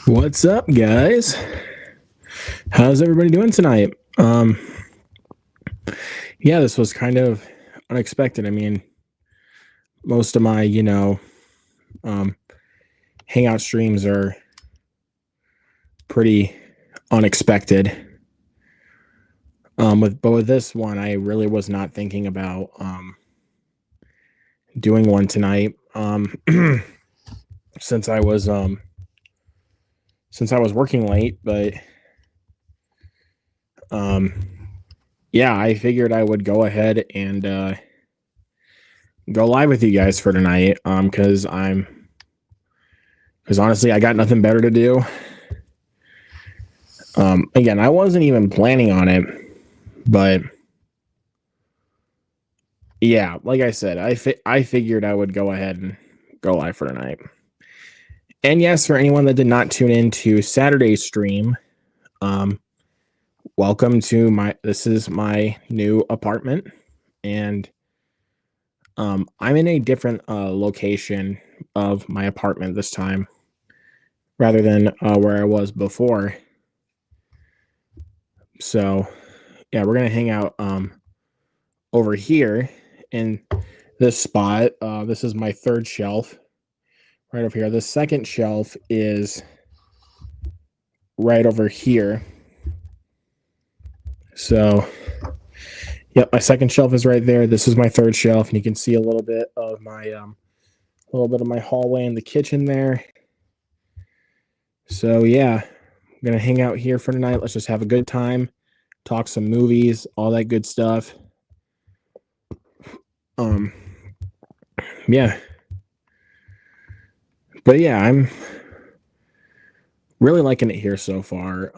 What's up, guys? How's everybody doing tonight? Yeah, this was kind of unexpected. I mean, most of my, Hangout streams are pretty unexpected. With this one, I really was not thinking about doing one tonight. Since I was working late, but yeah, I figured I would go ahead and go live with you guys for tonight. Because honestly, I got nothing better to do. Again, I wasn't even planning on it, but yeah, like I said, I figured I would go ahead and go live for tonight. And yes, for anyone that did not tune in to Saturday's stream, welcome to this is my new apartment, and I'm in a different location of my apartment this time, rather than where I was before. So yeah, we're gonna hang out over here in this spot. This is my third shelf right over here. The second shelf is right over here. So yep, my second shelf is right there. This is my third shelf, and you can see a little bit of my hallway and the kitchen there. So yeah, I'm gonna hang out here for tonight. Let's just have a good time, talk some movies, all that good stuff. Yeah. But yeah, I'm really liking it here so far.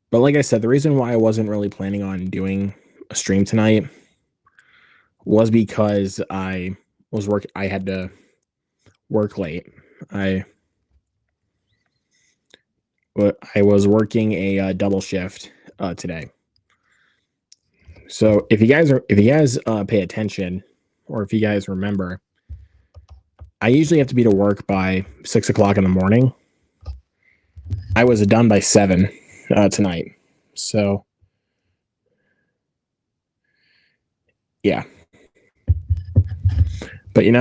But like I said, the reason why I wasn't really planning on doing a stream tonight was because I had to work late. I was working a double shift today. So if you guys pay attention, or if you guys remember, I usually have to be to work by 6 o'clock in the morning. I was done by 7 tonight. So yeah. But it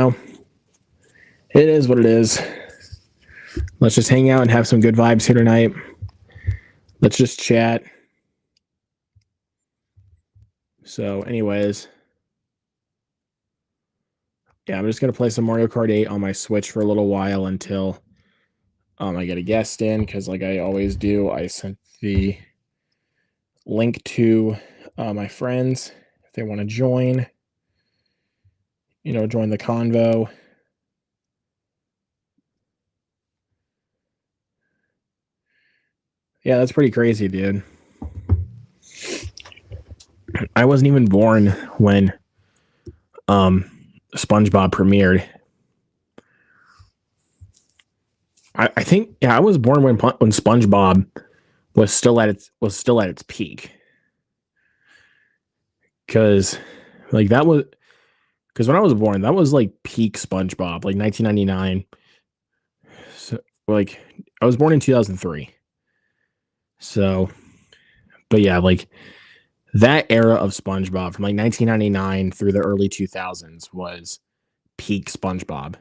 is what it is. Let's just hang out and have some good vibes here tonight. Let's just chat. So anyways, yeah, I'm just going to play some Mario Kart 8 on my Switch for a little while until I get a guest in, because like I always do, I sent the link to my friends if they want to join, join the convo. Yeah, that's pretty crazy, dude. I wasn't even born when SpongeBob premiered. I think I was born when SpongeBob was still at its peak. Because when I was born, that was like peak SpongeBob, like 1999. So like I was born in 2003. So, but yeah, like that era of SpongeBob from like 1999 through the early 2000s was peak SpongeBob.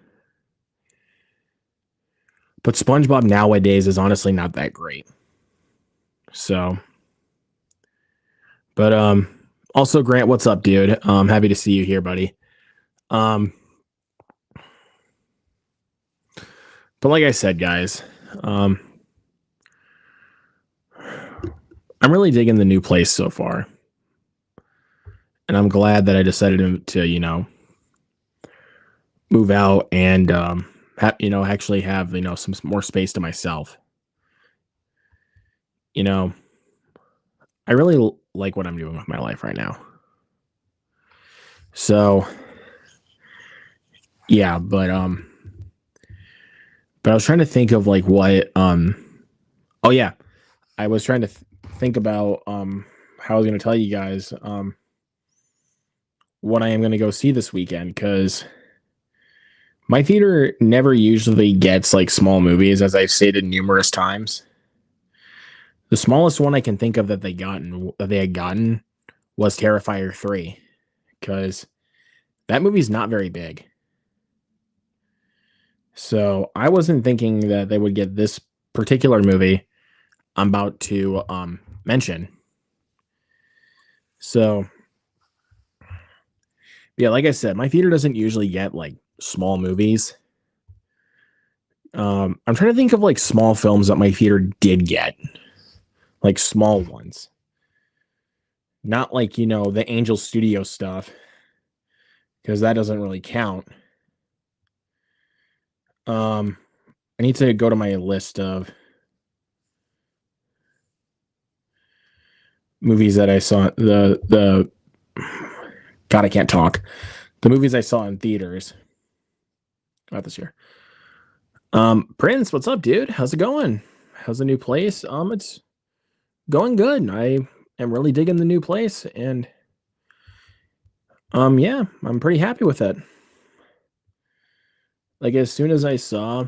But SpongeBob nowadays is honestly not that great. So, but also Grant, what's up, dude? Happy to see you here, buddy. But like I said, guys, I'm really digging the new place so far. And I'm glad that I decided to move out and actually have some more space to myself. I really like what I'm doing with my life right now. So yeah, but I was trying to think of like what oh yeah, I was trying to think about how I was going to tell you guys what I am going to go see this weekend, because My theater never usually gets like small movies, as I've stated numerous times. The smallest one I can think of that they had gotten was Terrifier 3, because that movie's not very big. So I wasn't thinking that they would get this particular movie I'm about to mention. So yeah, like I said, my theater doesn't usually get like small movies. I'm trying to think of like small films that my theater did get, like small ones, not like the Angel Studio stuff, because that doesn't really count. I need to go to my list of movies that I saw. The God, I can't talk. The movies I saw in theaters not this year. Prince, what's up, dude? How's it going? How's the new place? It's going good. I am really digging the new place, and yeah, I'm pretty happy with it. Like, as soon as I saw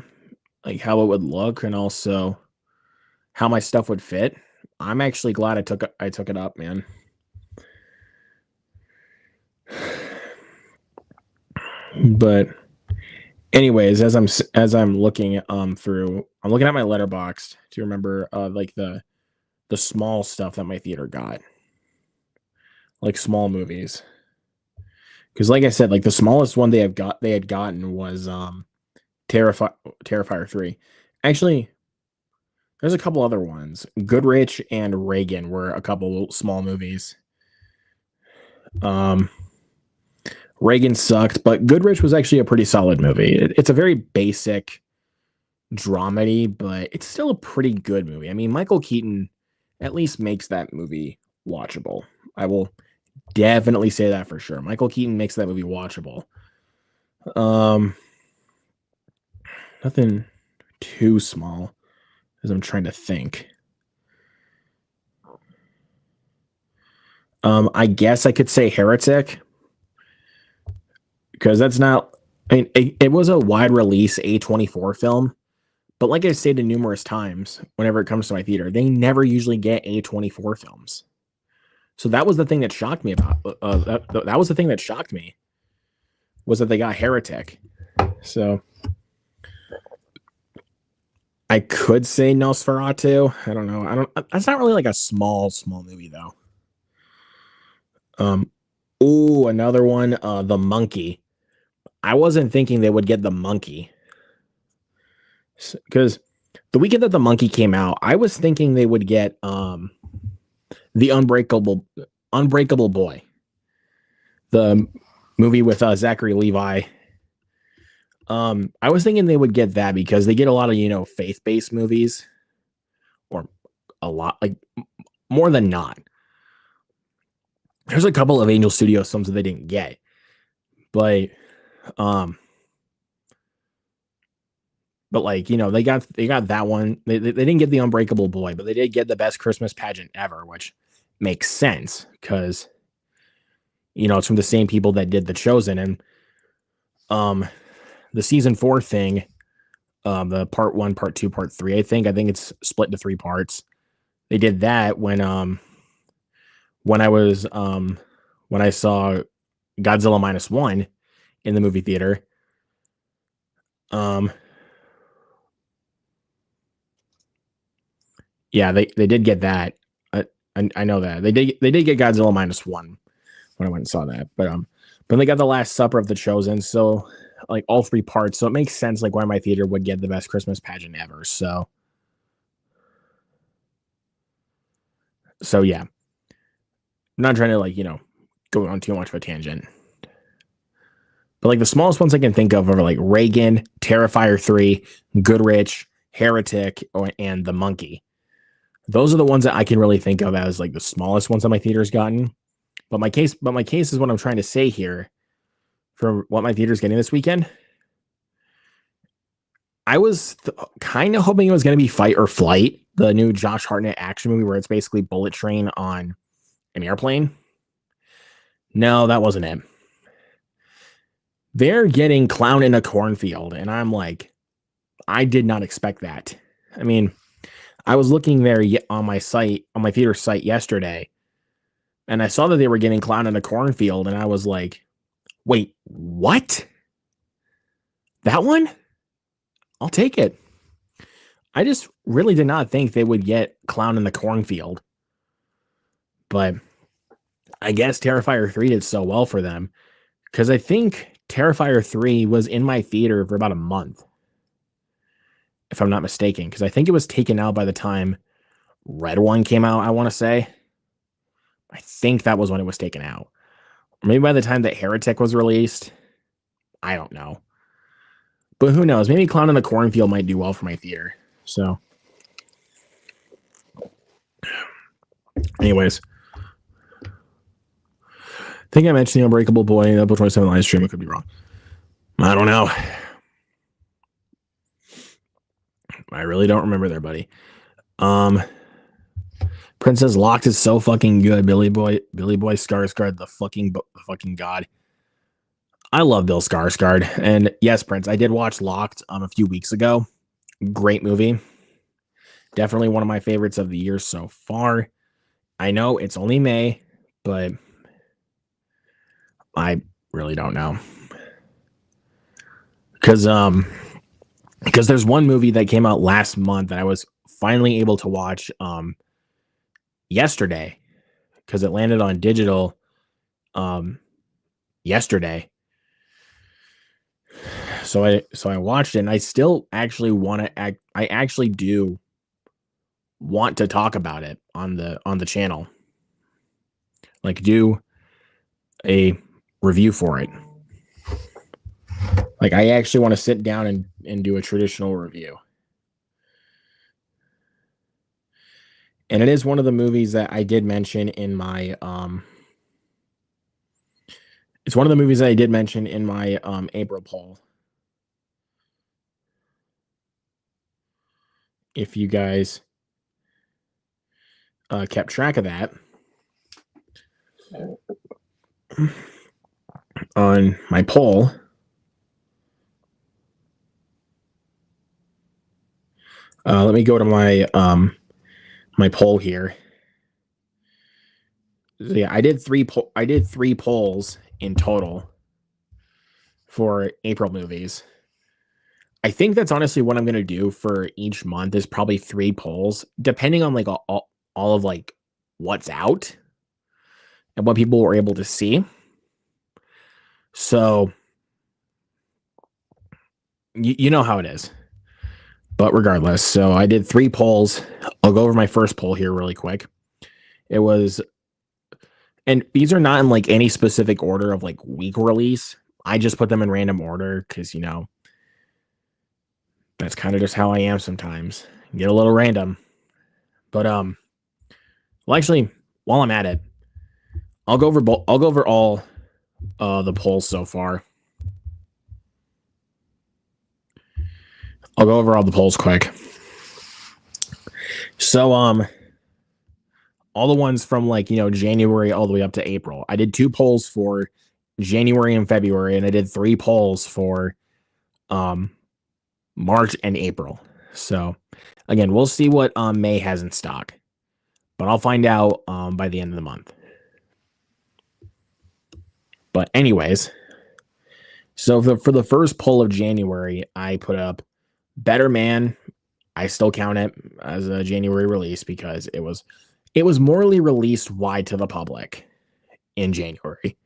like how it would look and also how my stuff would fit, I'm actually glad I took it up, man. But anyways, as I'm looking through, I'm looking at my letterbox to remember like the small stuff that my theater got, like small movies. Because like I said, like the smallest one they had gotten was Terrifier 3. Actually, there's a couple other ones. Goodrich and Reagan were a couple small movies. Reagan sucked, but Goodrich was actually a pretty solid movie. It's a very basic dramedy, but it's still a pretty good movie. I mean, Michael Keaton at least makes that movie watchable. I will definitely say that for sure. Michael Keaton makes that movie watchable. Nothing too small, as I'm trying to think. I guess I could say Heretic, because that's not. I mean, it was a wide release A24 film, but like I stated numerous times, whenever it comes to my theater, they never usually get A24 films. So that was the thing that shocked me about. That was the thing that shocked me, was that they got Heretic. So I could say Nosferatu. I don't know. That's not really like a small movie though. Another one, The Monkey. I wasn't thinking they would get The Monkey, because the weekend that The Monkey came out, I was thinking they would get The Unbreakable Boy, the movie with Zachary Levi. I was thinking they would get that because they get a lot of faith-based movies, or a lot, like more than not. There's a couple of Angel Studios films that they didn't get, but like they got that one. They didn't get The Unbreakable Boy, but they did get The Best Christmas Pageant Ever, which makes sense because it's from the same people that did The Chosen. And the season 4 thing, the part 1, part 2, part 3, I think it's split into 3 parts. They did that when I saw Godzilla -1 in the movie theater. Yeah, they did get that. I know that they did get Godzilla -1 when I went and saw that, but they got The Last Supper of The Chosen, so like all 3 parts, so it makes sense like why my theater would get The Best Christmas Pageant Ever. So yeah, I'm not trying to go on too much of a tangent, but like the smallest ones I can think of are like Reagan, Terrifier 3, Goodrich, Heretic, and The Monkey. Those are the ones that I can really think of as like the smallest ones that my theater's gotten. But my case is what I'm trying to say here for what my theater's getting this weekend. I was kind of hoping it was going to be Fight or Flight, the new Josh Hartnett action movie where it's basically Bullet Train on an airplane. No, that wasn't it. They're getting Clown in a Cornfield, and I'm like, I did not expect that. I mean, I was looking there on my site, on my theater site yesterday, and I saw that they were getting Clown in a Cornfield, and I was like, wait, what? That one? I'll take it. I just really did not think they would get Clown in the Cornfield. But I guess Terrifier 3 did so well for them, because I think Terrifier 3 was in my theater for about a month, if I'm not mistaken, because I think it was taken out by the time Red One came out, I want to say. I think that was when it was taken out. Maybe by the time that Heretic was released. I don't know. But who knows? Maybe Clown in the Cornfield might do well for my theater. So, anyways. I think I mentioned the Unbreakable Boy in the April 27 live stream. I could be wrong. I don't know. I really don't remember there, buddy. Princess Locked is so fucking good. Billy Boy Skarsgård, the fucking god. I love Bill Skarsgård. And yes, Prince, I did watch Locked a few weeks ago. Great movie. Definitely one of my favorites of the year so far. I know it's only May, but I really don't know. Because there's one movie that came out last month that I was finally able to watch yesterday, because it landed on digital yesterday. So I watched it, and I still actually I actually do want to talk about it on the channel. Like, do a review for it. Like, I actually want to sit down and do a traditional review. And it is one of the movies that I did mention in my it's one of the movies that I did mention in my April poll. If you guys kept track of that on my poll. Let me go to my my poll here. So yeah, I did three polls in total for April movies. I think that's honestly what I'm going to do for each month, is probably 3 polls, depending on like all of like what's out and what people were able to see. So you know how it is. But regardless, so I did 3 polls. I'll go over my first poll here really quick. It was, and these are not in like any specific order of like week release. I just put them in random order because, you know, that's kind of just how I am sometimes. Get a little random. But well, actually, while I'm at it, I'll go over all the polls so far. I'll go over all the polls quick. So all the ones from like, you know, January all the way up to April. I did 2 polls for January and February, and I did 3 polls for March and April. So again, we'll see what May has in stock, but I'll find out by the end of the month. But anyways, so for the first poll of January, I put up Better Man. I still count it as a January release because it was morally released wide to the public in January.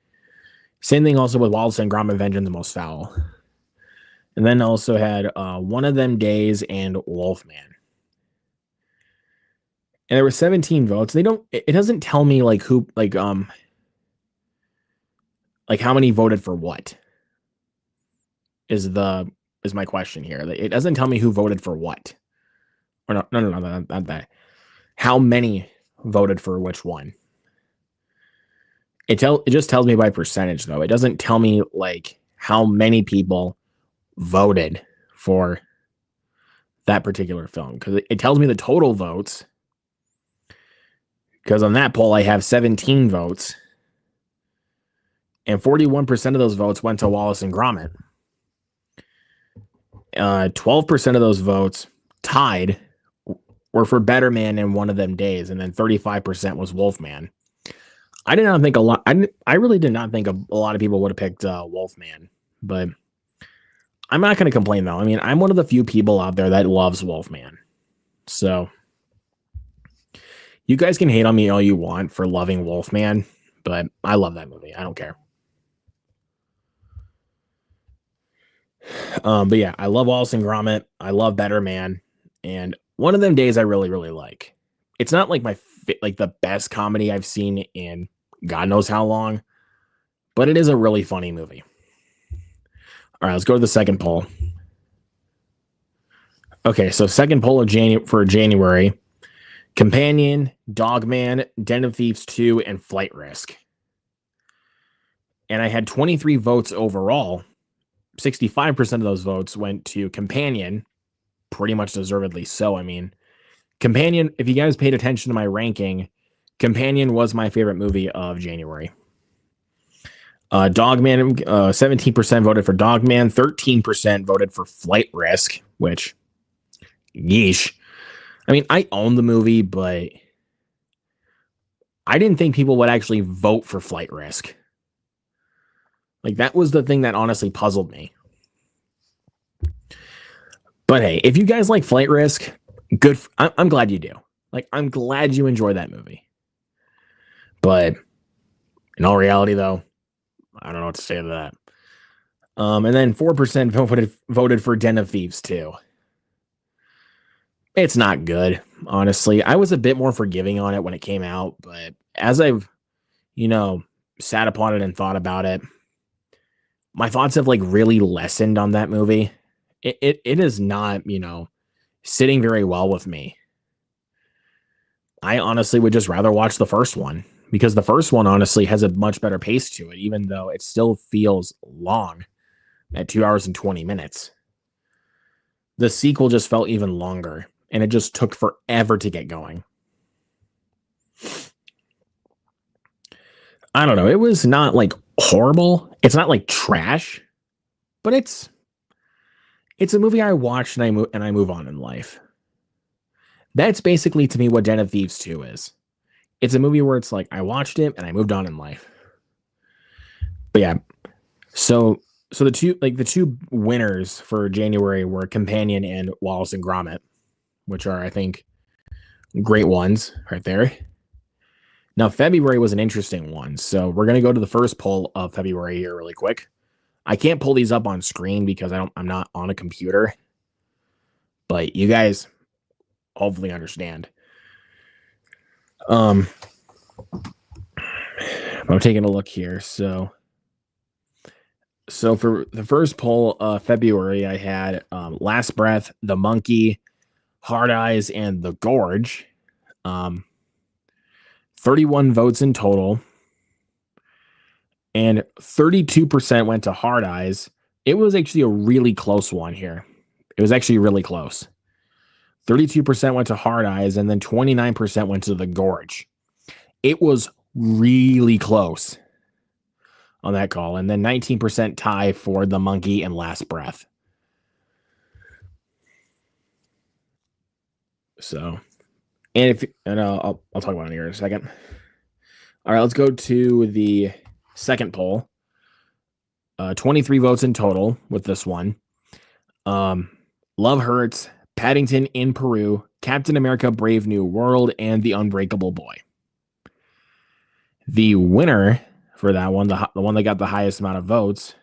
Same thing also with Wallace and Gromit: Vengeance Most Foul. And then also had One of Them Days and Wolfman. And there were 17 votes. It doesn't tell me like who, like how many voted for what is my question here. It doesn't tell me who voted for what. Or no, not that. How many voted for which one? It just tells me by percentage though. It doesn't tell me like how many people voted for that particular film, because it tells me the total votes. Because on that poll I have 17 votes, And 41% of those votes went to Wallace and Gromit. 12% of those votes tied were for Better Man in One of Them Days, and then 35% was Wolfman. I did not think a lot. I really did not think a lot of people would have picked Wolfman, but I'm not going to complain though. I mean, I'm one of the few people out there that loves Wolfman, so you guys can hate on me all you want for loving Wolfman, but I love that movie. I don't care. But yeah, I love Wallace and Gromit. I love Better Man, and One of Them Days I really, really like. It's not like like the best comedy I've seen in God knows how long, but it is a really funny movie. All right, let's go to the second poll. Okay, so second poll of for January: Companion, Dogman, Den of Thieves 2, and Flight Risk. And I had 23 votes overall. 65% of those votes went to Companion, pretty much deservedly so. I mean, Companion, if you guys paid attention to my ranking, Companion was my favorite movie of January. Dogman, 17% voted for Dogman, 13% voted for Flight Risk, which, yeesh. I mean, I own the movie, but I didn't think people would actually vote for Flight Risk. Like, that was the thing that honestly puzzled me. But hey, if you guys like Flight Risk, good. I'm glad you do. Like, I'm glad you enjoy that movie. But in all reality, though, I don't know what to say to that. And then 4% voted for Den of Thieves 2. It's not good, honestly. I was a bit more forgiving on it when it came out, but as I've, sat upon it and thought about it, my thoughts have like really lessened on that movie. It is not, sitting very well with me. I honestly would just rather watch the first one because the first one honestly has a much better pace to it, even though it still feels long at 2 hours and 20 minutes. The sequel just felt even longer and it just took forever to get going. I don't know. It was not like horrible. It's not like trash, but it's a movie I watched and I move on in life. That's basically to me what Den of Thieves 2 is. It's a movie where it's like I watched it and I moved on in life. But yeah, so the two winners for January were Companion and Wallace and Gromit, which are I think great ones right there. Now February was an interesting one, so we're gonna go to the first poll of February here really quick. I can't pull these up on screen because I'm not on a computer, but you guys hopefully understand. I'm taking a look here. So for the first poll of February, I had Last Breath, The Monkey, Hard Eyes, and The Gorge. 31 votes in total. And 32% went to Hard Eyes. It was actually a really close one here. It was actually really close. 32% went to Hard Eyes, and then 29% went to The Gorge. It was really close on that call. And then 19% tie for The Monkey and Last Breath. So, and I'll talk about it here in a second. All right, let's go to the second poll. 23 votes in total with this one. Love Hurts, Paddington in Peru, Captain America Brave New World, and The Unbreakable Boy. The winner for that one, the one that got the highest amount of votes,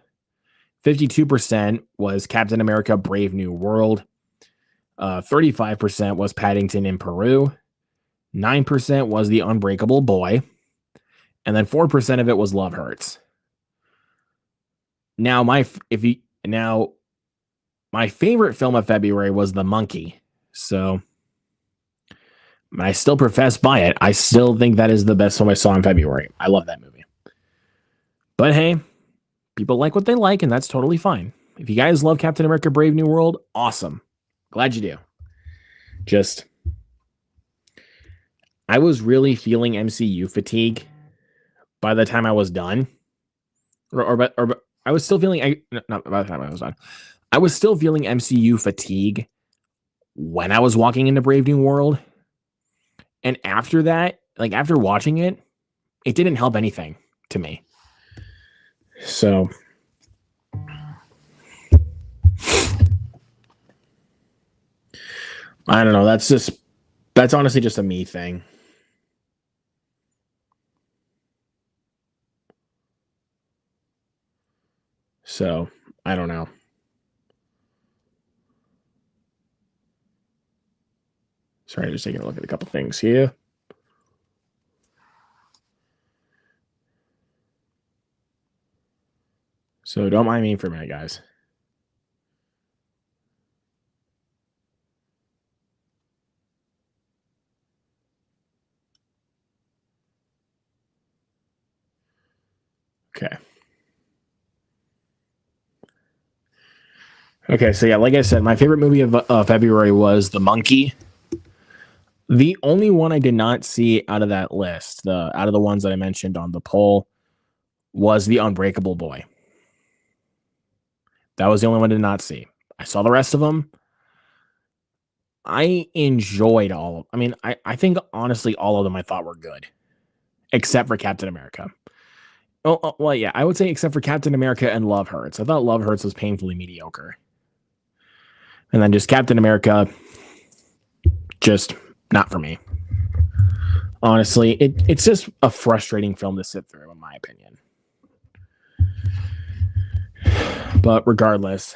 52% was Captain America Brave New World. 35% was Paddington in Peru. 9% was The Unbreakable Boy. And then 4% of it was Love Hurts. Now, my favorite film of February was The Monkey. So I still profess by it. I still think that is the best film I saw in February. I love that movie. But hey, people like what they like, and that's totally fine. If you guys love Captain America Brave New World, awesome. Glad you do. I was really feeling MCU fatigue by the time I was done. I was still feeling not by the time I was done. I was still feeling MCU fatigue when I was walking into Brave New World, and after that, like after watching it, it didn't help anything to me. So I don't know. That's honestly just a me thing. So I don't know. Sorry, just taking a look at a couple things here. So don't mind me for a minute, guys. Okay. Okay, so yeah, like I said, my favorite movie of February was The Monkey. The only one I did not see out of that list, out of the ones that I mentioned on the poll, was The Unbreakable Boy. That was the only one I did not see. I saw the rest of them. I enjoyed all of. I mean, I think honestly, all of them I thought were good, except for Captain America. Oh, well, yeah, I would say except for Captain America and Love Hurts. I thought Love Hurts was painfully mediocre, and then just Captain America, just not for me. Honestly, it's just a frustrating film to sit through, in my opinion. But regardless,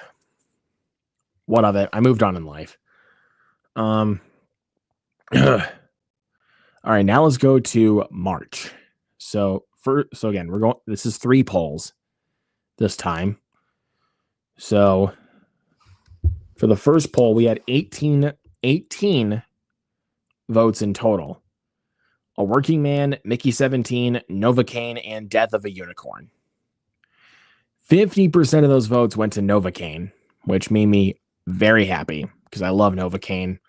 what of it? I moved on in life. All right, now let's go to March. So again, we're going. This is 3 polls this time. So for the first poll, we had 18 votes in total. A Working Man, Mickey 17, Novocaine, and Death of a Unicorn. 50% of those votes went to Novocaine, which made me very happy because I love Novocaine.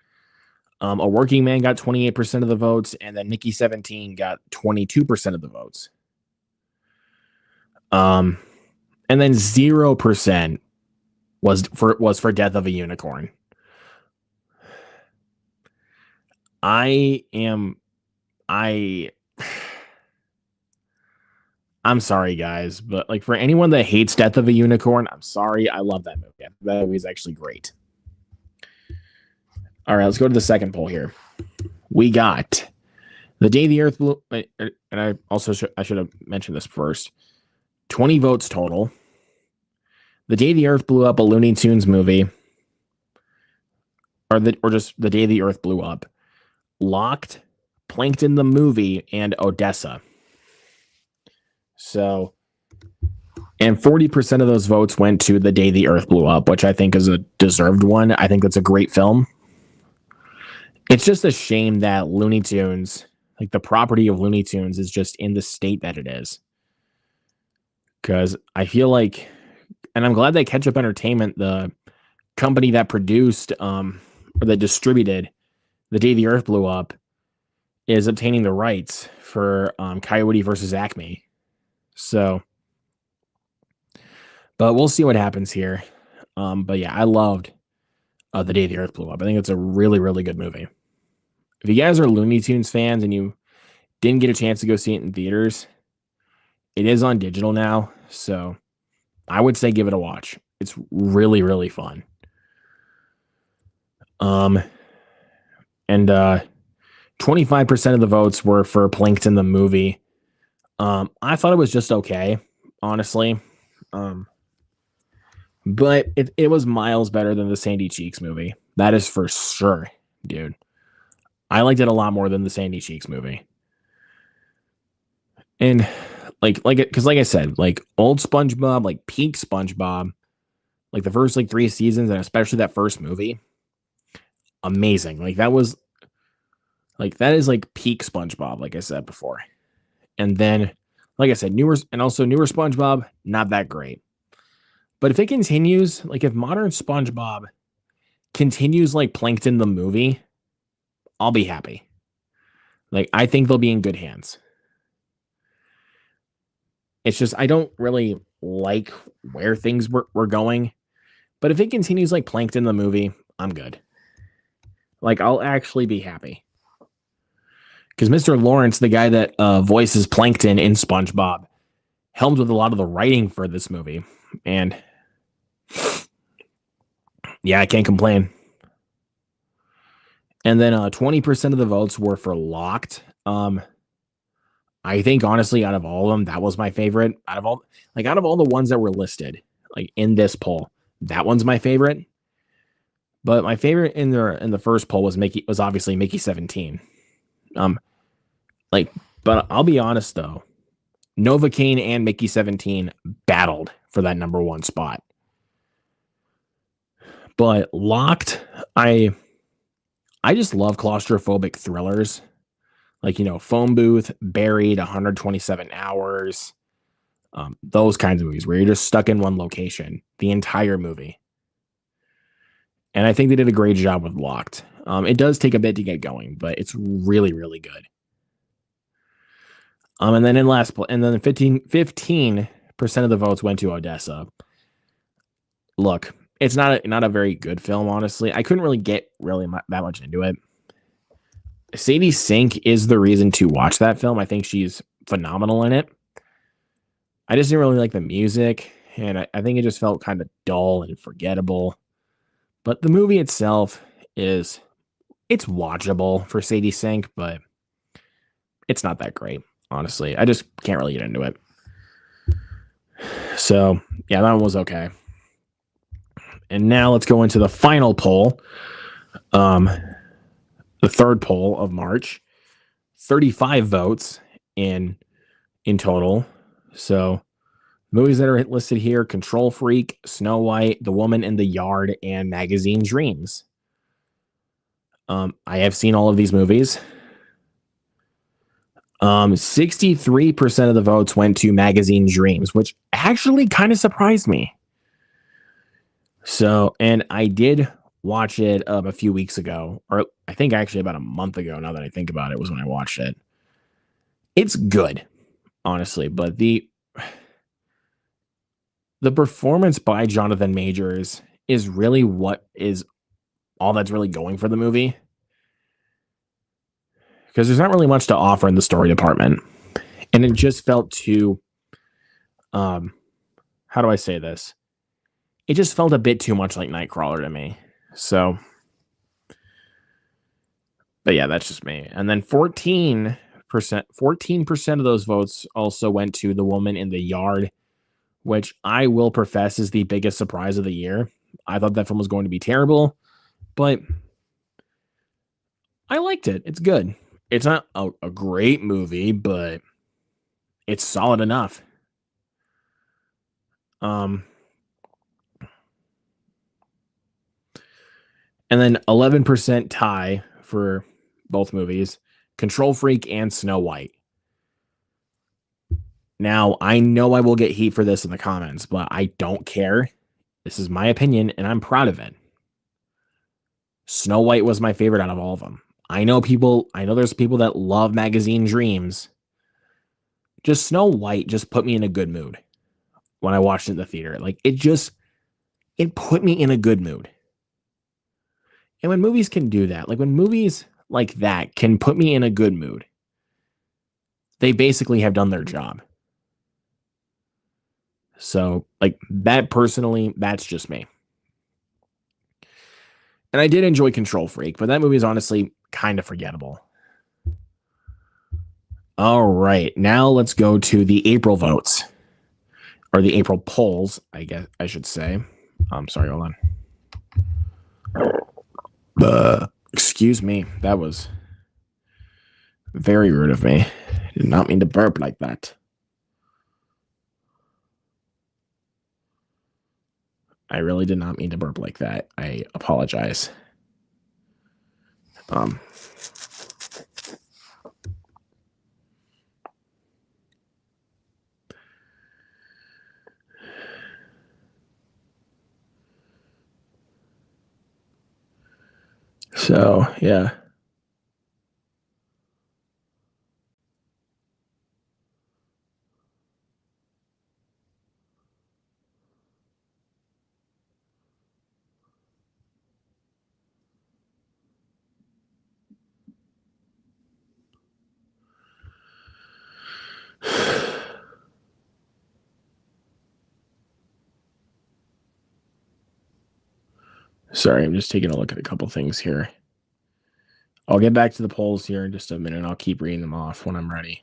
A Working Man got 28% of the votes, and then Mickey 17 got 22% of the votes. And then 0% was for Death of a Unicorn. I'm sorry, guys, but like for anyone that hates Death of a Unicorn, I'm sorry. I love that movie. That movie is actually great. All right, let's go to the second poll here. We got The Day the Earth Blew, and I also I should have mentioned this first. 20 votes total. The Day the Earth Blew Up, a Looney Tunes movie, or just The Day the Earth Blew Up. Locked, Plankton the movie, and Odessa. So, and 40% of those votes went to The Day the Earth Blew Up, which I think is a deserved one. I think that's a great film. It's just a shame that Looney Tunes, like the property of Looney Tunes, is just in the state that it is. Because I feel like, and I'm glad that Ketchup Entertainment, the company that produced or that distributed The Day the Earth Blew Up, is obtaining the rights for Coyote versus Acme. So, but we'll see what happens here. But yeah, I loved The Day the Earth Blew Up. I think it's a really, really good movie. If you guys are Looney Tunes fans and you didn't get a chance to go see it in theaters, it is on digital now. So I would say give it a watch. It's really, really fun. And 25% of the votes were for Plankton the movie. I thought it was just okay, honestly. But it was miles better than the Sandy Cheeks movie. That is for sure, dude. I liked it a lot more than the Sandy Cheeks movie. And because like I said, like old SpongeBob, like peak SpongeBob, like the first like 3 seasons, and especially that first movie, amazing. Like that is like peak SpongeBob, like I said before. And then, like I said, newer SpongeBob, not that great. But if it continues, like if modern SpongeBob continues like Plankton the movie, I'll be happy. Like I think they'll be in good hands. It's just I don't really like where things were going. But if it continues like Plankton the movie, I'm good. Like, I'll actually be happy. Because Mr. Lawrence, the guy that voices Plankton in SpongeBob, helmed with a lot of the writing for this movie. And yeah, I can't complain. And then 20% of the votes were for Locked. I think honestly, out of all of them, that was my favorite. Out of all the ones that were listed, like in this poll, that one's my favorite. But my favorite in the first poll was obviously Mickey 17. But I'll be honest though, Novocaine and Mickey 17 battled for that number one spot. But Locked, I just love claustrophobic thrillers. Like, Phone Booth, Buried, 127 Hours, those kinds of movies where you're just stuck in one location the entire movie. And I think they did a great job with Locked. It does take a bit to get going, but it's really, really good. And then 15% of the votes went to Odessa. Look, it's not a very good film, honestly. I couldn't really get that much into it. Sadie Sink is the reason to watch that film. I think she's phenomenal in it. I just didn't really like the music, and I think it just felt kind of dull and forgettable. But the movie itself it's watchable for Sadie Sink, but it's not that great, honestly. I just can't really get into it. So, yeah, that one was okay. And now let's go into the final poll. The third poll of March. 35 votes in total. So, movies that are listed here: Control Freak, Snow White, The Woman in the Yard, and Magazine Dreams. I have seen all of these movies. 63% of the votes went to Magazine Dreams, which actually kind of surprised me. So, and I did watch it a few weeks ago, or I think actually about a month ago, now that I think about it, was when I watched it. It's good, honestly, but the performance by Jonathan Majors is really what is all that's really going for the movie. Because there's not really much to offer in the story department. And it just felt too, how do I say this? It just felt a bit too much like Nightcrawler to me. So, but yeah, that's just me. And then 14% of those votes also went to The Woman in the Yard, which I will profess is the biggest surprise of the year. I thought that film was going to be terrible, but I liked it. It's good. It's not a great movie, but it's solid enough. And then 11% tie for both movies, Control Freak and Snow White. Now, I know I will get heat for this in the comments, but I don't care. This is my opinion, and I'm proud of it. Snow White was my favorite out of all of them. I know there's people that love Magazine Dreams. Just Snow White just put me in a good mood when I watched it in the theater. Like, it put me in a good mood. And when movies can do that, like when movies like that can put me in a good mood, they basically have done their job. So, like, that personally, that's just me. And I did enjoy Control Freak, but that movie is honestly kind of forgettable. All right, now let's go to the April votes. Or the April polls, I guess I should say. I'm sorry, hold on. Excuse me, that was very rude of me. I did not mean to burp like that. I really did not mean to burp like that. I apologize. So, yeah. Sorry, I'm just taking a look at a couple things here. I'll get back to the polls here in just a minute. I'll keep reading them off when I'm ready.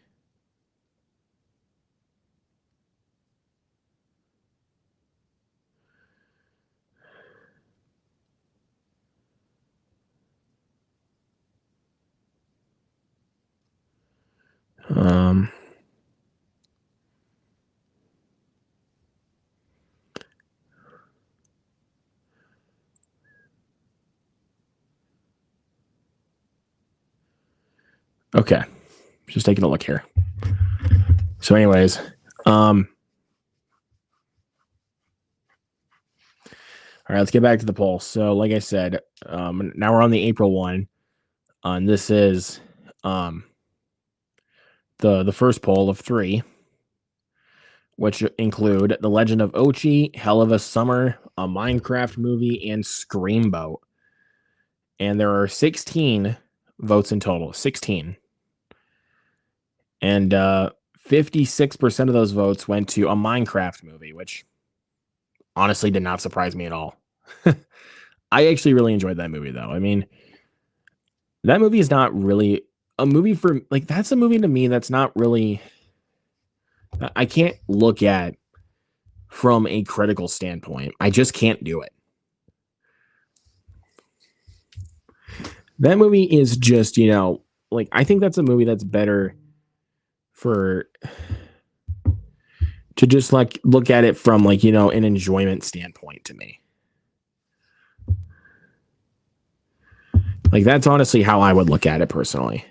Okay, just taking a look here. So, anyways, all right, let's get back to the poll. So, like I said, now we're on the April one. And this is the first poll of 3, which include The Legend of Ochi, Hell of a Summer, a Minecraft movie, and Screamboat. And there are 16 votes in total. 16. And 56% of those votes went to a Minecraft movie, which honestly did not surprise me at all. I actually really enjoyed that movie, though. I mean, that movie is not really a movie for, like, that's a movie to me that's not really, I can't look at from a critical standpoint. I just can't do it. That movie is just, like, I think that's a movie that's better to just, like, look at it from, like, an enjoyment standpoint to me. Like, that's honestly how I would look at it personally.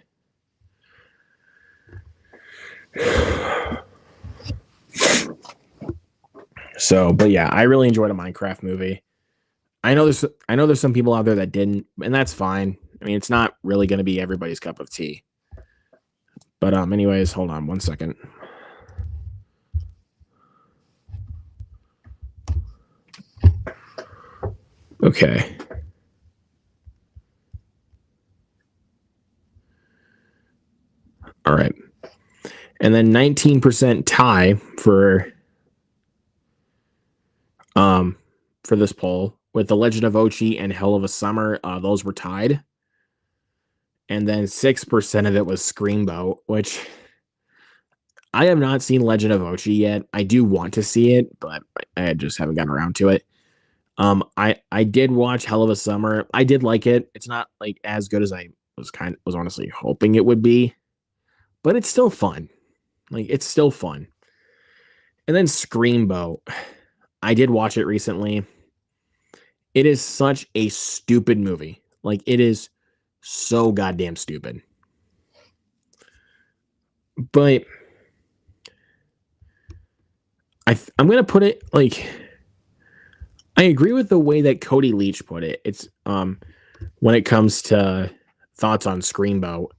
So, but yeah, I really enjoyed a Minecraft movie. I know there's some people out there that didn't, and that's fine. I mean, it's not really going to be everybody's cup of tea. But anyways, hold on one second. Okay. All right. And then 19% tie for this poll, with The Legend of Ochi and Hell of a Summer. Those were tied. And then 6% of it was Screamboat, which I have not seen Legend of Ochi yet. I do want to see it, but I just haven't gotten around to it. I did watch Hell of a Summer. I did like it. It's not like as good as I was honestly hoping it would be, but it's still fun. Like, it's still fun. And then Screamboat. I did watch it recently. It is such a stupid movie. Like, it is so goddamn stupid. But I'm going to put it, like, I agree with the way that Cody Leach put it. It's when it comes to thoughts on Screamboat.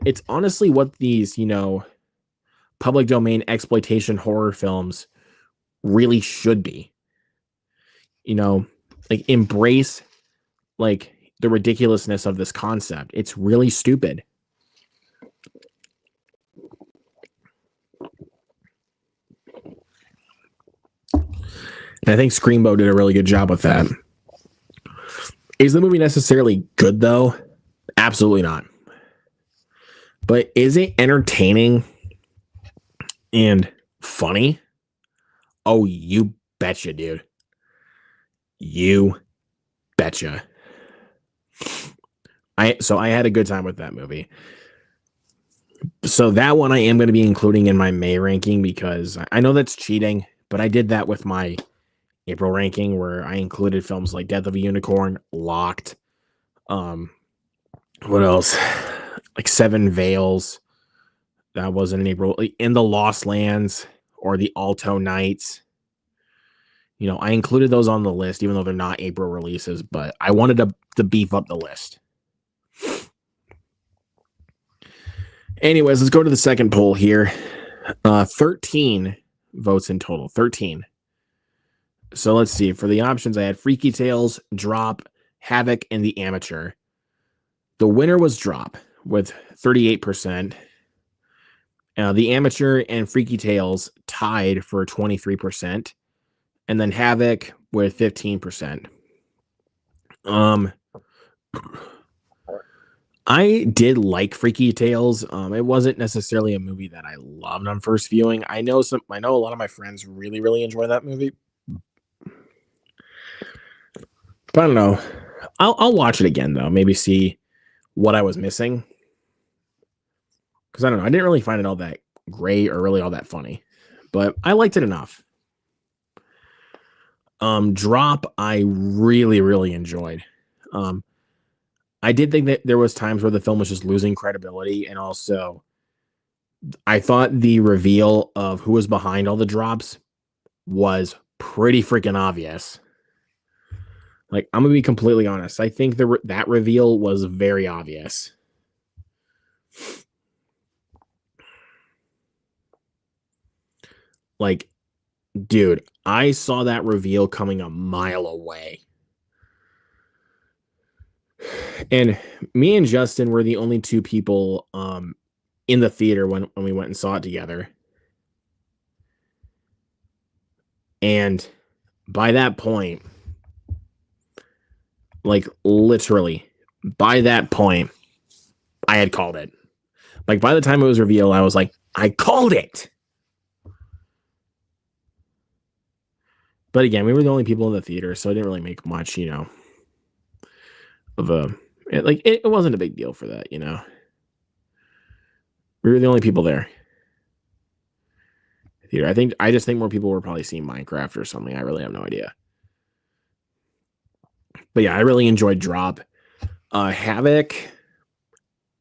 It's honestly what these, public domain exploitation horror films really should be. Like, embrace, like, the ridiculousness of this concept. It's really stupid. And I think Screamboat did a really good job with that. Is the movie necessarily good, though? Absolutely not. But is it entertaining and funny? Oh, you betcha, dude. You betcha. I had a good time with that movie. So that one I am going to be including in my May ranking, because I know that's cheating, but I did that with my April ranking where I included films like Death of a Unicorn, Locked, what else? Like Seven Veils. That wasn't in April. In the Lost Lands or the Alto Nights. I included those on the list, even though they're not April releases, but I wanted to beef up the list. Anyways, let's go to the second poll here. 13 votes in total. 13. So let's see. For the options, I had Freaky Tales, Drop, Havoc, and The Amateur. The winner was Drop with 38%. The Amateur and Freaky Tales tied for 23%. And then Havoc with 15%. Um, I did like Freaky Tales. It wasn't necessarily a movie that I loved on first viewing. I know a lot of my friends really, really enjoy that movie. But I don't know. I'll watch it again though. Maybe see what I was missing. Because I don't know. I didn't really find it all that great or really all that funny. But I liked it enough. Drop, I really, really enjoyed. I did think that there was times where the film was just losing credibility, and also I thought the reveal of who was behind all the drops was pretty freaking obvious. Like, I'm gonna be completely honest. I think that reveal was very obvious. Like, dude, I saw that reveal coming a mile away. And me and Justin were the only two people in the theater when we went and saw it together. And by that point, like literally, by that point, I had called it. Like by the time it was revealed, I was like, I called it. But again, we were the only people in the theater, so it didn't really make much, of a it wasn't a big deal for that, We were the only people there. Theater. I just think more people were probably seeing Minecraft or something. I really have no idea. But yeah, I really enjoyed Drop. Havoc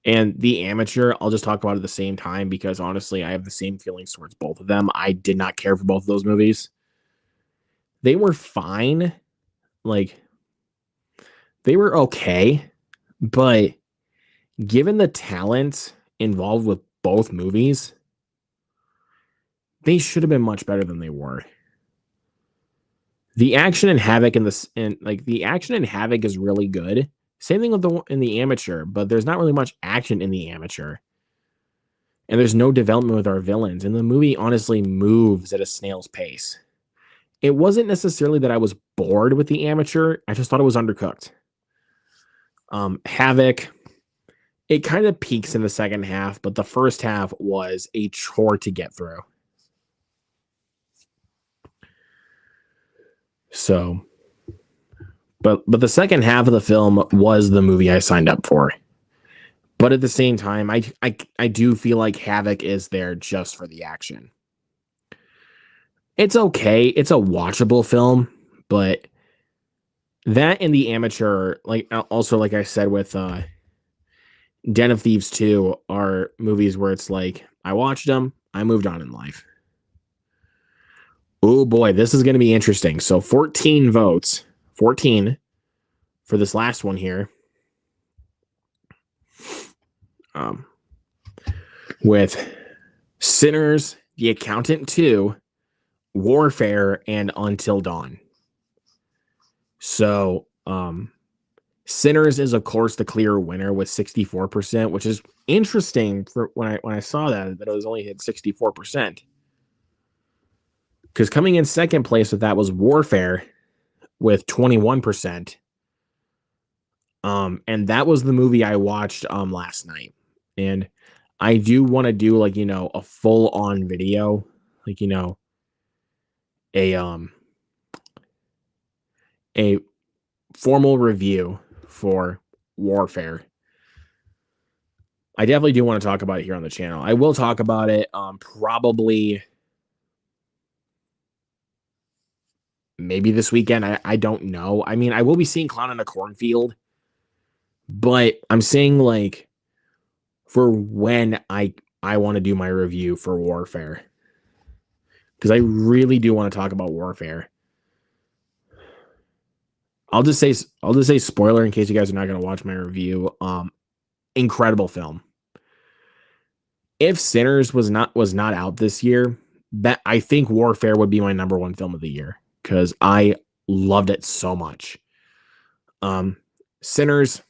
and The Amateur, I'll just talk about it at the same time because honestly, I have the same feelings towards both of them. I did not care for both of those movies. They were fine. Like, they were okay. But given the talent involved with both movies, they should have been much better than they were. The action in Havoc the action in Havoc is really good. Same thing with in the Amateur, but there's not really much action in the Amateur. And there's no development with our villains. And the movie honestly moves at a snail's pace. It wasn't necessarily that I was bored with the Amateur. I just thought it was undercooked. Havoc, it kind of peaks in the second half, but the first half was a chore to get through. So, but the second half of the film was the movie I signed up for. But at the same time, I do feel like Havoc is there just for the action. It's okay. It's a watchable film, but that and The Amateur, like also like I said with Den of Thieves 2 are movies where it's like I watched them, I moved on in life. Oh boy, this is going to be interesting. So 14 votes, 14 for this last one here. With Sinners, The Accountant 2, Warfare, and Until Dawn. So, Sinners is of course the clear winner with 64%, which is interesting for when I saw that it was only hit 64%. Because coming in second place with that was Warfare with 21%. And that was the movie I watched last night. And I do want to do like, a full on video, like, a formal review for Warfare. I definitely do want to talk about it here on the channel. I will talk about it probably maybe this weekend. I don't know. I mean, I will be seeing Clown in a Cornfield, but I'm saying like for when I want to do my review for Warfare. Because I really do want to talk about Warfare. I'll just say spoiler in case you guys are not going to watch my review. Incredible film. If Sinners was not out this year, that I think Warfare would be my number one film of the year because I loved it so much. Sinners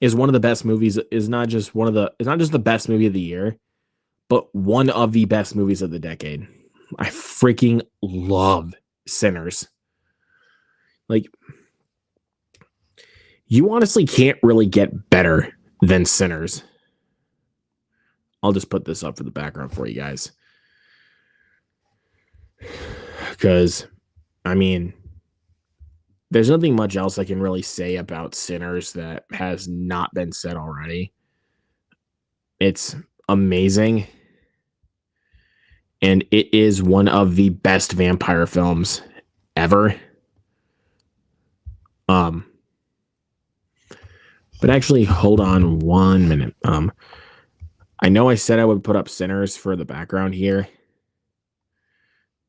is one of the best movies. It's not just the best movie of the year, but one of the best movies of the decade. I freaking love Sinners. Like, You honestly can't really get better than Sinners. I'll just put this up for the background for you guys. Because, I mean, there's nothing much else I can really say about Sinners that has not been said already. It's amazing. And it is one of the best vampire films ever. But actually, hold on 1 minute. I know I said I would put up Sinners for the background here,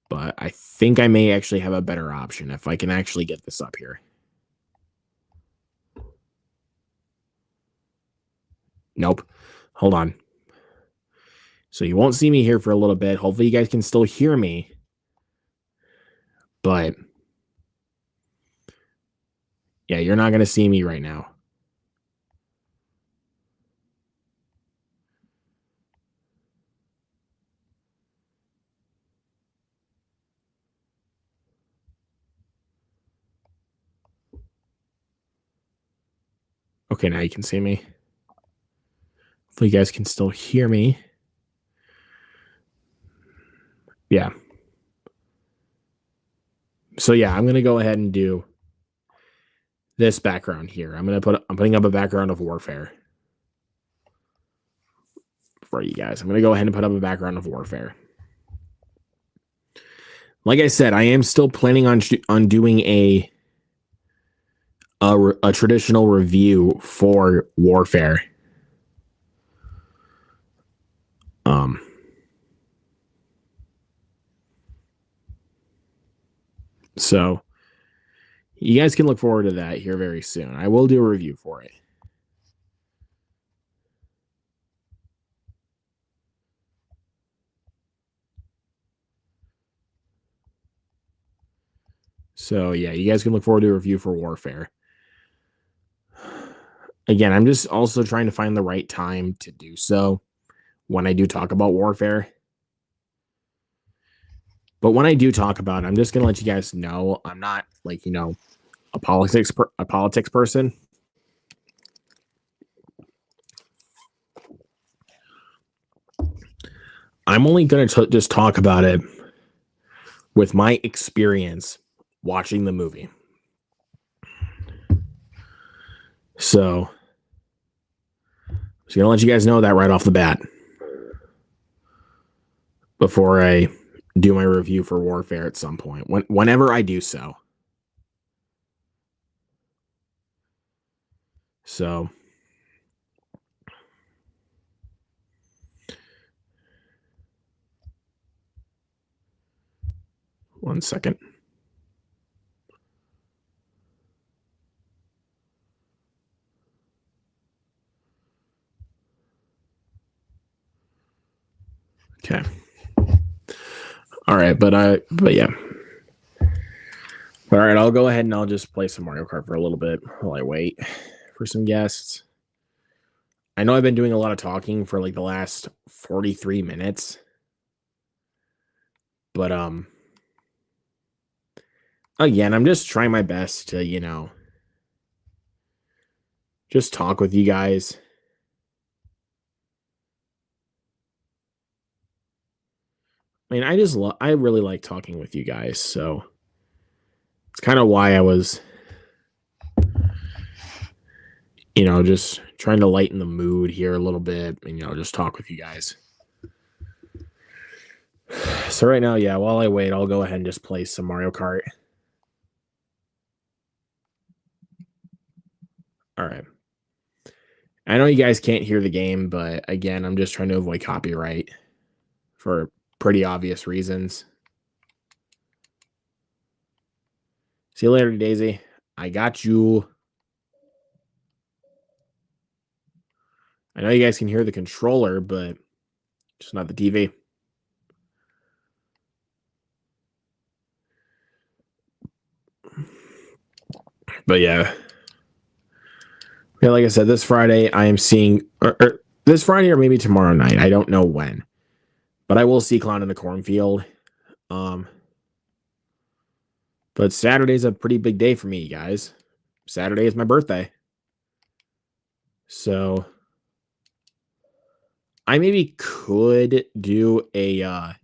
but I think I may actually have a better option if I can actually get this up here. Nope. Hold on. So you won't see me here for a little bit. Hopefully you guys can still hear me. But yeah, you're not going to see me right now. Okay, now you can see me. Hopefully you guys can still hear me. Yeah. So yeah, I'm going to go ahead and do this background here. I'm putting up a background of Warfare for you guys. I'm going to go ahead and put up a background of Warfare. Like I said, I am still planning on doing a traditional review for Warfare. So you guys can look forward to that here very soon. I will do a review for it. So yeah, you guys can look forward to a review for Warfare. Again, I'm just also trying to find the right time to do so when I do talk about Warfare. But when I do talk about it, I'm just going to let you guys know I'm not like, a politics person. I'm only going to just talk about it with my experience watching the movie. So, going to let you guys know that right off the bat before I do my review for Warfare at some point, whenever I do so. So, one second. Okay. All right, but yeah. All right, I'll go ahead and I'll just play some Mario Kart for a little bit while I wait for some guests. I know I've been doing a lot of talking for like the last 43 minutes. But again, I'm just trying my best to, just talk with you guys. I mean, I really like talking with you guys, so it's kind of why I was, just trying to lighten the mood here a little bit and, just talk with you guys. So right now, yeah, while I wait, I'll go ahead and just play some Mario Kart. All right. I know you guys can't hear the game, but again, I'm just trying to avoid copyright for pretty obvious reasons. See you later, Daisy. I got you. I know you guys can hear the controller, but just not the TV. But yeah. Like I said, this Friday I am seeing, or this Friday or maybe tomorrow night. I don't know when, but I will see Clown in the Cornfield. But Saturday's a pretty big day for me, guys. Saturday is my birthday. So I maybe could do a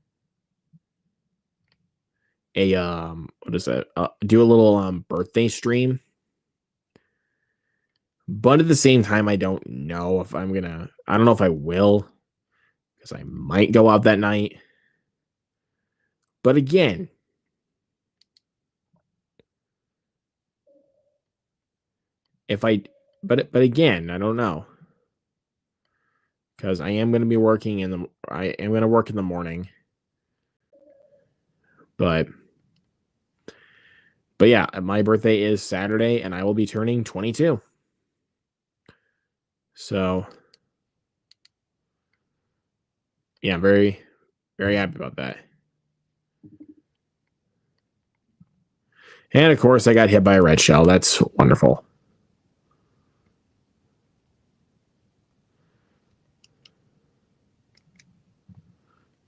what is that? Do a little birthday stream. But at the same time, I don't know if I'm gonna. I don't know if I will, because I might go out that night. But again, if I, but again, I don't know, because I am gonna be working in the. I am gonna work in the morning. But yeah, my birthday is Saturday, and I will be turning 22. So yeah, I'm very, very happy about that. And of course, I got hit by a red shell. That's wonderful.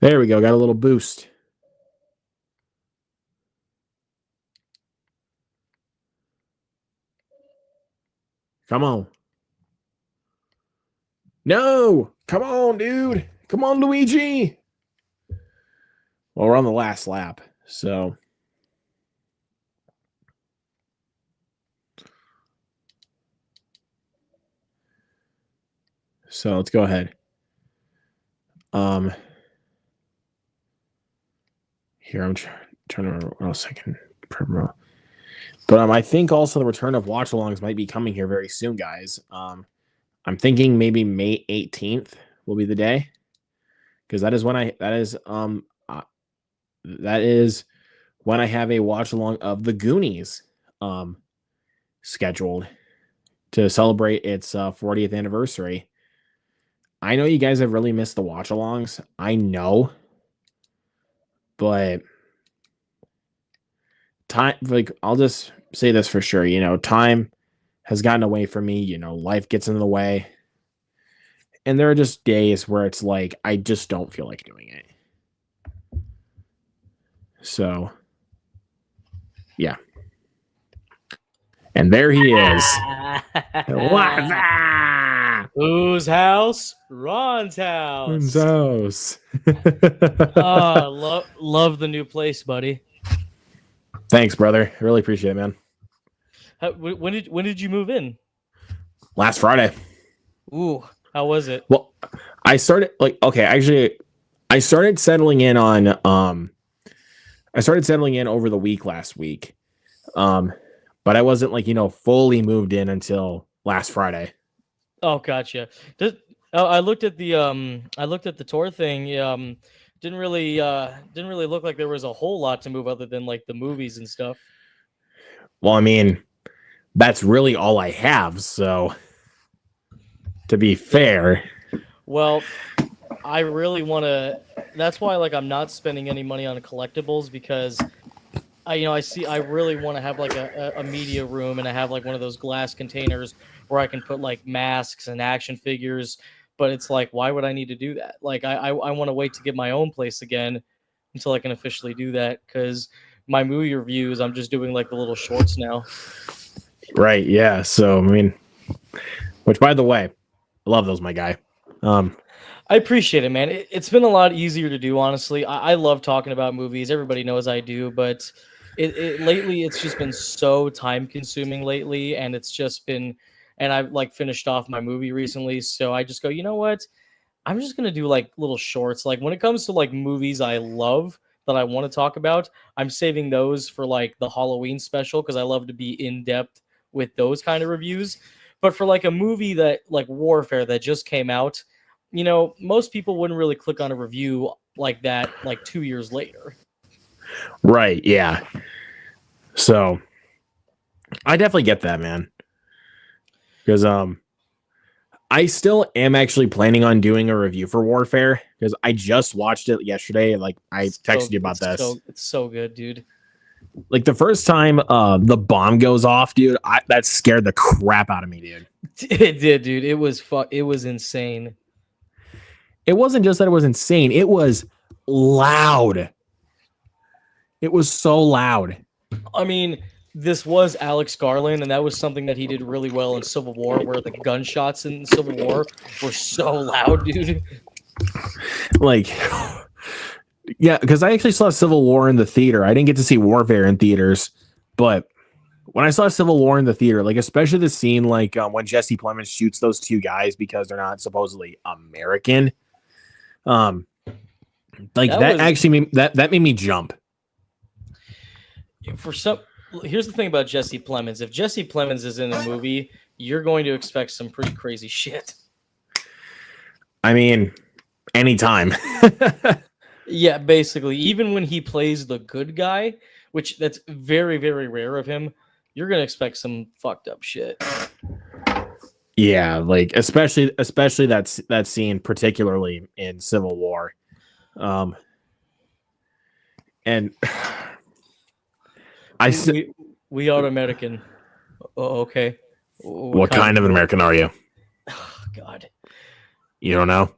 There we go. Got a little boost. Come on. No! Come on, dude. Come on, Luigi. Well, we're on the last lap, so. So let's go ahead. Here I'm trying to remember what else I can promote. But I think also the return of watch-alongs might be coming here very soon, guys. I'm thinking maybe May 18th will be the day, because that is when I have a watch-along of the Goonies scheduled to celebrate its 40th anniversary. I know you guys have really missed the watch-alongs. I know. But time, like, I'll just say this for sure, time has gotten away from me, life gets in the way. And there are just days where it's like, I just don't feel like doing it. So, yeah. And there he is. Whose house? Ron's house. Ron's house. Love the new place, buddy. Thanks, brother. I really appreciate it, man. When did you move in? Last Friday. Ooh, how was it? Well, I started I started settling in on over the week last week. But I wasn't fully moved in until last Friday. Oh, gotcha. I looked at the tour thing. Didn't really look like there was a whole lot to move other than like the movies and stuff. Well, I mean, that's really all I have. So, to be fair, well, I really want to. That's why I'm not spending any money on collectibles, because I really want to have like a media room, and I have like one of those glass containers where I can put like masks and action figures. But it's like, why would I need to do that? Like, I want to wait to get my own place again until I can officially do that, because my movie reviews, I'm just doing like the little shorts now. Right. Yeah. So, I mean, which, by the way, I love those, my guy. I appreciate it, man. It's been a lot easier to do, honestly. I love talking about movies. Everybody knows I do, but lately it's just been so time consuming lately, and it's just been, and I've like finished off my movie recently, so I just go, you know what? I'm just gonna do like little shorts. Like when it comes to like movies I love that I want to talk about, I'm saving those for like the Halloween special, because I love to be in depth with those kind of reviews. But for like a movie that like Warfare that just came out, most people wouldn't really click on a review like that like 2 years later. Right. Yeah. So I definitely get that, man. Because I still am actually planning on doing a review for Warfare, because I just watched it yesterday. Like, I texted you about this. It's so good, dude. Like, the first time the bomb goes off, dude, that scared the crap out of me, dude. It did, dude. It was insane. It wasn't just that it was insane. It was loud. It was so loud. I mean, this was Alex Garland, and that was something that he did really well in Civil War, where the gunshots in Civil War were so loud, dude. Like, yeah, because I actually saw Civil War in the theater. I didn't get to see Warfare in theaters, but when I saw Civil War in the theater, like especially the scene like when Jesse Plemons shoots those two guys because they're not supposedly American, like that actually that made me jump. Here's the thing about Jesse Plemons. If Jesse Plemons is in a movie, you're going to expect some pretty crazy shit. I mean, anytime. Yeah, basically, even when he plays the good guy, which that's very, very rare of him, you're gonna expect some fucked up shit. Yeah, like especially that scene, particularly in Civil War, and we are American. Oh, okay. What kind of an American are you? Oh, God, you don't know.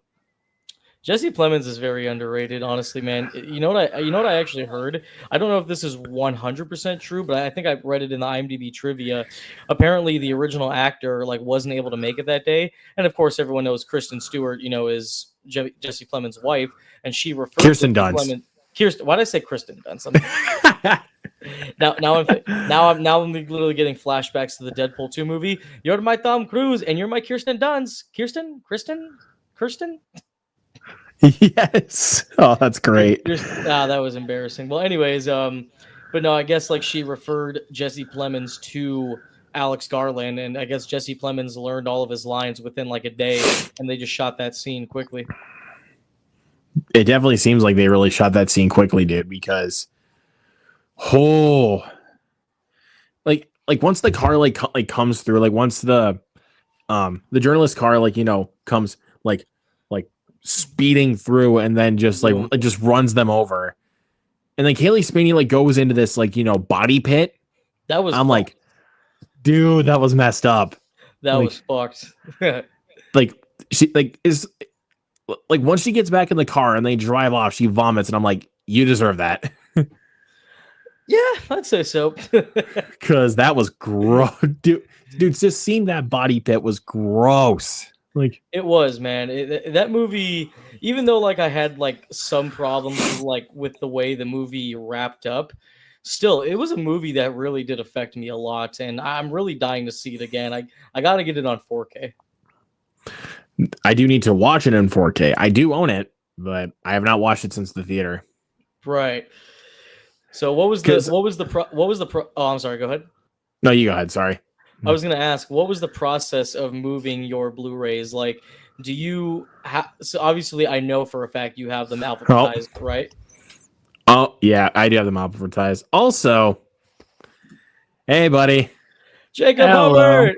Jesse Plemons is very underrated, honestly, man. You know what I actually heard? I don't know if this is 100% true, but I think I read it in the IMDb trivia. Apparently, the original actor like wasn't able to make it that day, and of course, everyone knows Kristen Stewart, is Jesse Plemons' wife, and she referred Kirsten Dunst. Why did I say Kristen Dunst? Now I'm literally getting flashbacks to the Deadpool 2 movie. You're my Tom Cruise, and you're my Kirsten Dunst. Kirsten. Yes. Oh, that's great. That was embarrassing. Well, anyways, but no, I guess like she referred Jesse Plemons to Alex Garland, and I guess Jesse Plemons learned all of his lines within like a day, and they just shot that scene quickly. It definitely seems like they really shot that scene quickly, dude, because like once the car like comes through, like once the journalist car comes like speeding through and then just just runs them over. And then Kaylee Spinney like goes into this body pit. That was I'm fucked. Like, dude, that was messed up. That was fucked. Like she is once she gets back in the car and they drive off, she vomits and I'm like, you deserve that. Yeah, I'd say so. Cause that was gross. Dude, just seeing that body pit was gross. Like it was, man. That movie, even though like I had like some problems like with the way the movie wrapped up, still it was a movie that really did affect me a lot, and I'm really dying to see it again. I got to get it on 4K. I do need to watch it in 4K. I do own it, but I have not watched it since the theater. Right. So what was the oh, I'm sorry, go ahead. No, you go ahead, sorry. I was going to ask, what was the process of moving your Blu-rays? Like, do you have, so obviously I know for a fact you have them alphabetized, right? Oh, yeah, I do have them alphabetized. Also, hey, buddy. Jacob Hubbard.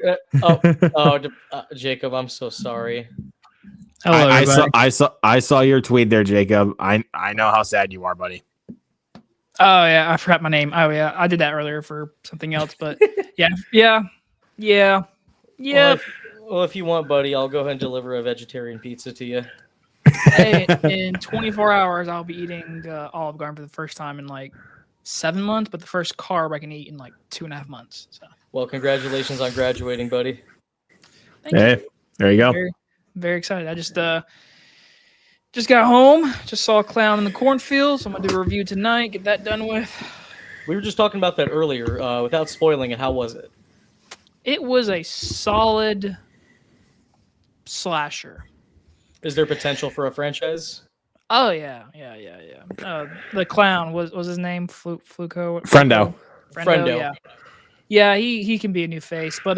Jacob, I'm so sorry. Hello, I saw your tweet there, Jacob. I know how sad you are, buddy. Oh, yeah, I forgot my name. Oh, yeah, I did that earlier for something else, but yeah. Well, if you want, buddy, I'll go ahead and deliver a vegetarian pizza to you. Hey, in 24 hours, I'll be eating Olive Garden for the first time in like 7 months, but the first carb I can eat in like 2.5 months. So. Well, congratulations on graduating, buddy. Thank you. There you go. Very, very excited. I just got home, just saw a clown in the cornfield, so I'm gonna do a review tonight, get that done with. We were just talking about that earlier. Without spoiling it, how was it? It was a solid slasher. Is there potential for a franchise? Oh yeah. The clown was his name Fluco? Friendo. Yeah, he can be a new face, but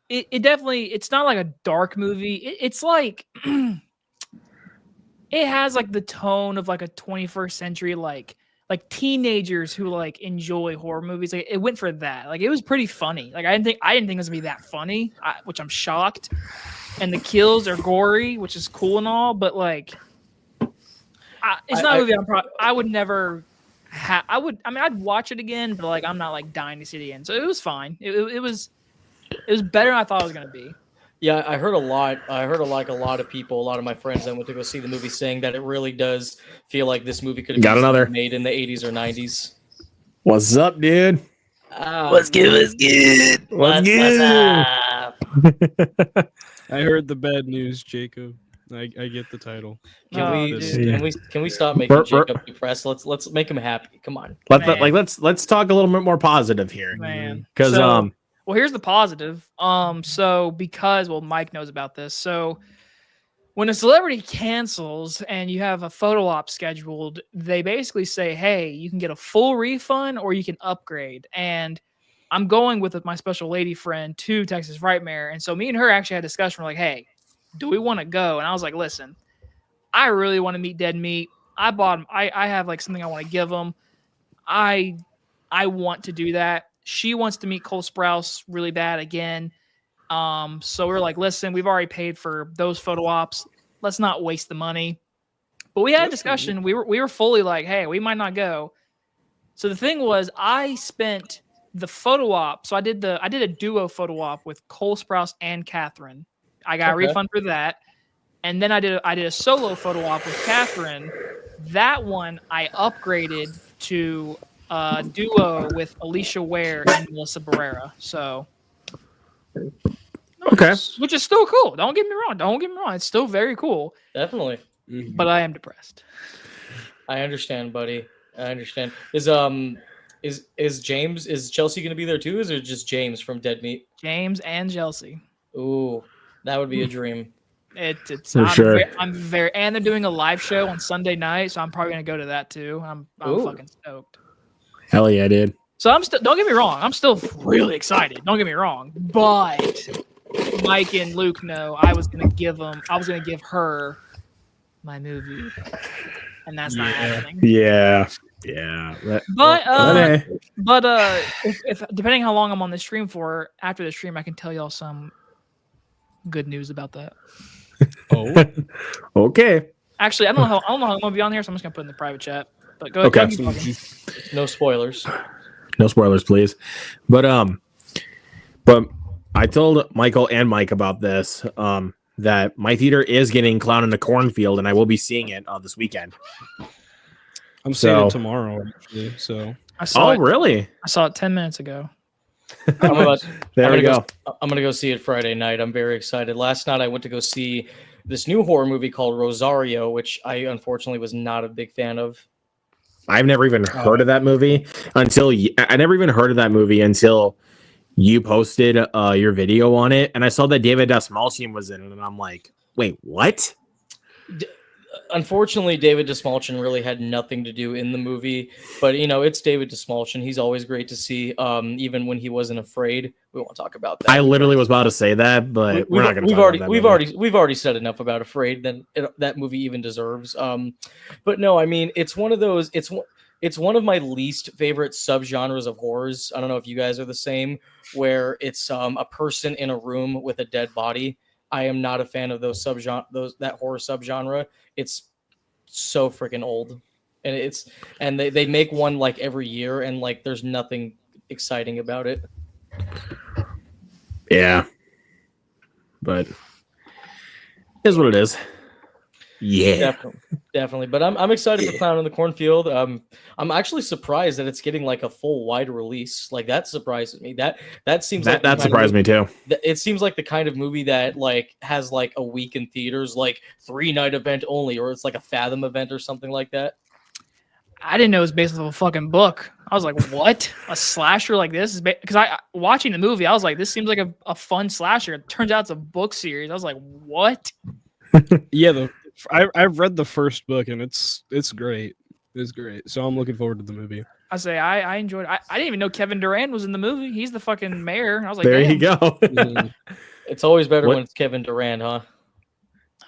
it definitely, it's not like a dark movie. It's like it has like the tone of like a 21st century like teenagers who like enjoy horror movies. Like it went for that. Like it was pretty funny. Like I didn't think it was gonna be that funny, which I'm shocked. And the kills are gory, which is cool and all, but like it's not a movie I would never I'd watch it again, but like I'm not like dying to see it again. So it was fine. It was better than I thought it was gonna be. Yeah, I heard a lot of people, a lot of my friends that went to go see the movie saying that it really does feel like this movie could have been made in the 80s or 90s. What's up, dude? What's good? What's good? What's What's good? up? I heard the bad news, Jacob. I get the title. Can Oh, we dude. can we stop making We're- Jacob depressed? Let's make him happy. Come on. Let's talk a little bit more positive here, Man. because So- Well, here's the positive. So because Mike knows about this. So when a celebrity cancels and you have a photo op scheduled, they basically say, "Hey, you can get a full refund or you can upgrade." And I'm going with my special lady friend to Texas Frightmare, and so me and her actually had a discussion. We're like, "Hey, do we want to go?" And I was like, "Listen, I really want to meet Dead Meat. I bought him. I have like something I want to give him. I want to do that. She wants to meet Cole Sprouse really bad again. So we're like, listen, we've already paid for those photo ops. Let's not waste the money. But we had a discussion. We were fully like, hey, we might not go. So the thing was, I spent the photo op. So I did a duo photo op with Cole Sprouse and Catherine. I got a refund for that. And then I did a solo photo op with Catherine. That one I upgraded to duo with Alicia Ware and Melissa Barrera. So, okay, which is still cool. Don't get me wrong. It's still very cool. Definitely. But I am depressed. I understand, buddy. I understand. Is Chelsea gonna be there too? Is it just James from Dead Meat? James and Chelsea. Ooh, that would be a dream. It's For sure. I'm very, and they're doing a live show on Sunday night, so I'm probably gonna go to that too. I'm fucking stoked. hell yeah, dude. So I'm still. Don't get me wrong. I'm still really excited. Don't get me wrong. But Mike and Luke know I was gonna give her my movie, and that's not happening. Yeah. But if depending how long I'm on the stream for, after the stream, I can tell y'all some good news about that. Oh, okay. Actually, I don't know how I'm gonna be on here, so I'm just gonna put it in the private chat. But go ahead. Okay. Keep talking. No spoilers. No spoilers, please. But I told Michael and Mike about this. That my theater is getting Clown in the Cornfield, and I will be seeing it this weekend. I'm seeing So- it tomorrow, actually. So I saw it. Really? I saw it 10 minutes ago. There we go. I'm gonna go see it Friday night. I'm very excited. Last night I went to go see this new horror movie called Rosario, which I unfortunately was not a big fan of. I've never even heard of that movie until you posted your video on it, and I saw that David Dastmalchian was in it, and I'm like, wait, what? Unfortunately, David Dastmalchian really had nothing to do in the movie, but it's David Dastmalchian. He's always great to see, even when he wasn't afraid. We won't talk about that. I literally was about to say that, but we're not going to. We've already said enough about Afraid than that movie even deserves. But no, I mean it's one of those. It's one of my least favorite subgenres of horrors. I don't know if you guys are the same, where it's a person in a room with a dead body. I am not a fan of that horror subgenre. It's so freaking old, and they make one like every year, and like there's nothing exciting about it. Yeah, but is what it is. Yeah, Definitely. But I'm excited for Clown in the Cornfield. I'm actually surprised that it's getting like a full wide release. Like that surprises me. That seems like that surprised me too. It seems like the kind of movie that like has like a week in theaters, like 3-night event only, or it's like a Fathom event or something like that. I didn't know it was based off a fucking book. I was like, what? A slasher like this is because watching the movie, I was like, this seems like a fun slasher. It turns out it's a book series. I was like, what? yeah, I've read the first book and it's great. It's great. So I'm looking forward to the movie. I enjoyed. I didn't even know Kevin Durant was in the movie. He's the fucking mayor. I was like, there damn. you go. It's always better when it's Kevin Durant, huh?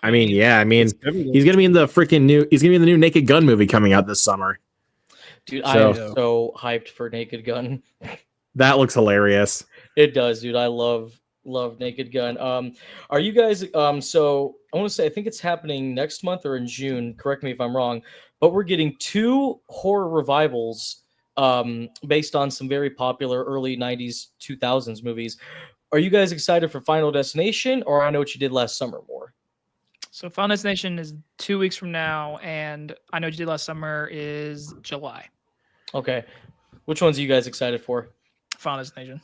I mean, yeah. I mean, he's gonna be in the new Naked Gun movie coming out this summer. Dude, I am so hyped for Naked Gun. That looks hilarious. It does, dude. I love Naked Gun. Are you guys so I want to say I think it's happening next month or in June, correct me if I'm wrong, but we're getting 2 horror revivals based on some very popular early 90s 2000s movies. Are you guys excited for Final Destination or I Know What You Did Last Summer more? So Final Destination is 2 weeks from now, and I Know What You Did Last Summer is July. Okay. Which ones are you guys excited for? Final Destination.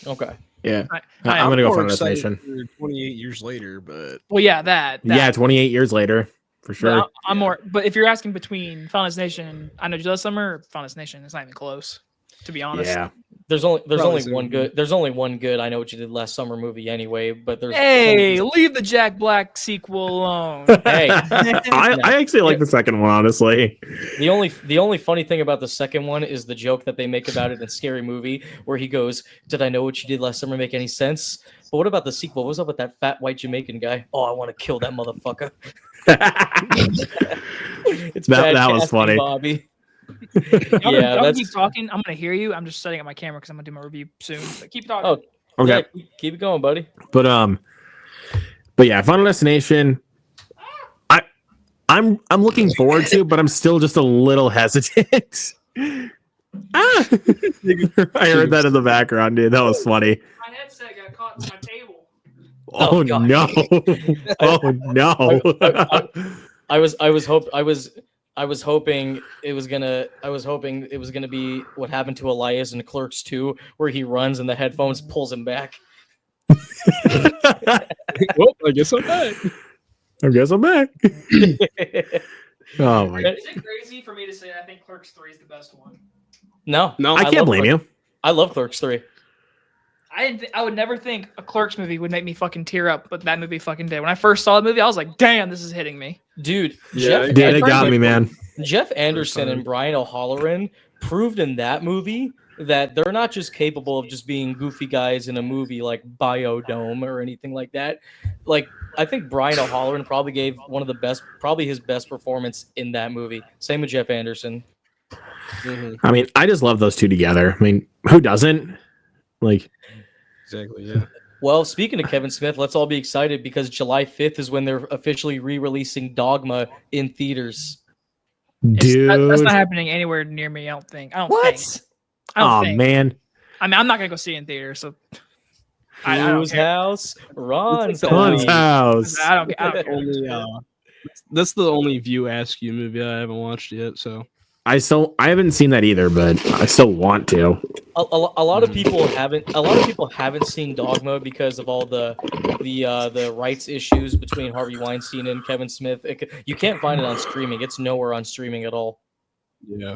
Okay. Yeah, I I'm gonna go More Final excited Destination. for 28 years later, but Well, yeah, that. Yeah, 28 years later, for But sure. I'm more. But if you're asking between Final Destination and I Know You Last Summer, or Final Destination, it's not even close. To be honest. Yeah, There's only Probably one so. good. There's only one good. I Know What You Did Last Summer movie anyway. But there's Hey, leave the Jack Black sequel alone. Hey. I actually like the second one, honestly. The only funny thing about the second one is the joke that they make about it in Scary Movie, where he goes, "Did I know what you did last summer make any sense?" But what about the sequel? What's up with that fat white Jamaican guy? Oh, I want to kill that motherfucker. It's bad That was casting, funny. Bobby. Yeah, Yeah, keep talking. I'm gonna hear you. I'm just setting up my camera because I'm gonna do my review soon. But keep talking. Oh, Okay, yeah, keep it going, buddy. but yeah, Final Destination. I'm looking forward to, but I'm still just a little hesitant. I heard that in the background, dude. That was funny. My headset got caught in my table. Oh, Oh, God. no! Oh no! I was hoping it was gonna be what happened to Elias in Clerks 2, where he runs and the headphones pulls him back. well, I guess I'm back. I guess I'm back. Oh my! Is it crazy for me to say I think Clerks 3 is the best one? No, I can't blame you. I love Clerks 3. I would never think a Clerks movie would make me fucking tear up, but that movie fucking did. When I first saw the movie, I was like, "Damn, this is hitting me." Dude, Yeah, Dude, it got me, man. Jeff Anderson and Brian O'Halloran proved in that movie that they're not just capable of just being goofy guys in a movie like Biodome or anything like that. Like, I think Brian O'Halloran probably gave probably his best performance in that movie. Same with Jeff Anderson. Mm-hmm. I mean, I just love those two together. I mean, who doesn't? Like, Exactly. Yeah. Well, speaking of Kevin Smith, let's all be excited because July 5th is when they're officially re-releasing Dogma in theaters. dude. That's not happening anywhere near me. I don't think. I don't think. Oh man. I mean, I'm not gonna go see it in theater, so I don't Whose care. house? Ron's Ron's house. house. I don't care. Only, that's the only View Askew movie I haven't watched yet. So I haven't seen that either, but I still want to. A lot of people haven't seen Dogma because of all the rights issues between Harvey Weinstein and Kevin Smith. You can't find it on streaming. It's nowhere on streaming at all. yeah.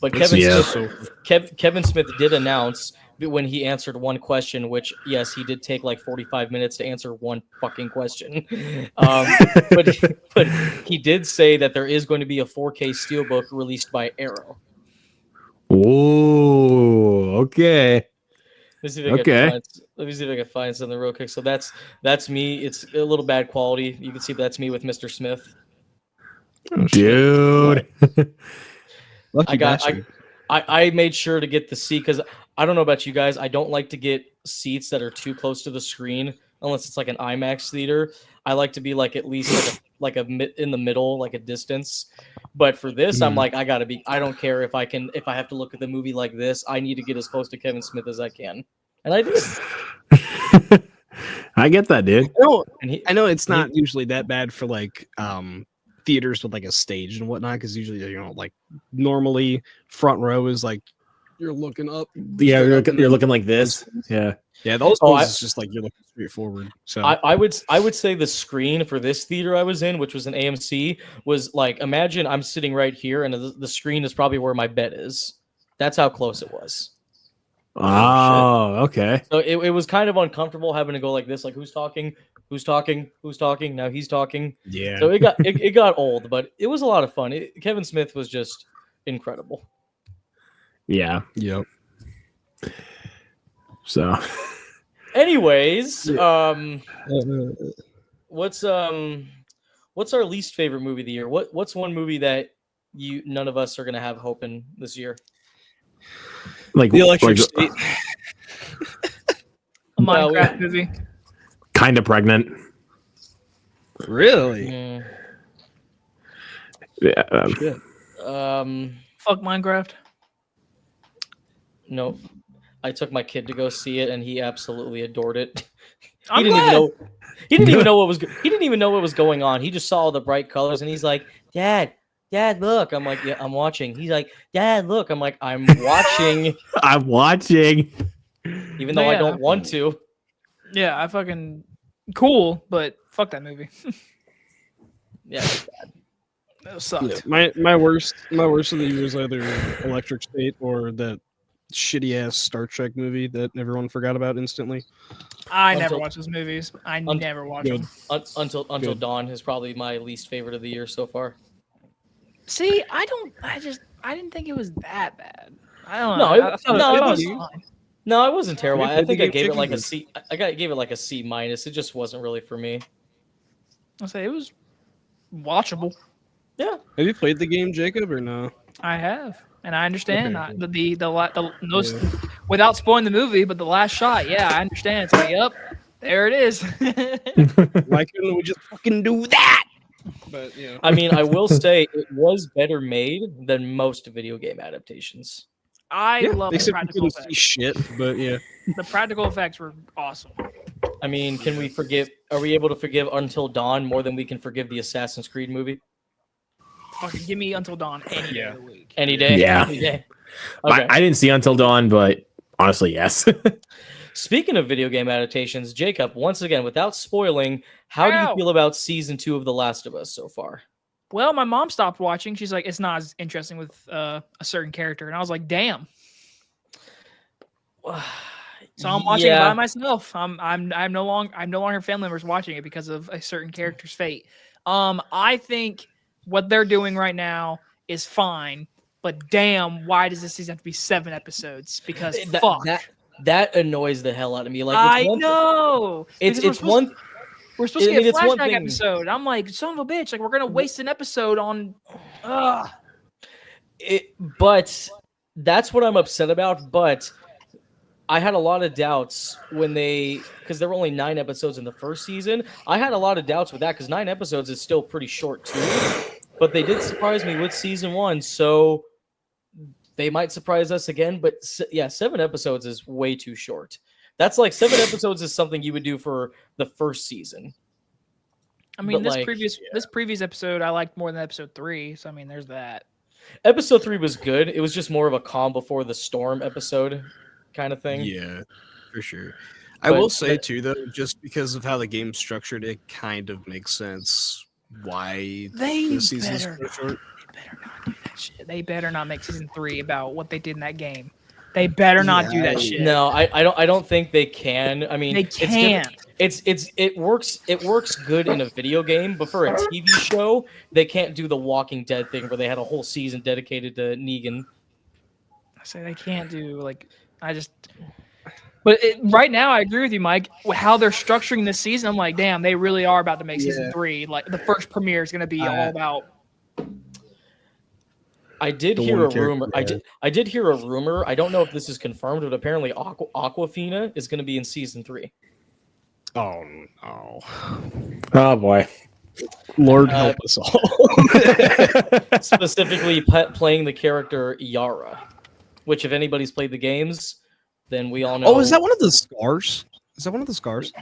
But It's Kevin Smith did announce when he answered one question, which yes, he did take like 45 minutes to answer one fucking question. But he did say that there is going to be a 4K steelbook released by Arrow. Oh, okay. Let me see if I can find something real quick. So that's me. It's a little bad quality. You can see that's me with Mr. Smith. Dude. I made sure to get the seat because I don't know about you guys. I don't like to get seats that are too close to the screen unless it's like an IMAX theater. I like to be like at least like in the middle, like a distance. But for this, I'm like, I don't care if I have to look at the movie like this. I need to get as close to Kevin Smith as I can. And I did. I get that, dude. I know it's not usually that bad for like theaters with like a stage and whatnot, because usually like normally front row is like you're looking up. Yeah, you're looking like this. Yeah. Yeah, those is just like you're looking straight forward. So I would say the screen for this theater I was in, which was an AMC, was like, imagine I'm sitting right here and the screen is probably where my bed is. That's how close it was. Oh, okay. So it was kind of uncomfortable having to go like this, like who's talking? Now he's talking. yeah. So it got old, but it was a lot of fun. Kevin Smith was just incredible. Yeah. Yep. So Anyways, what's our least favorite movie of the year? What's one movie that none of us are gonna have hope in this year? like The Electric State. A Minecraft movie. Kind of pregnant. Really? Yeah. Fuck Minecraft. No. I took my kid to go see it, and he absolutely adored it. I'm He didn't even know what was going on. He just saw all the bright colors, and he's like, "Dad, look." I'm like, "Yeah, I'm watching." He's like, "Dad, look." I'm like, "I'm watching." I'm watching. even No, though I yeah. don't want to. Yeah, I fucking cool, but fuck that movie. Yeah, That sucked. Yeah, my worst of the year is either Electric State or that shitty ass Star Trek movie that everyone forgot about instantly. I never Until- watch those movies. I un- never watch Good. them. Until Good. Dawn is probably my least favorite of the year so far. See, I didn't think it was that bad. I don't No, know. I thought no, I it thought was- fine. No, it wasn't terrible. Have you I played think the I game, gave it Jacob, like a or- C. Gave it like a C minus. It just wasn't really for me. I'll say it was watchable. Yeah. Have you played the game, Jacob, or no? I have, and I understand Okay. the without spoiling the movie, but the last shot, yeah, I understand. It's like, yep, there it is. Why couldn't we just fucking do that? But yeah, I mean, I will say it was better made than most video game adaptations. I love the except you practical couldn't see effects. shit. But yeah, The practical effects were awesome. I mean, can we forgive? Are we able to forgive Until Dawn more than we can forgive the Assassin's Creed movie? Fucking give me Until Dawn any day of the week. Any day. Yeah. Any day. Okay. I didn't see Until Dawn, but honestly, yes. Speaking of video game adaptations, Jacob, once again, without spoiling, how do you Ow. feel about season 2 of The Last of Us so far? Well, my mom stopped watching. She's like, it's not as interesting with a certain character, and I was like, damn. So I'm watching it by myself. I'm no longer family members watching it because of a certain character's fate. I think what they're doing right now is fine, but damn, why does this season have to be 7 episodes? Because fuck. That annoys the hell out of me. Like I know. It's Because one. we're supposed to I mean, get a it's one flashback thing- episode. I'm like, son of a bitch! Like we're gonna waste an episode on. But that's what I'm upset about. But I had a lot of doubts because there were only 9 episodes in the first season. I had a lot of doubts with that because 9 episodes is still pretty short too. But they did surprise me with season 1, so they might surprise us again. But yeah, 7 episodes is way too short. That's like 7 episodes is something you would do for the first season. I mean, But, this previous episode I liked more than episode 3. So I mean, there's that. Episode 3 was good. It was just more of a calm before the storm episode kind of thing. yeah, for sure. I But- will say too, though, just because of how the game's structured, it kind of makes sense why They the season's better so short. better not do that shit. They better not make season 3 about what they did in that game. They better not do that shit. No, I don't think they can. I mean, They can't. It works good in a video game, but for a TV show, they can't do the Walking Dead thing where they had a whole season dedicated to Negan. I say they can't do like But right now, I agree with you, Mike. How they're structuring this season, I'm like, damn, they really are about to make season 3. Like the first premiere is going to be all about. I did The hear one a rumor. character, I did hear a rumor. I don't know if this is confirmed, but apparently Aquafina is going to be in season 3. Oh no, Oh boy. Lord help us all. Specifically, playing the character Yara, which if anybody's played the games, then we all know. Oh, is that one of the scars? Is that one of the scars?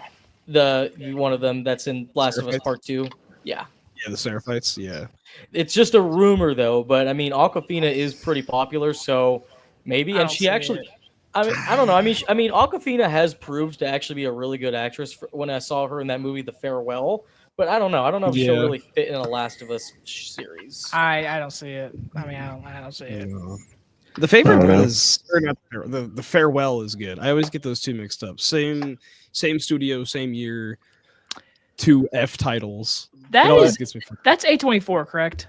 one of them that's in Last of Us Seraphites? Part 2? Yeah. Yeah, the Seraphites. Yeah. It's just a rumor, though. But I mean, Aquafina is pretty popular, so maybe. I And don't she see actually, it. I mean, I don't know. I mean, Aquafina has proved to actually be a really good actress when I saw her in that movie, The Farewell. But I don't know. I don't know if she'll Yeah. really fit in a Last of Us series. I don't see it. I mean, I don't see it. The favorite I don't know. was or not the farewell is good. I always get those two mixed up. Same studio, same year, 2 F titles. That It always is gets me fucked. that's A24, correct?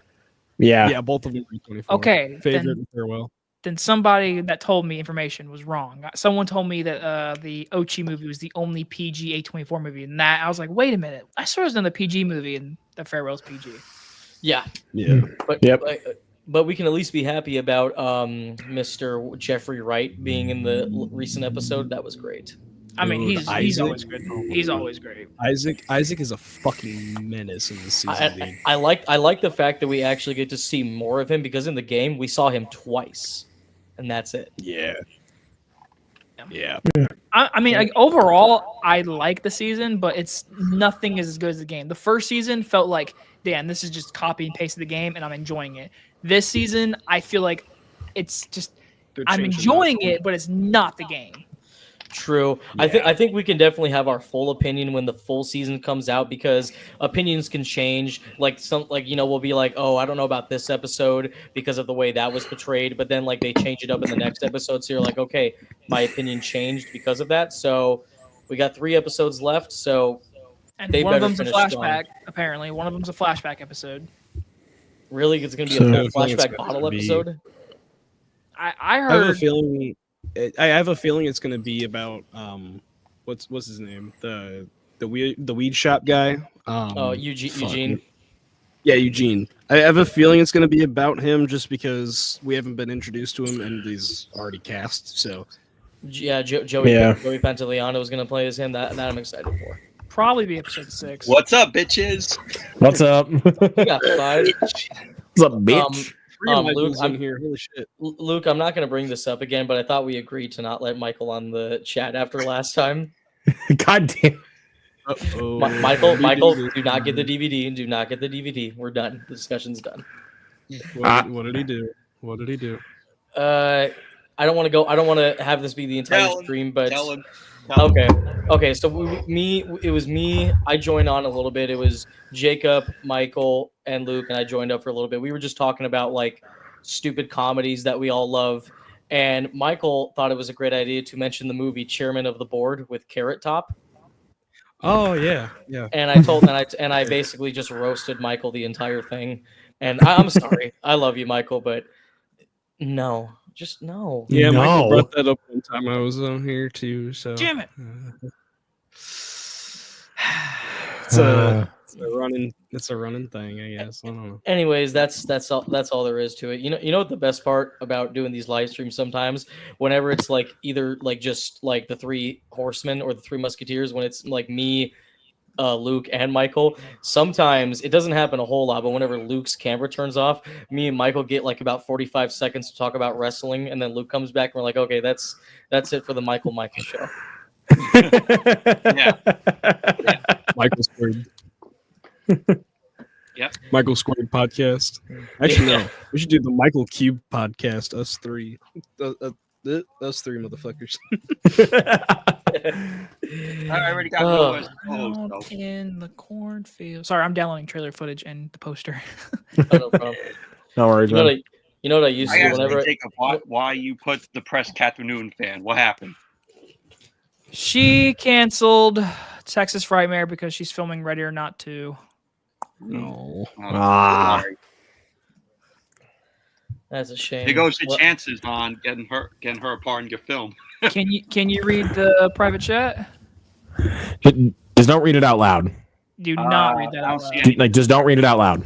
Yeah. Yeah, both of them are 24. Okay, Favorite then and farewell. then somebody that told me information was wrong. Someone told me that the Ochi movie was the only PG A24 movie, and that I was like, wait a minute, I saw there's another PG movie, and The Farewell's PG. Yeah, Yeah. but Yep. but we can at least be happy about Mr. Jeffrey Wright being in the recent episode. That was great. I mean, Dude, he's Isaac? always good. He's always great. Isaac is a fucking menace in this season, dude. I like the fact that we actually get to see more of him because in the game we saw him twice, and that's it. Yeah. Yeah. I mean, like, overall, I like the season, but it's nothing is as good as the game. The first season felt like, damn, this is just copy and paste of the game, and I'm enjoying it. This season, I feel like it's just They're I'm changing enjoying that. it, but it's not the game. True. Yeah. I think we can definitely have our full opinion when the full season comes out, because opinions can change. Like we'll be like, oh, I don't know about this episode because of the way that was portrayed, but then like they change it up in the next episode, so you're like, okay, my opinion changed because of that. So we got 3 episodes left, so And they one of better them's a finish strong. flashback. Apparently, one of them's a flashback episode. Really, it's going to be So- a full I think it's flashback gonna bottle be- episode. I I have a heard. feeling. I have a feeling it's going to be about what's his name, the weed shop guy. Oh, Eugene. Yeah, Eugene. I have a feeling it's going to be about him just because we haven't been introduced to him and he's already cast. So Yeah, Joey Yeah. Pantoliano is going to play as him. That I'm excited for. Probably be episode 6. What's up, bitches? What's up? We got 5. What's up, bitch? Luke, Luke, in here. Holy shit! Luke, I'm not going to bring this up again, but I thought we agreed to not let Michael on the chat after last time. God damn. Michael, do not get the DVD. Do not get the DVD. We're done. The discussion's done. What did he do? What did he do? I don't want to go. I don't want to have this be the entire Tell him. stream, but Tell him. okay. So it was me. I joined on a little bit. It was Jacob, Michael, and Luke, and I joined up for a little bit. We were just talking about like stupid comedies that we all love, and Michael thought it was a great idea to mention the movie Chairman of the Board with Carrot Top. Oh yeah. And I basically just roasted Michael the entire thing. And I'm sorry. I love you, Michael, but no. Just no. Yeah, No. Michael brought that up one time I was on here too. So Damn it! It's a running thing, I guess. I don't know. Anyways, that's all there is to it. You know what the best part about doing these live streams sometimes, whenever it's like either like just like the 3 horsemen or the 3 musketeers, when it's like me, Luke, and Michael, sometimes it doesn't happen a whole lot, but whenever Luke's camera turns off, me and Michael get like about 45 seconds to talk about wrestling, and then Luke comes back and we're like, okay, that's it for the Michael show. Yeah. Michael Squared. Yep. Michael Squared podcast. Actually, no. We should do the Michael Cube podcast. Us 3. Us 3 motherfuckers. I already got Oh. as co-host, Out though. in the cornfield. Sorry, I'm downloading trailer footage and the poster. Oh, no problem. No worries, You know, man. what I used I to do asked whenever Jacob why you put the press Catherine Newton fan. What happened? She canceled Texas Frightmare because she's filming Ready or Not 2. No. Ah. sorry. that's a shame. There goes the Well, chances on getting her a part in your film. Can you read the private chat? Just don't read it out loud. Do not read that I out don't see loud. any- Like, just don't read it out loud.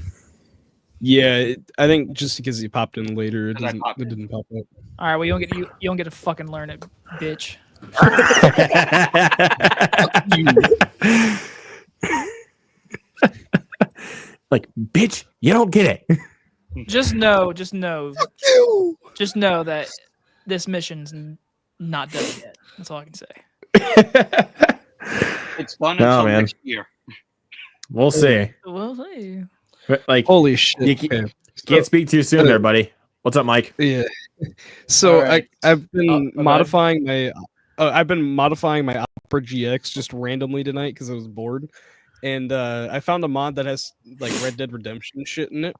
Yeah, I think just because he popped in later, it 'Cause I popped in. didn't pop up. All right, well you don't get to fucking learn it, bitch. Like, bitch, you don't get it. Just know that this mission's not done yet. That's all I can say. It's fun No, until man. next year. We'll see. We'll see. But, like, Holy shit! You can't speak too soon there, buddy. What's up, Mike? Yeah. So All right. I've been okay. modifying my Opera GX just randomly tonight because I was bored, and I found a mod that has like Red Dead Redemption shit in it,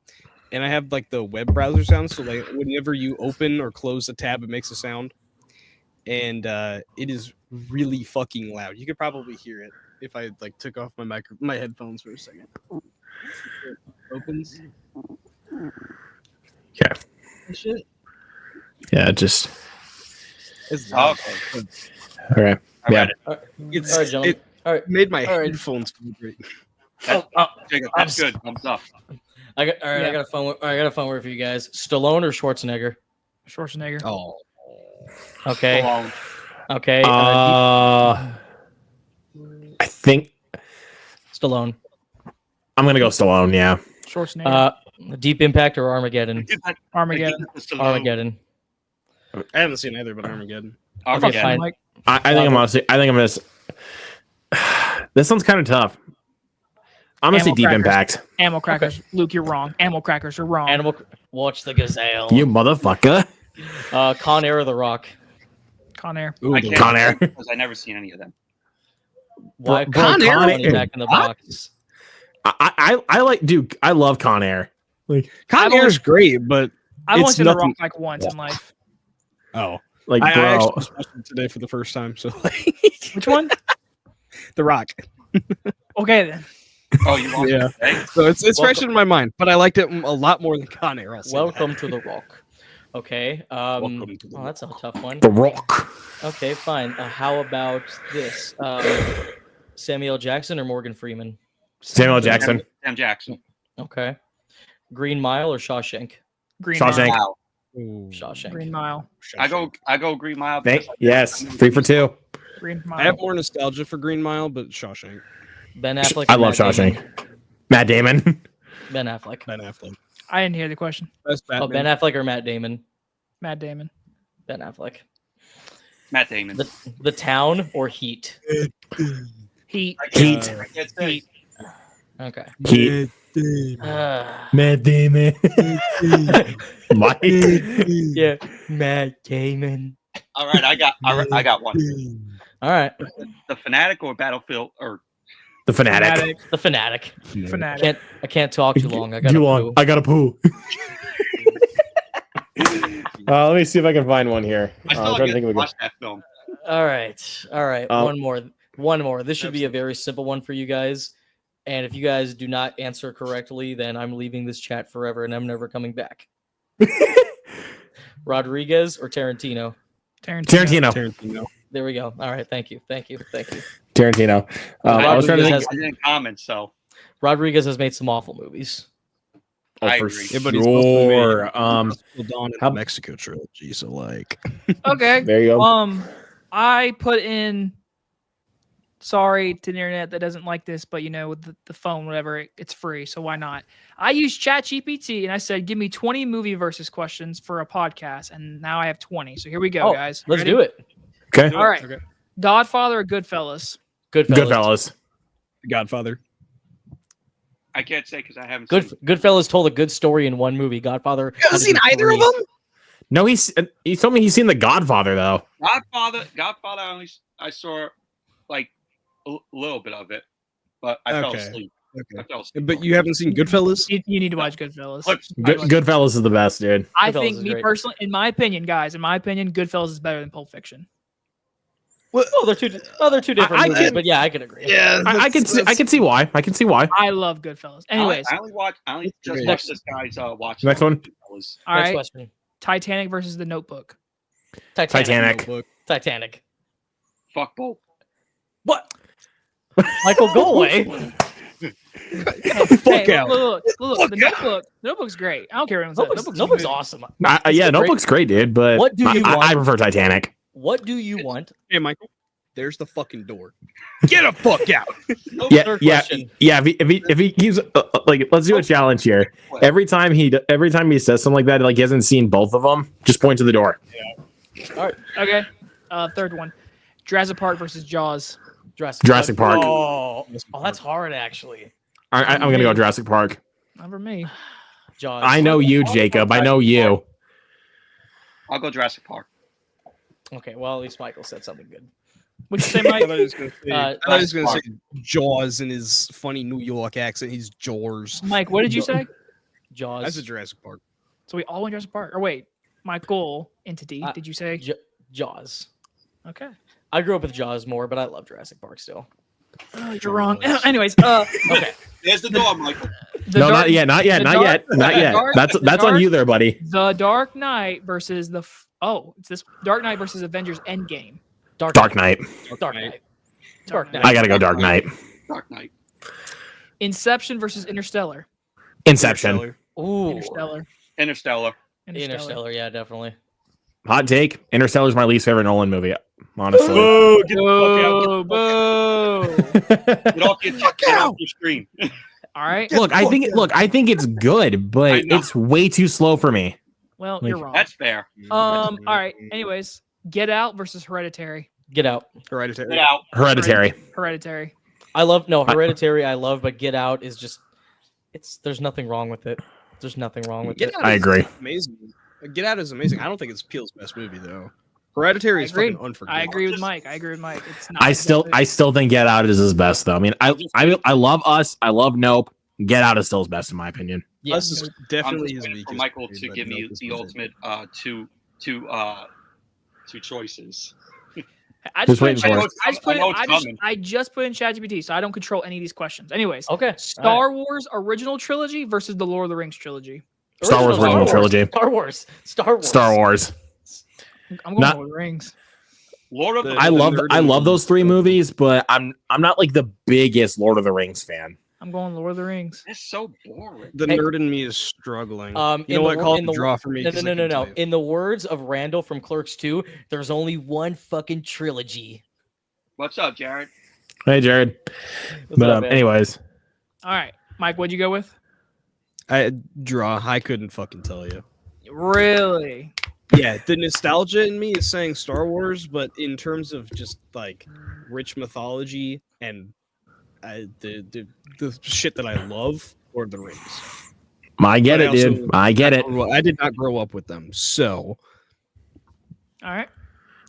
and I have like the web browser sound. So like whenever you open or close a tab, it makes a sound, and it is really fucking loud. You could probably hear it if I like took off my headphones for a second. It opens. Yeah. Shit. Yeah, just It's Okay. all right. I Yeah. read it. It's, All right, gentlemen. it All right. made my All right. headphones vibrate. Jacob, that's good. Thumbs up. I got all right. Yeah. I got a fun word for you guys. Stallone or Schwarzenegger? Schwarzenegger. Oh, Okay. Stallone. Okay. I think Stallone. I'm gonna go Stallone. Yeah. Schwarzenegger. Deep Impact or Armageddon? Armageddon. Armageddon. I haven't seen either, but Armageddon. Armageddon. fine. Mike. I think I'm honestly. I think I'm gonna. This one's kind of tough. I'm gonna say Ammo Deep crackers. Impact. Ammo crackers. Luke, you're wrong. Ammo crackers, you're wrong. Watch the Gazelle. You motherfucker. Con Air or The Rock? Con Air. Ooh, I The can't Con Rock. Air. because I never seen any of them. Why Bro, put Con money Air- back in the What? box? I like, dude. I love Con Air. Like, Con I've only- Air's great, but I've only It's seen The nothing- Rock like once in life. oh, like, I bro. actually just watched it today for the first time. So like, Which one? The Rock. Okay then. Oh, you watched Yeah. it today? So it's fresh Welcome. in my mind, but I liked it a lot more than Con Air. I'll say that. Welcome to the Rock. Okay. Welcome to the Oh, that's a tough one. The Rock. Okay, fine. How about this? Samuel Jackson or Morgan Freeman? Samuel Jackson. Sam Jackson. Okay. Green Mile or Shawshank? Green Shawshank. Mile. Wow. Ooh, Shawshank. Green Mile. I go Green Mile. Thank, because yes. I know 3 for 2. Green I have Mile. more nostalgia for Green Mile, but Shawshank. Ben Affleck. I or love Matt Damon? Shawshank. Matt Damon. Ben Affleck. Ben Affleck. I didn't hear the question. Best Batman. Oh, Ben Affleck or Matt Damon? Matt Damon. Ben Affleck. Matt Damon. The Town or Heat? Heat. Heat. I can't say. Okay. Heat. Uh, Matt Damon. Mike. yeah. Matt Damon. All right, I got one. All right. The Fanatic or Battlefield or The Fanatic. The Fanatic. Fanatic. I can't talk too long. I got Too long. I gotta poo. Let me see if I can find one here. I still I'm have trying to yet think to of a watch that film. All right. All right. Um, One more. This should be a very simple one for you guys. And if you guys do not answer correctly, then I'm leaving this chat forever and I'm never coming back. Rodriguez or Tarantino? Tarantino. There we go. All right. Thank you. Tarantino. I was trying to Rodriguez think. I didn't comment, so Rodriguez has made some awful movies. Oh, I for agree. Yeah, but he's also made sure. Dawn and how- the Mexico trilogy. So like, Okay. There you go. I put in. Sorry to the internet that doesn't like this, but with the phone, whatever, it's free, so why not? I used ChatGPT and I said, "Give me 20 movie versus questions for a podcast," and now I have 20. So here we go, guys. Let's Ready? do it. Okay. All right. Okay. Godfather or Goodfellas? Goodfellas. Godfather. I can't say because I haven't. Good Seen Goodfellas told a good story in one movie. Godfather. You haven't seen either of them? No, he told me he's seen The Godfather though. Godfather. I saw like a little bit of it, but I fell Okay. asleep. I Okay. fell asleep. But you haven't seen Goodfellas? You need to watch Goodfellas. Clips. Goodfellas is the best, dude. I Goodfellas think, is me great. personally, in my opinion, Goodfellas is better than Pulp Fiction. Oh, they're two different I movies, can- but yeah, I can agree. Yeah. I can see why. I can see why. I love Goodfellas. Anyways, I only just Okay. watched this guy's watch. Next one. Goodfellas. all Next right. question. Titanic versus The Notebook. Titanic. Notebook. Titanic. Fuck both. What? Michael, go away. Fuck out. Look, Fuck The Notebook. The Notebook's great. I don't care what anyone says. Notebook's awesome. Yeah, Notebook's great, dude. But What do you I want? prefer Titanic. What do you want? Hey, Michael. There's the fucking door. Get a fuck out. Yeah, Third yeah, question. yeah. If he keeps like, let's do a challenge here. Every time he says something like that, like he hasn't seen both of them, just point to the door. Okay. Third one. Jurassic Park versus Jaws. Jurassic Park. Oh, that's hard actually. I'm gonna go Jurassic Park. Not for me. Jaws. I know you, Jacob. I know you. I'll go Jurassic Park. Okay, well at least Michael said something good. What'd you say, I Mike? thought he was gonna say, Uh, I thought he was gonna say Jaws in his funny New York accent. He's Jaws. Mike, what did you say? Jaws. That's a Jurassic Park. So we all went Jurassic Park. Or wait, Michael Entity. Did you say? Jaws. Okay. I grew up with Jaws more, but I love Jurassic Park still. Oh, you're wrong. Anyways, Okay. There's the door, Michael. No, not yet. Not yet. the Not dark- yet. Not the yet. dark- That's the on dark- you there, buddy. The Dark Knight versus it's this Dark Knight versus Avengers Endgame. Dark Knight. Dark Knight. Dark Knight. I gotta go Dark Knight. Dark Knight. Inception versus Interstellar. Inception. Ooh. Interstellar. Interstellar, yeah, definitely. Hot take. Interstellar is my least favorite Nolan movie. Honestly. Boo! Get the fuck out. Boo! Get off your screen. All right. Look, I think it's good, I but know. it's way too slow for me. Well, Like- you're wrong. That's fair. All right. Anyways, Get Out versus Hereditary. Get Out. Hereditary. Get out. Hereditary. Hereditary. Hereditary I love, but Get Out is just there's nothing wrong with it. There's nothing wrong with Get it. Out I is agree. Amazing. Get Out is amazing. I don't think it's Peele's best movie though. Hereditary I is agree. fucking unforgettable. I agree with Mike. It's not. I still think Get Out is his best though. I mean, I love Us. I love Nope. Get Out is still his best in my opinion. Yeah. Us is definitely I'm his just waiting weakest. for Michael movie, to but give me Nope is the my ultimate two choices. I Just just put in waiting for Chat- it. I just put I in, know it's I just coming. I just put in ChatGPT, so I don't control any of these questions. Anyways, Okay. Star Wars original trilogy versus the Lord of the Rings trilogy. Star Wars original trilogy. Star Wars. Star Wars. I'm going Not- Lord of the Rings. Lord of the The- I the love nerd I in love me. those three movies, but I'm not like the biggest Lord of the Rings fan. I'm going Lord of the Rings. It's so boring. The Hey. nerd in me is struggling. You In know what? the- Call in it the- a draw for me. No, 'cause no, I no, couldn't no. tell you. In the words of Randall from Clerks 2, there's only one fucking trilogy. What's up, Jared? Hey, Jared. What's But up, man? anyways, All right, Mike, what'd you go with? I draw. I couldn't fucking tell you. Really? Yeah, the nostalgia in me is saying Star Wars, but in terms of just like rich mythology and the shit that I love, Lord of the Rings. I get But it, dude. also I get it. I did not grow up with them, so All right.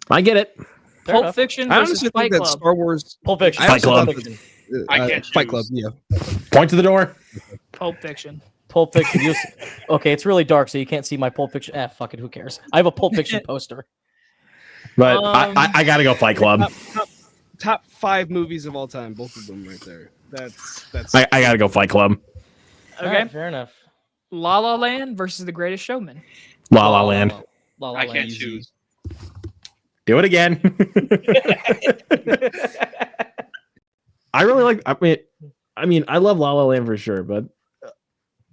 I get it. Fair Pulp enough. Fiction I versus honestly Fight think that Club. Star Wars. Pulp Fiction. I Fight also Club. thought Pulp Fiction. I can't Fight choose. Club, yeah. Point to the door. Pulp Fiction. Pulp Fiction. Okay, it's really dark, so you can't see my Pulp Fiction. Fuck it. Who cares? I have a Pulp Fiction poster. But Um, I gotta go Fight Club. Top 5 movies of all time, both of them right there. That's. I gotta go Fight Club. Okay. Alright, fair enough. La La Land versus The Greatest Showman. La La Land. La La I Land. can't choose. Do it again. I really like. I mean, I love La La Land for sure, but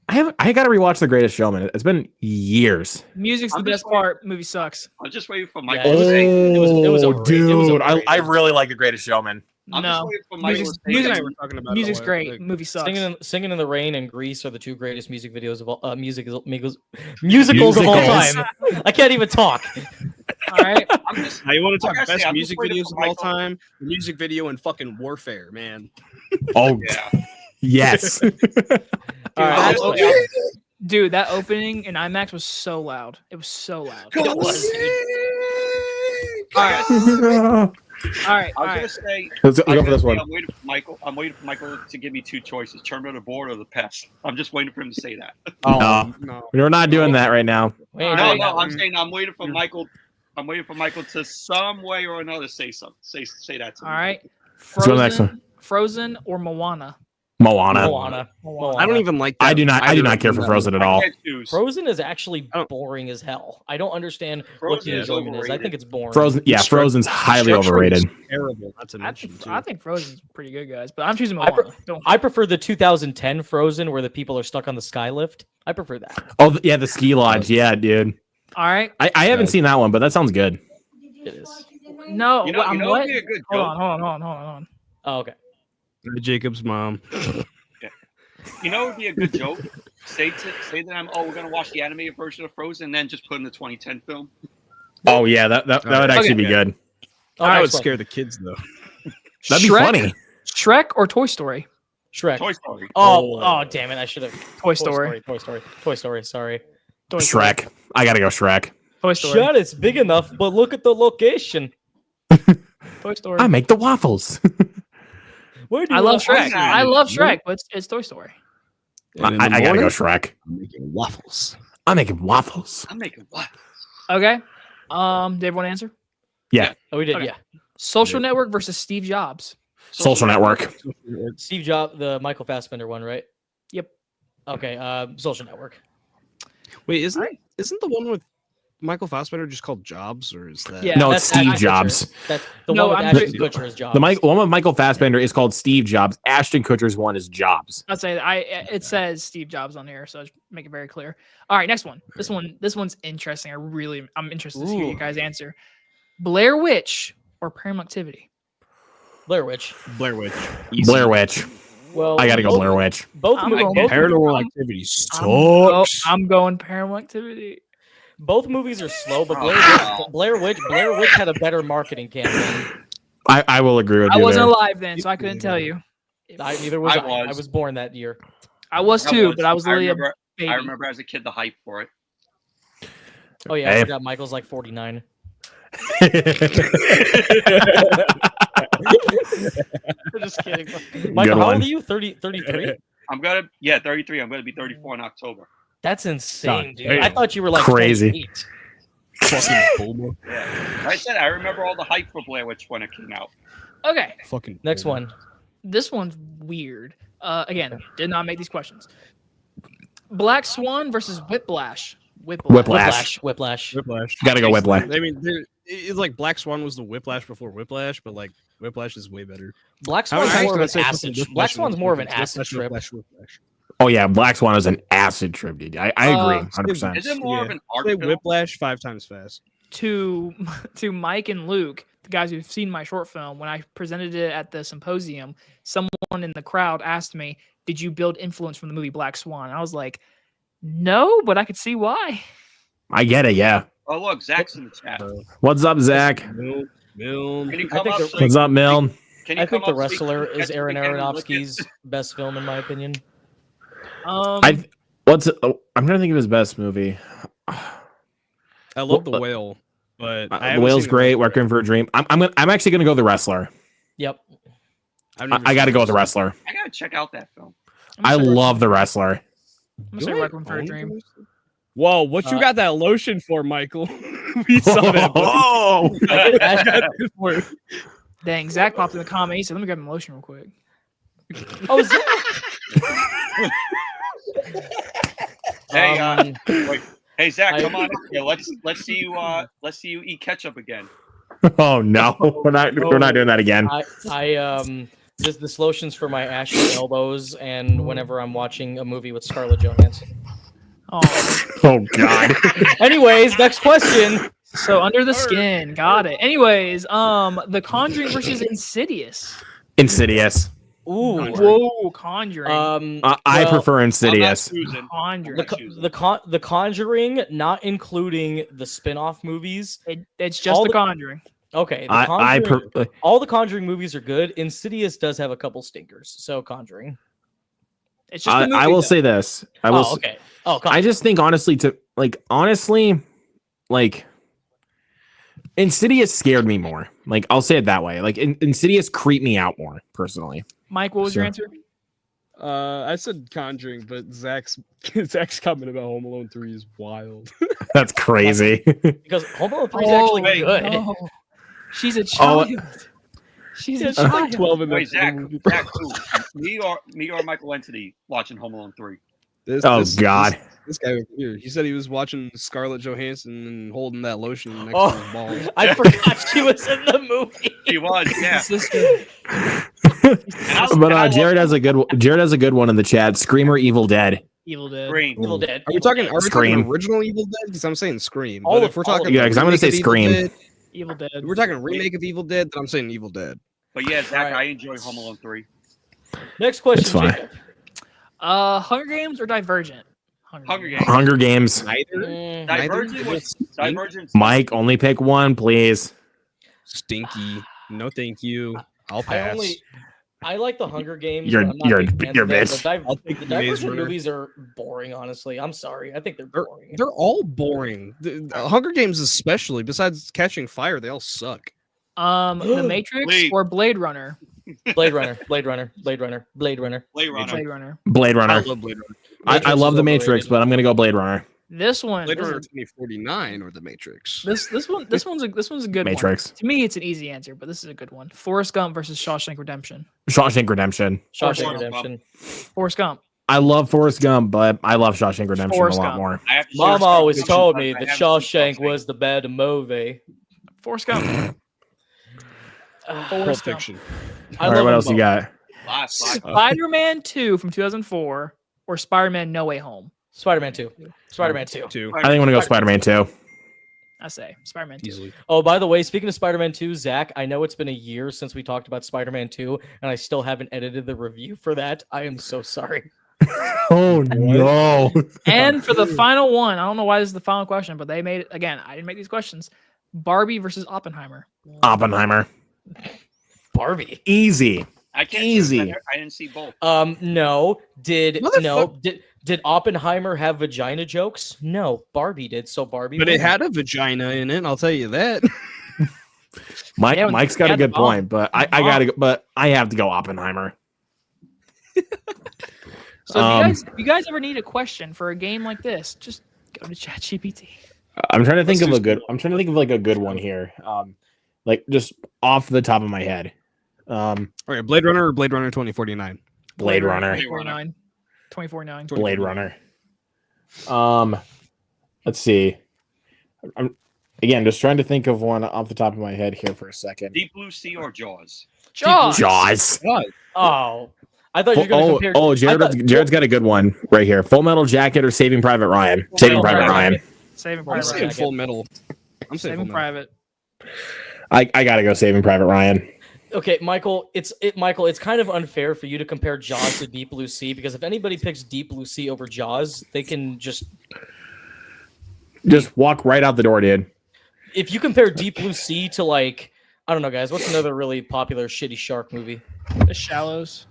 I got to rewatch The Greatest Showman. It's been years. Music's the I'm best just waiting- part. Movie sucks. I'm just waiting for Yeah, Michael it to was- say. it was overrated. It was dude, overrated. I really like The Greatest Showman. I'm just No. waiting for Michael Music's- to say. music's- that- we're talking about Music's it, great. like- Movie sucks. Singing in the Rain and Grease are the two greatest music videos of all musicals of all Musicals. time. I can't even talk. All right. I'm just. Now you want to I talk gotta say, best I'm just music waiting videos for of all Michael- time? The music video in fucking Warfare, man. Oh Yeah. yes. All right, that- okay. Dude, that opening in IMAX was so loud. It was so loud. It was. All right. All right. I All was gonna right. say. Let's I go was for this gonna say, one. I'm waiting for Michael to give me two choices: Terminator Board or The Pest. I'm just waiting for him to say that. No, No. we're not doing that right now. We ain't All doing right. No, that. I'm saying I'm waiting for Michael. I'm waiting for Michael to some way or another say something. Say that to me. All right. Let's go to the next Frozen, Frozen or Moana? Moana. Moana. I don't even like that. I do not either care of for them. Frozen at I all. can't choose. Frozen is actually I don't- boring as hell. I don't understand what Frozen the is enjoyment is. I overrated. think it's boring. Frozen, yeah, Structure- Frozen's highly Structure overrated. is Terrible, not to I mention. think, too. I think Frozen's pretty good, guys, but I'm choosing I Moana. Don't- I prefer the 2010 Frozen where the people are stuck on the sky lift. I prefer that. Oh yeah, the ski lodge. Yeah, dude. All right. I haven't seen that one, but that sounds good. It is. No, You know, I'm you know what? it'd be a good Hold joke. on. Oh, okay. Jacob's mom. You know, it'd be a good joke. Say to them, "Oh, we're gonna watch the animated version of Frozen, and then just put in the 2010 film." Oh yeah, that would actually be good. All I right, would so- scare the kids though. That'd be Shrek? funny. Shrek or Toy Story? Shrek. Toy Story. Oh, damn it! I should have. Toy Story. Toy Story. Sorry. Toy Story. Shrek. I gotta go Shrek. Toy Story. Shut! It's big enough, but look at the location. Toy Story. I make the waffles. Where do I you love want Shrek. that? I love Shrek, but it's Toy Story. I gotta go Shrek. I'm making waffles. I'm making waffles. I'm making what? Okay. Did everyone answer? Yeah. Oh, we did. Okay. Yeah. Social Network versus Steve Jobs. Social Network. Steve Jobs, the Michael Fassbender one, right? Yep. Okay. Social Network. Wait, isn't the one with Michael Fassbender just called Jobs, or is that? Yeah. No, it's that's Steve Ashton Jobs. Kutcher. That's the No, one with I'm Ashton pretty- Kutcher is Jobs. The one with Michael Fassbender is called Steve Jobs. Ashton Kutcher's one is Jobs. I'd say it says Steve Jobs on here, so just make it very clear. All right, next one. This one's interesting. I'm interested to hear you Ooh. guys answer. Blair Witch or Paranormal Activity? Blair Witch. Blair Witch. Blair Witch. Well, I gotta go both- Blair Witch. Both I'm movies. going- Both, Paranormal Activity I'm sucks. I'm going Paranormal Activity. both movies are slow, but Oh, Blair Witch had a better marketing campaign. I will agree with I you wasn't there. alive then, so I couldn't tell you. Neither was I I. I was. was born that year. I was too, but I was literally a remember, baby. I remember as a kid the hype for it. Oh yeah, I Hey. forgot Michael's like 49. Just kidding. Michael, Good how one. old are you? 33? I'm 33. I'm gonna be 34 in October. That's insane, God dude. damn. I thought you were like Crazy. 28. Fucking Bulma. Yeah. Like I said, I remember all the hype for Blair Witch when it came out. Okay, Fucking Next Bulma. one. this one's weird. Again, did not make these questions. Black Swan versus Whiplash. Whiplash. Whiplash. Whiplash. Gotta go Whiplash. I mean, it's like Black Swan was the Whiplash before Whiplash, but like Whiplash is way better. Black How many Swan's times more can of I an say fucking acid. Whiplash Black in Swan's this more of an movie? acid Whiplash, trip. Whiplash. Oh yeah, Black Swan is an acid trip, dude. I agree, 100%. Is it more of an art Say film? Whiplash 5 times fast. To Mike and Luke, the guys who've seen my short film, when I presented it at the symposium, someone in the crowd asked me, "Did you build influence from the movie Black Swan?" And I was like, "No, but I could see why." I get it. Yeah. Oh look, Zach's in the chat. What's up, Zach? Milne. Can you I come think up? the- What's up, Milne? Can you I think come The up so you can Wrestler is catch Aaron the camera and look at- Aronofsky's best film, in my opinion. I'm trying to think of his best movie. I love The Whale, but I The haven't Whale's seen great. The Whale. Requiem for a Dream. I'm actually gonna go The Wrestler. Yep. I've never I got to seen go with The it. Wrestler. I gotta check out that film. I love The Wrestler. I'm gonna say Do I Requiem for a own Dream. those? Whoa, what you Uh, got that lotion for, Michael? We saw that. buddy. Oh, I did- For- Dang, Zach popped in the comment. He said, "Let me grab my lotion real quick." Oh, Zach. Hey, Um, hey Zach, I- come on up here. Let's see you eat ketchup again. oh no, we're not doing that again. this lotion's for my ashy elbows, and whenever I'm watching a movie with Scarlett Johansson. Oh, Oh god. Anyways, next question. so Under the Skin, got it. Anyways, The Conjuring versus Insidious. Insidious. Ooh. Whoa, Conjuring. I well, prefer I'm not Insidious. choosing. Conjuring. The Conjuring, not including the spin-off movies. It's just all The the- Conjuring. Okay, I all the Conjuring movies are good. Insidious does have a couple stinkers, so Conjuring. It's just the movie. I will though. say this. I will. okay. Oh, I just think honestly, Insidious scared me more. Like I'll say it that way. Like Insidious creeped me out more personally. Mike, what was your Sure. answer? I said Conjuring, but Zach's comment about Home Alone 3 is wild. That's crazy. because Home Alone 3 is actually wait, good. No. She's a child. She's a She's like child. 12 in Wait, the Zach, movie. Zach, who? me or Michael Entity watching Home Alone 3. God. This guy over here. He said he was watching Scarlett Johansson and holding that lotion next to Oh, his balls. I forgot she was in the movie. She was, yeah. Sister. But Jared has a good one in the chat. Screamer, Evil Dead. Evil Dead. Scream. Evil Dead. Are we talking Scream. original Evil Dead? Because I'm saying Scream. All But of- if we're all of talking Yeah, 'cause I'm gonna remake say of Evil Scream. Dead- Evil Dead. if we're talking remake of Evil Dead, then I'm saying Evil Dead. But yeah, Zach, Alright. I enjoy Home Alone 3. Next question, That's fine. Jacob. Hunger Games or Divergent? Hunger Games. Hunger Games. Neither. Mm, Divergent was Divergent. Mike, only pick one, please. Stinky. No, thank you. I'll I pass. like the Hunger Games. You're- but I'm not you're- big fans you're of them. bitch. I'll take The the Maze Divergent Runner. movies are boring, honestly. I'm sorry. I think they're boring. They're all boring. The Hunger Games, especially. Besides Catching Fire, they all suck. The Matrix Wait. or Blade Runner? Blade Runner, Blade Runner, Blade Runner, Blade Runner. Blade Runner. Blade Runner. Blade I Runner. love Blade Runner. I Matrix love is the Matrix, overrated. but I'm gonna go Blade Runner. This one. Blade This, Runner 2049 or The Matrix. this one's a good Matrix. one. To me, it's an easy answer, but this is a good one. Forrest Gump versus Shawshank Redemption. Shawshank Redemption. Shawshank Forrest Redemption. Forrest Gump. I love Forrest Gump, but I love Shawshank Redemption Forrest a lot Gump. more. I have to Mom share always Shawshank, told but me I that haven't seen Shawshank was the better movie. Forrest Gump. Pulp Forrest Gump. Fiction. I All right, love what them else you both. got? Last five. Spider-Man 2 from 2004 or Spider-Man No Way Home? Spider-Man 2. Spider-Man 2. Two. I think I'm gonna go Spider-Man 2. I say Spider-Man 2. Easily. Oh, by the way, speaking of Spider-Man 2, Zach, I know it's been a year since we talked about Spider-Man 2, and I still haven't edited the review for that. I am so sorry. Oh no. And for the final one, I don't know why this is the final question, but they made it again. I didn't make these questions. Barbie versus Oppenheimer. Oppenheimer. Barbie. Easy. I can't Easy. I didn't see both. No. Did Motherfuck- did Oppenheimer have vagina jokes? No, Barbie did. So Barbie. But it won. had a vagina in it, I'll tell you that. Yeah, Mike's got yeah, a the good bomb. point, but I bomb. gotta, but I have to go Oppenheimer. So if you guys ever need a question for a game like this, just go to ChatGPT. I'm trying to think Let's of do a good. I'm trying to think of like a good one here. Like just off the top of my head. All right, Blade Runner or Blade Runner 2049? Blade Runner. 2049. 2049. Blade Runner. Let's see. I'm again just trying to think of one off the top of my head here for a second. Deep Blue Sea or Jaws? Jaws. Jaws. Oh, I thought you were going to compare. Jared's got a good one right here. Full Metal Jacket or Saving Private Ryan? Saving Private Ryan. Saving I'm Private saying Ryan. Full Metal. I'm saying Saving Full Metal. Private. I gotta go Saving Private Ryan. Okay, Michael, it's kind of unfair for you to compare Jaws to Deep Blue Sea because if anybody picks Deep Blue Sea over Jaws, they can just walk right out the door, dude. if you compare Deep Blue Sea to like I don't know, guys, what's another really popular shitty shark movie? The Shallows.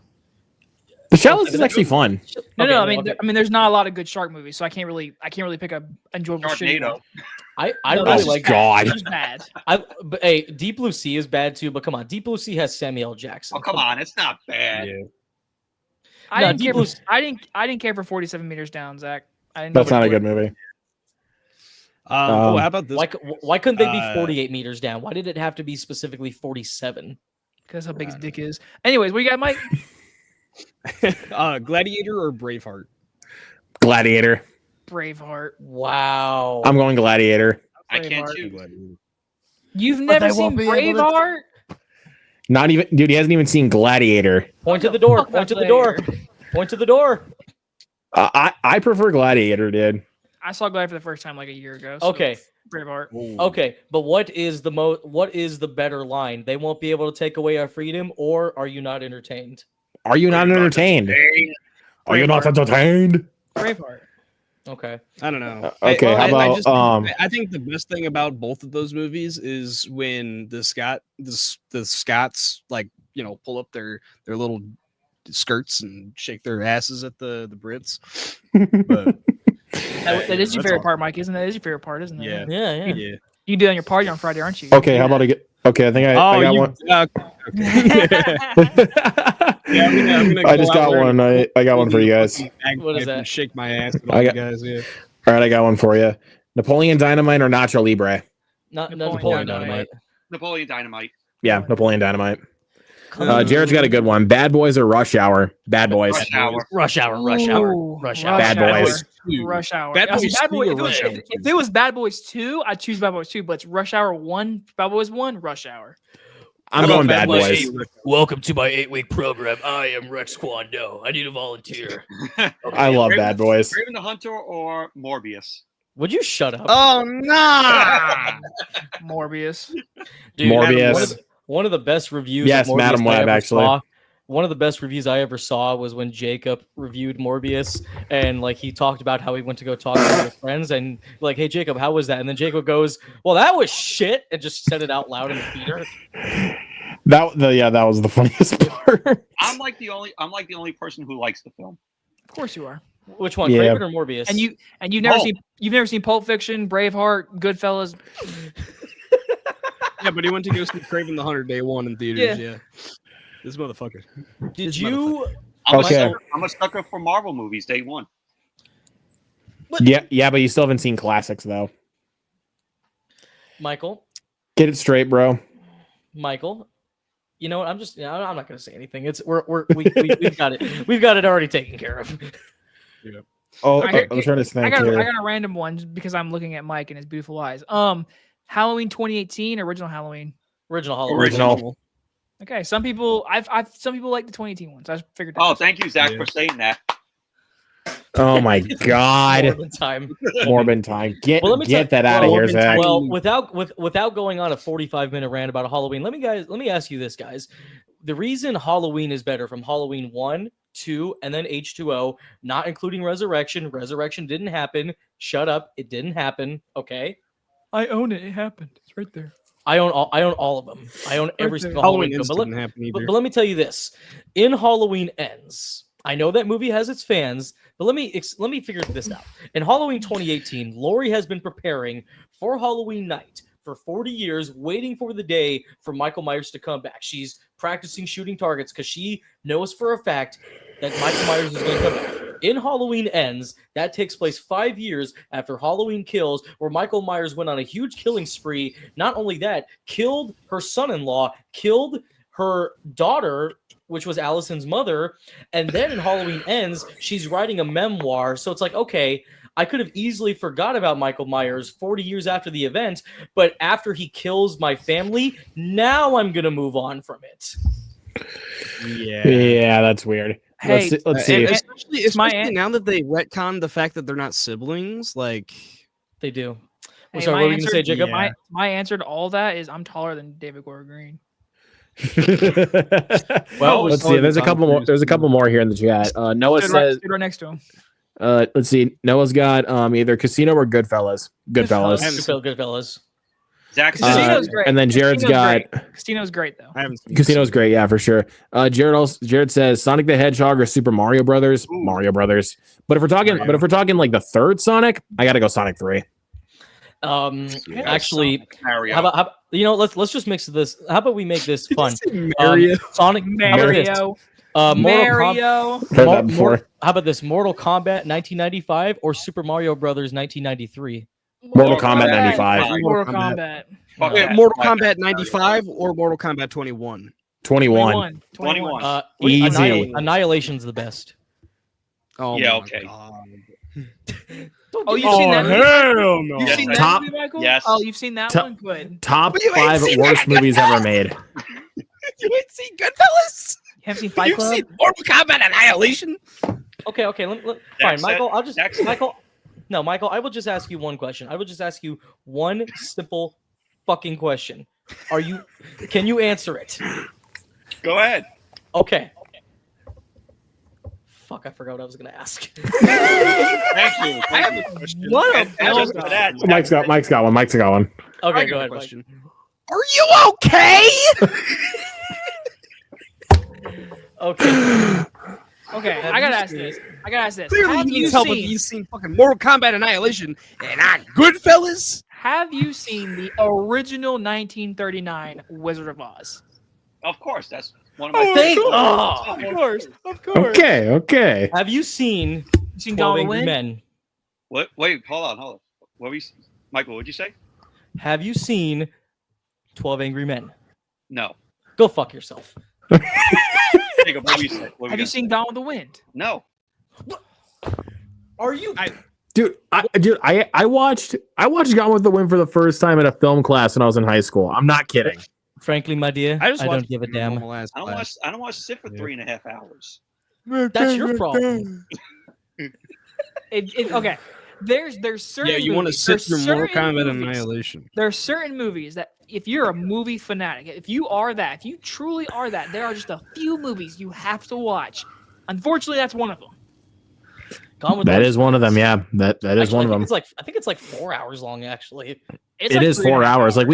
The Shallows is actually fun. No, Okay, I mean, there's not a lot of good shark movies, so I can't really pick a enjoyable shitty Sharknado. one. I No, really that's like God. It's bad. but hey, Deep Blue Sea is bad too, but come on, Deep Blue Sea has Samuel L. Jackson. Oh, come on. It's not bad. Yeah. I No, didn't care. Deep I didn't care for 47 meters down, Zach. I didn't. That's know not a what- good movie. How about this? Why couldn't they be 48 meters down? Why did it have to be specifically 47? Because how big his dick is. Anyways, what you got, Mike? Gladiator or Braveheart? Gladiator. Braveheart. Wow. I'm going Gladiator. I can't Braveheart. choose. You've But never they seen won't be able to- Braveheart? Not even, dude. He hasn't even seen Gladiator. Point to the door. Fuck Point to that the door. player. Point to the door. I prefer Gladiator, dude. I saw Gladiator for the first time like a year ago. So Okay. Braveheart. Okay, but what is the better line? They won't be able to take away our freedom, or are you not entertained? Are you not entertained? Are you not entertained? Braveheart. Okay. I don't know. Okay, how about I think the best thing about both of those movies is when the Scots like pull up their little skirts and shake their asses at the Brits. But That is your that's favorite all. part, Mike, isn't it? That is your favorite part, isn't it? Yeah. Yeah, yeah. Yeah. You can do it on your party on Friday, aren't you? Okay, how about I get? Okay, I think I got you, one. Yeah, I'm gonna I go just out got there one. and I got one for you guys. What is that? And shake my ass at I all you got- guys. Yeah. All right, I got one for you. Napoleon Dynamite or Nacho Libre? Not Napoleon Napoleon Dynamite. Dynamite. Napoleon Dynamite. Yeah, Napoleon Dynamite. Come Jared's got a good one. Bad Boys or Rush Hour? Bad Boys. Rush Hour. Rush Hour. Rush Hour. Ooh, Rush Hour. Bad Boys. Rush Hour. Bad I see, Boys Bad 2 Boy- or if it was- Rush Hour If it was Bad Boys 2, I'd choose Bad Boys 2, but it's Rush Hour 1, Bad Boys 1, Rush Hour. I'm going Bad Boys Boys. 8? Welcome to my 8-week program. I am Rex Kwando. I need a volunteer. I love Bad Boys. Raven the Hunter or Morbius? Would you shut up? Oh no! Morbius. Dude, Morbius. One of the best reviews. Yes, of Morbius Madam I Web, ever actually. saw- one of the best reviews I ever saw was when Jacob reviewed Morbius, and like he talked about how he went to go talk to his friends, and like, hey Jacob, how was that? And then Jacob goes, "Well, that was shit," and just said it out loud in the theater. That was the funniest part. I'm like the only person who likes the film. Of course you are. Which one, Yeah. Craven or Morbius? And you've never Oh. seen Pulp Fiction, Braveheart, Goodfellas. Yeah, but he went to go see Craven the Hunter day one in theaters. Yeah. Yeah. This motherfucker. did this you? Okay. I'm a sucker for Marvel movies. Day one. Yeah, but you still haven't seen classics though. Michael, Get it straight, bro. Michael. You know what? I'm not going to say anything. We've got it. We've got it already taken care of. Oh, I hear- I'm trying to I think got here. a random one just because I'm looking at Mike and his beautiful eyes. Halloween 2018, original Halloween. Original Halloween. Original. Okay, some people some people like the 2018 ones. I figured that. Oh, out. thank you, Zach, Yeah. for saying that. Oh my god. Morbid time. Morbid time. Get Well, let me get tell- that out of well, here, Zach. Well, without going on a 45-minute rant about Halloween, let me ask you this, guys. The reason Halloween is better from Halloween 1, 2, and then H2O, not including Resurrection. Resurrection didn't happen. Shut up. It didn't happen. Okay. I own it. It happened. It's right there. I own all of them. I own every there. single Halloween Halloween Ends film. didn't happen either. But let me tell you this: in Halloween Ends, I know that movie has its fans, but let me figure this out. In Halloween 2018, Laurie has been preparing for Halloween night for 40 years waiting for the day for Michael Myers to come back. She's practicing shooting targets because she knows for a fact that Michael Myers is going to come back. In Halloween Ends, that takes place 5 years after Halloween Kills, where Michael Myers went on a huge killing spree. Not only that, killed her son-in-law, killed her daughter, which was Allison's mother, and then in Halloween Ends, she's writing a memoir. So it's like, okay, I could have easily forgot about Michael Myers 40 years after the event, but after he kills my family, now I'm going to move on from it. Yeah, that's weird. Hey, let's see. Especially now that they retconned the fact that they're not siblings, like They do. Hey, Sorry, my what were you going to answer- say, Jacob? Yeah. My answer to all that is I'm taller than David Gordon Green. Well, let's see. There's a Tom couple more. Cruise. There's a couple more here in the chat. Noah says, Stood right next to him. let's see. Noah's got either Casino or Goodfellas. Goodfellas. Goodfellas. Zach Uh, Casino's great. and then Jared's Casino's got Casino's great though. I haven't seen Casino's great, yeah, for sure. Jared says Sonic the Hedgehog or Super Mario Brothers. Ooh. Mario Brothers. But if we're talking like the third Sonic, I gotta go Sonic 3. Actually, Mario. how about let's just mix this. How about we make this fun? Mario. Sonic Mario. Mario. Heard that before. How about this? Mortal Kombat 1995 or Super Mario Brothers 1993? Mortal Kombat 95. Mortal Kombat. Fuck Wait, that. Mortal Fuck Kombat that. 95 or Mortal Kombat 21? 21. 21. Easy. Annihilation's the best. Oh, Yeah, my okay. God. Oh, you've seen that movie? hell no. You've Yes, seen I- that Top- movie, Michael? Yes. Oh, you've seen that Top- one? Good. Top You ain't 5 seen worst that. movies ever made. You ain't seen Goodfellas? You haven't seen Fight You've Club? seen Mortal Kombat Annihilation? Okay. Fine, Zach Michael. said- Michael. No, Michael. I will just ask you one question. I will just ask you one simple fucking question. Can you answer it? Go ahead. Okay. Fuck, I forgot what I was gonna ask. Thank you. I have a question. What a And just for that, Mike's got one. Mike's got one. I Okay, got go a ahead. Mike. question. Are you okay? Okay. Okay, Have I gotta you ask seen this. it? Clearly, Have you you need help if seen- you've seen fucking Mortal Kombat Annihilation and not Goodfellas. Have you seen the original 1939 Wizard of Oz? of course, that's one of my Thank- favorites. oh, Of course. Okay. Have you seen You seen 12 Gone with the Angry Wind? Men? What? Wait, hold on. What were you, Michael? What'd you say? Have you seen 12 Angry Men? No. Go fuck yourself. Jacob, what were you say? What were Have you you seen Gone with the Wind? No. Are you? Dude, I watched Gone with the Wind for the first time in a film class when I was in high school. I'm not kidding. Frankly, my dear, I just I watched don't give a it damn. normal ass I don't class. want. I don't want to sit for Yeah. 3.5 hours. That's your problem. Okay. There's certain Yeah, you want to movies- sit there's through Mortal certain Kombat movies- Annihilation. There are certain movies that if you're a movie fanatic, if you are that, if you truly are that, there are just a few movies you have to watch. Unfortunately, that's one of them. Gone with the That Wind. is one of them. Yeah, that is Actually, one of them. I think it's like 4 hours long. Actually, It's It like is 3.5 4 hours. Like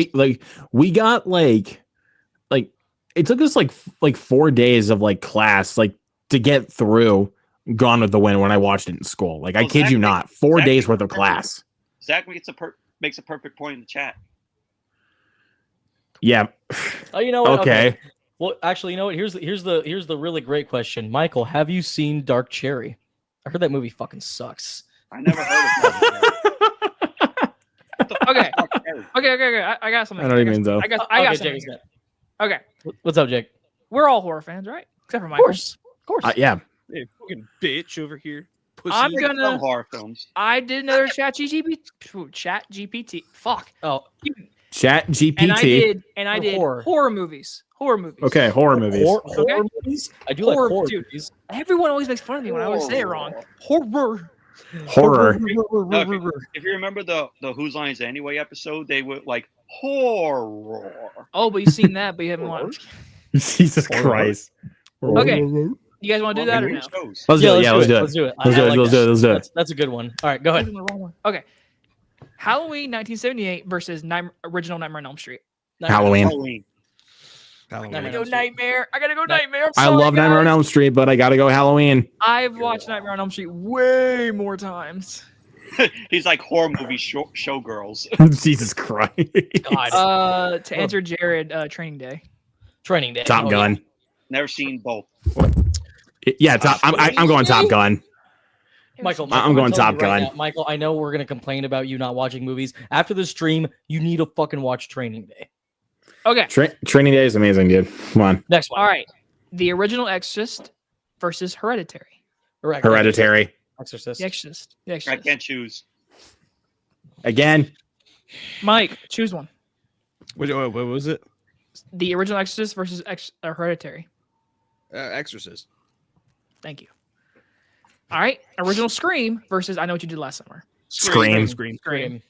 we got like it took us like 4 days of like class like to get through Gone with the Wind when I watched it in school. Like I Well, kid you Zach not, makes- 4 Zach days makes worth of perfect- class. Zach makes a perfect point in the chat. Yeah. oh, you know what? Okay. Well, actually, you know what? Here's the really great question, Michael. Have you seen Dark Cherry? I heard that movie fucking sucks. I never heard of that. What the fuck Okay. is Dark Cherry? Okay. I got something. I know what you mean, though. I got Okay, something. Jacob's here. got- Okay. What's up, Jake? We're all horror fans, right? Except for Of Michael. course. Yeah. Hey, fucking bitch over here. Pussy. I'm I love gonna. horror films. I did another chat GPT. Fuck. Oh, Chat And I GPT. did Horror. horror movies. Horror movies. Okay, horror movies. horror movies. I do like Horror, horror dude. movies. Everyone always makes fun of me when I always say it wrong. Horror. Horror. No, if you remember the Whose Lines Anyway episode, they were like horror. Oh, but you've seen that, but you haven't watched. Jesus Christ. Okay. You guys want to do that or no? Shows. Let's do it. Yeah, let's do it. Let's do it. Let's do it. Let's do it. Let's do it. That's a good one. All right, go ahead. Okay. Halloween 1978 versus original Nightmare on Elm Street. Halloween. Halloween. I gotta Nightmare go on Elm Street. Nightmare. I gotta go Nightmare. I'm I sorry, love Nightmare on guys. Elm Street, but I gotta go Halloween. I've watched Nightmare on Elm Street way more times. He's like horror movie showgirls. Jesus Christ. God. To answer Jared, Training Day. Training Day. Top Oh, Gun. Never seen both. Yeah, I'm going Top Gun. Michael, I'm going telling Top you right Gun. now, Michael, I know we're gonna complain about you not watching movies. After the stream, you need to fucking watch Training Day. Okay. Training Day is amazing, dude. Come on. Next one. All right. The original Exorcist versus Hereditary. Correct. Hereditary. Exorcist. The Exorcist. The I Exorcist. can't choose. Again. Mike, choose one. What was it? The original Exorcist versus Hereditary. Exorcist. Thank you. All right. Original Scream versus I Know What You Did Last Summer. Scream. Scream.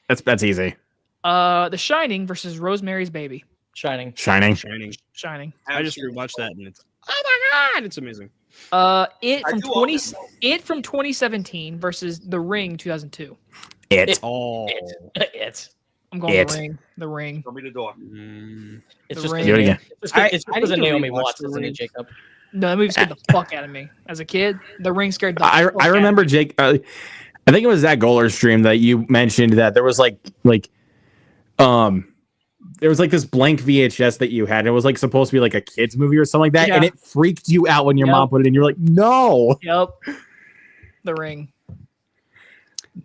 That's easy. The Shining versus Rosemary's Baby. Shining. Shining. Shining. I just rewatched that and it's oh my god, it's amazing. It I from do all 20 them. It from 2017 versus The Ring 2002. It. Oh, It's I'm going It. The Ring. The Ring. Show me the door. it's The just Ring. Do it again. it's I because of need to Naomi rewatch Watts, The isn't it, Ring. Jacob? No, that movie scared the fuck out of me as a kid. The Ring scared the. I fuck out of remember me. Jake. I think it was Zach Goler's stream that you mentioned that there was there was like this blank VHS that you had. And it was like supposed to be like a kids movie or something like that, Yeah. and it freaked you out when your Yep. mom put it in. You're like, no. Yep. The Ring.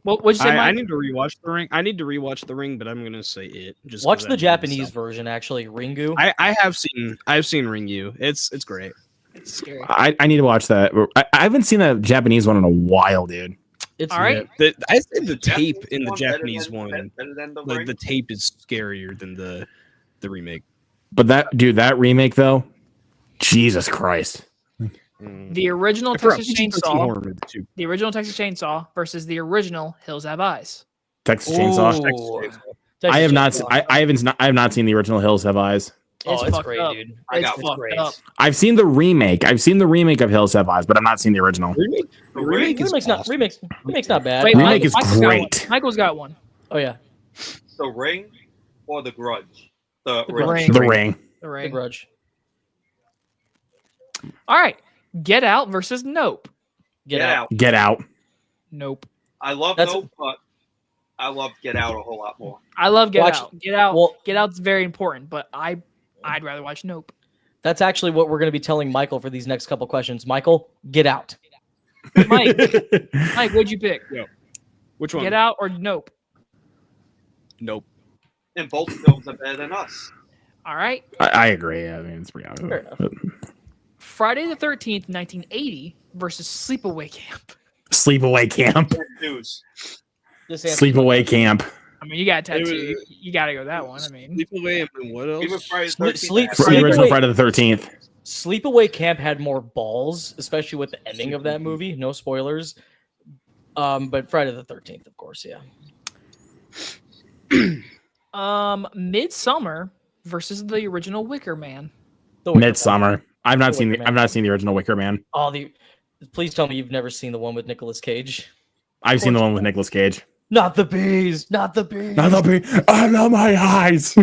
What'd you say, I Mike? need to rewatch The Ring. I need to rewatch The Ring, but I'm gonna say it. Just Watch 'cause the I've Japanese stuff. version, actually. Ringu. I've seen Ringu. It's great. It's scary. I need to watch that. I haven't seen a Japanese one in a while, dude. It's All right. I say the tape Japanese in the one better Japanese than- one. better than the Like Ring? the tape is scarier than the remake. But that remake though, Jesus Christ. The original I forgot Texas PG-13 Chainsaw. horror movie too. The original Texas Chainsaw versus the original Hills Have Eyes. Texas Chainsaw. Ooh. I have not. Texas I have not seen the original Hills Have Eyes. Oh, it's fucked great, up. dude. I It's got fucked one. great. up. I've seen the remake. I've seen the remake of Hills Have Eyes, but I've not seen the original. The remake is Remake's not awesome. remake's not bad. Wait, Remake is Michael's got one. great. Michael's got one. Oh yeah, The Ring or The Grudge? The The Ring. Ring. The Ring. The The Ring. Grudge. All right. Get Out versus Nope. Get out. Get Out. Nope. I love That's- Nope, but I love Get Out a whole lot more. I love Get Watch- Out. Get Out. Well- Get Out's very important, but I'd rather watch Nope. That's actually what we're going to be telling Michael for these next couple questions. Michael, get out. Mike, what'd you pick? Which one? Get Out or Nope? Nope. And both films are better than us. All right. I agree. I mean, it's pretty obvious. Fair enough. Friday the 13th, 1980 versus Sleepaway Camp. Sleepaway Camp. News. This answer- Sleepaway Camp. I mean, you got a It tattoo. was- You got to go that one. I mean, Sleep away and what else? Even Friday the Sleep- 13th sleep- has- The Sleepaway- original Friday the 13th. Sleepaway Camp had more balls, especially with the ending of that movie. No spoilers. But Friday the 13th, of course, yeah. Midsummer versus the original Wicker Man. The Wicker Man. Midsummer. I've not The seen. Wicker Man. I've not seen the original Wicker Man. Oh, please tell me you've never seen the one with Nicolas Cage. I've seen the one with Nicolas Cage. Not the bees. Not the bees. I love my eyes.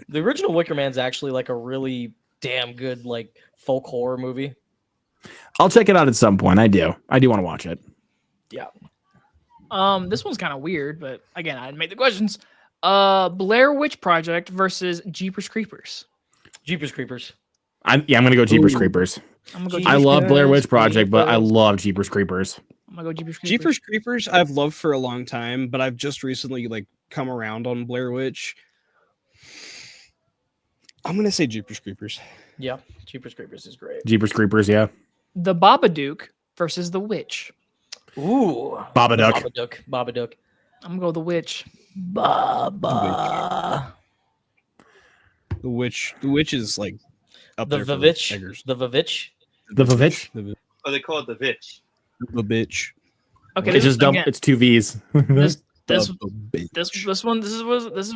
The original Wicker Man's actually like a really damn good like folk horror movie. I'll check it out at some point. I do want to watch it. Yeah. This one's kind of weird, but again, I didn't make the questions. Blair Witch Project versus Jeepers Creepers. Jeepers Creepers. I'm gonna go Jeepers Ooh. Creepers. I'm gonna go. Jeepers I love Blair Witch Creepers. Project, but I love Jeepers Creepers. I'm gonna go Jeepers Creepers. Jeepers Creepers I've loved for a long time, but I've just recently like come around on Blair Witch. I'm gonna say Jeepers Creepers. Yeah, Jeepers Creepers is great. Jeepers Creepers, yeah. The Babadook versus the Witch. Ooh. Babadook. Babadook. I'm gonna go the Witch. Baba. The witch is like up The there for Vavitch. beggars. The Vavitch. The Vavitch. Oh, they call it the Vitch. The bitch. Okay, It's this, just double. again, It's two V's. this this The bitch. this one this is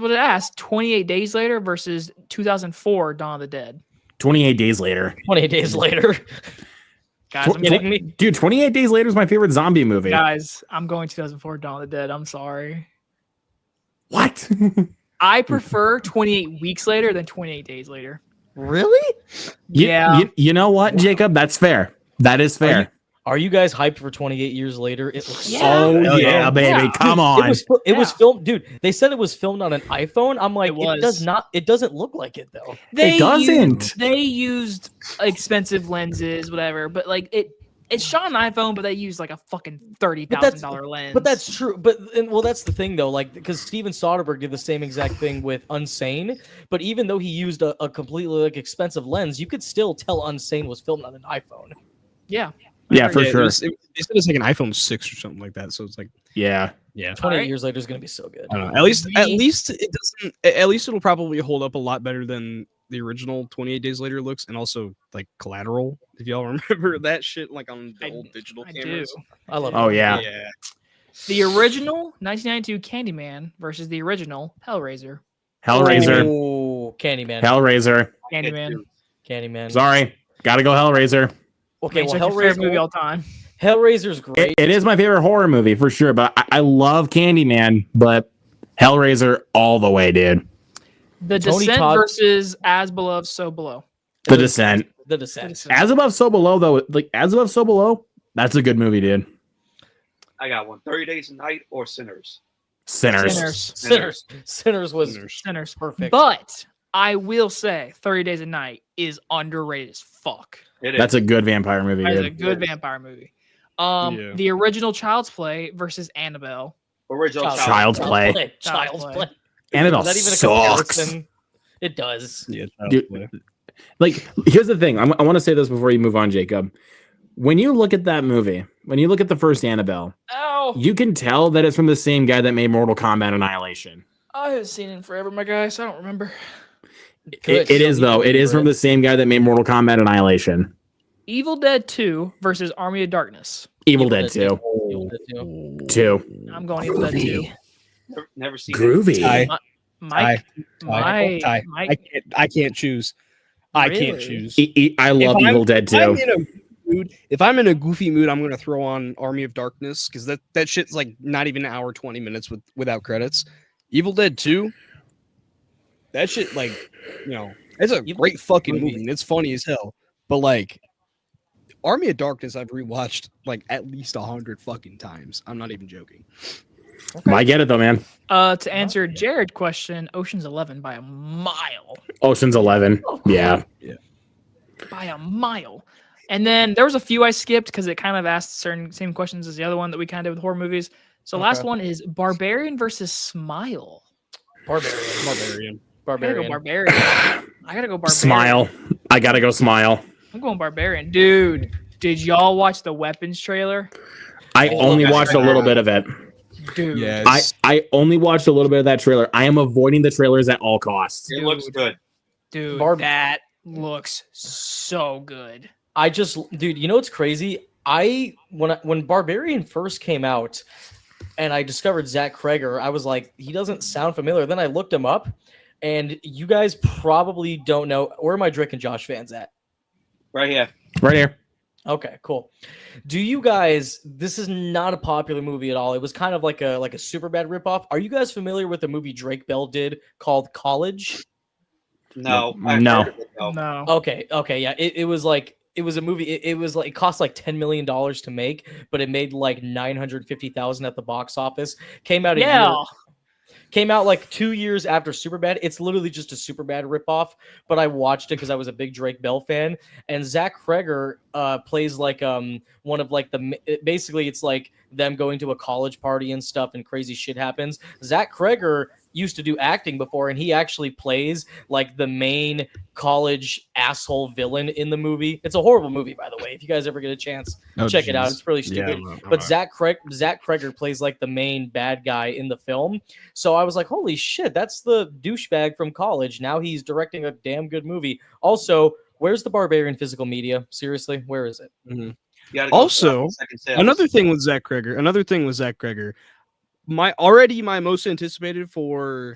what it asked. 28 Days Later versus 2004 Dawn of the Dead. 28 days later. 28 days later. Guys, Tw- I'm Kidding going, me? Dude, 28 Days Later is my favorite zombie movie. guys, I'm going 2004 Dawn of the Dead. I'm sorry. What? I prefer 28 Weeks Later than 28 Days Later. Really? Yeah. You know what, Jacob? That's fair. That is fair. Are you guys hyped for 28 years later? It looks Yeah. Oh Hell yeah, yeah. baby, Yeah. come It on. was it was Yeah. filmed, dude. They said it was filmed on an iPhone. I'm like, It it does was. not. It doesn't look like it though. They doesn't. They used expensive lenses, whatever, but like it's shot on iPhone, but they used like a fucking $30,000 lens. But that's true. Well, that's the thing though. Like, because Steven Soderbergh did the same exact thing with Unsane. But even though he used a completely like expensive lens, you could still tell Unsane was filmed on an iPhone. yeah. Yeah, for Yeah, sure. they said it's like an iPhone 6 or something like that. So it's like, Yeah. 28 Alright. years later is gonna be so good. I don't know. At least We- it doesn't. At least it'll probably hold up a lot better than the original 28 Days Later looks, and also like Collateral. If y'all remember that shit, like on the old digital I cameras. do. I love. Oh it. yeah. Yeah. The original 1992 Candyman versus the original Hellraiser. Hellraiser. Oh, Candyman. Hellraiser. Candyman. Candyman. Sorry, gotta go Hellraiser. Okay, Makes well, like your favorite movie Hellraiser. all time. Hellraiser's great. It is my favorite horror movie for sure, but I love Candyman, but Hellraiser all the way, dude. The Tony Descent Todd- versus As Beloved, So Below. The Descent. The Descent. As Above, So Below, though, like As Above, So Below, that's a good movie, dude. I got one. 30 Days a Night or Sinners. Sinners. Sinners was Sinners. perfect. But I will say 30 Days a Night is underrated as fuck. It is. That's a good vampire movie, That is a dude. good vampire movie. Yeah. The original Child's Play versus Annabelle. original Child's Play. Child's Play. Play. Annabelle Is that even a sucks. comparison? It does. Yeah. Dude. Like, here's the thing. I want to say this before you move on, Jacob. When you look at that movie, when you look at the first Annabelle, Oh, you can tell that it's from the same guy that made Mortal Kombat Annihilation. I haven't seen it in forever, my guy, so I don't remember. Good. It is, though. It is from the same guy that made Mortal Kombat Annihilation. Evil Dead 2 versus Army of Darkness. Evil Dead 2. Evil Dead 2. 2. I'm going Evil Dead 2. Never seen it. Groovy. Mike, Ty. Mike, I can't choose. I can't Really? choose. I love If I'm- Evil Dead 2. If I'm in a goofy mood, I'm gonna throw on Army of Darkness because that shit's like not even an hour 20 minutes without credits. Evil Dead 2, that shit it's a great fucking movie and it's funny as hell. But like Army of Darkness, I've rewatched like at least 100 fucking times. I'm not even joking. I get it, though, man. to answer Jared's question, Ocean's 11 by a mile. Ocean's 11. Yeah. By a mile. And then there was a few I skipped because it kind of asked same questions as the other one that we kind of did with horror movies. So last one is Barbarian versus Smile. Barbarian. I gotta go Barbarian. I gotta go Barbarian. Smile. I gotta go Smile. I'm going Barbarian. Dude, did y'all watch the Weapons trailer? I only watched a little bit of it. Dude. Yes. I only watched a little bit of that trailer. I am avoiding the trailers at all costs. It looks good. Dude, that looks so good. Dude, you know what's crazy? When Barbarian first came out and I discovered Zach Kreger, I was like, he doesn't sound familiar. Then I looked him up, and you guys probably don't know. Where are my Drake and Josh fans at? Right here. Right here. Okay, cool. Do you guys? This is not a popular movie at all. It was kind of like a super bad ripoff. Are you guys familiar with the movie Drake Bell did called College? No. No. I've heard of it, though. No. Okay, yeah. It was like it was a movie. It was like it cost like $10 million to make, but it made like 950,000 at the box office. Came out Came out like 2 years after Superbad. It's literally just a Superbad ripoff, but I watched it because I was a big Drake Bell fan. And Zach Kreger plays like one of like basically it's like them going to a college party and stuff and crazy shit happens. Zach Kreger used to do acting before, and he actually plays like the main college asshole villain in the movie. It's a horrible movie, by the way. If you guys ever get a chance, check it out. It's really stupid. But Zach Kreger plays like the main bad guy in the film. So I was like, holy shit, that's the douchebag from College. Now he's directing a damn good movie. Also, where's the Barbarian physical media? Seriously, where is it? You gotta go Also, second sales. Another thing with Zach Kreger, my most anticipated for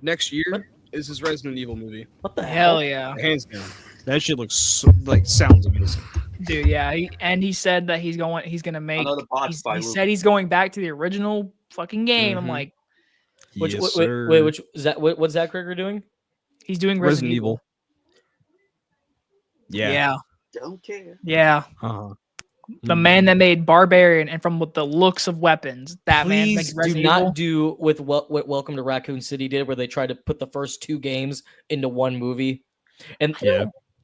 next year is his Resident Evil movie. What the Hell hell? yeah. Hands down. That shit looks sounds amazing. Dude, yeah. He said that he's gonna make Another bots by he Luke. said he's going back to the original fucking game. I'm Mhm. like, What's Zach Kreger doing? he's doing Resident Evil. Yeah. Don't care. Yeah. Uh-huh. The man that made Barbarian, and from the looks of weapons, that man Please makes do Resident not Evil. do with what Welcome to Raccoon City did, where they tried to put the first 2 games into one movie. And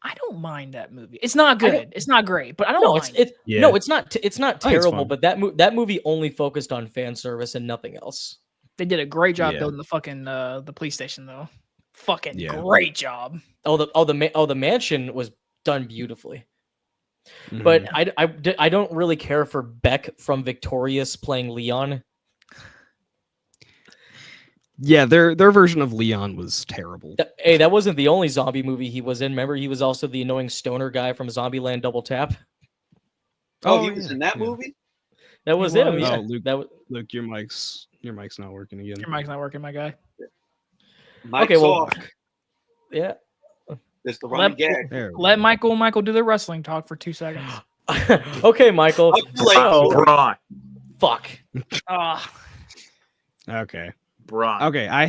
I don't mind that movie. It's not good. It's not great, but I don't no, mind it's Yeah. no, it's not. It's not I think it's terrible. fun. But that movie only focused on fan service and nothing else. They did a great job Yeah. building the fucking the police station though. Fucking Yeah. great job. The mansion was done beautifully. Mhm. But I don't really care for Beck from Victorious playing Leon. Yeah, their version of Leon was terrible. Hey, that wasn't the only zombie movie he was in. Remember, he was also the annoying stoner guy from Zombieland Double Tap. Oh, he was in that yeah. movie? That was He him. was. Yeah. Oh, Luke, That was, Luke, your mic's not working again. Your mic's not working, my guy. Mike's Okay, well- off. yeah. There's the running gag. There. Let Michael do the wrestling talk for 2 seconds. Okay, Michael. Oh, too late. So, Bruh. fuck. Okay. Bruh. Okay. I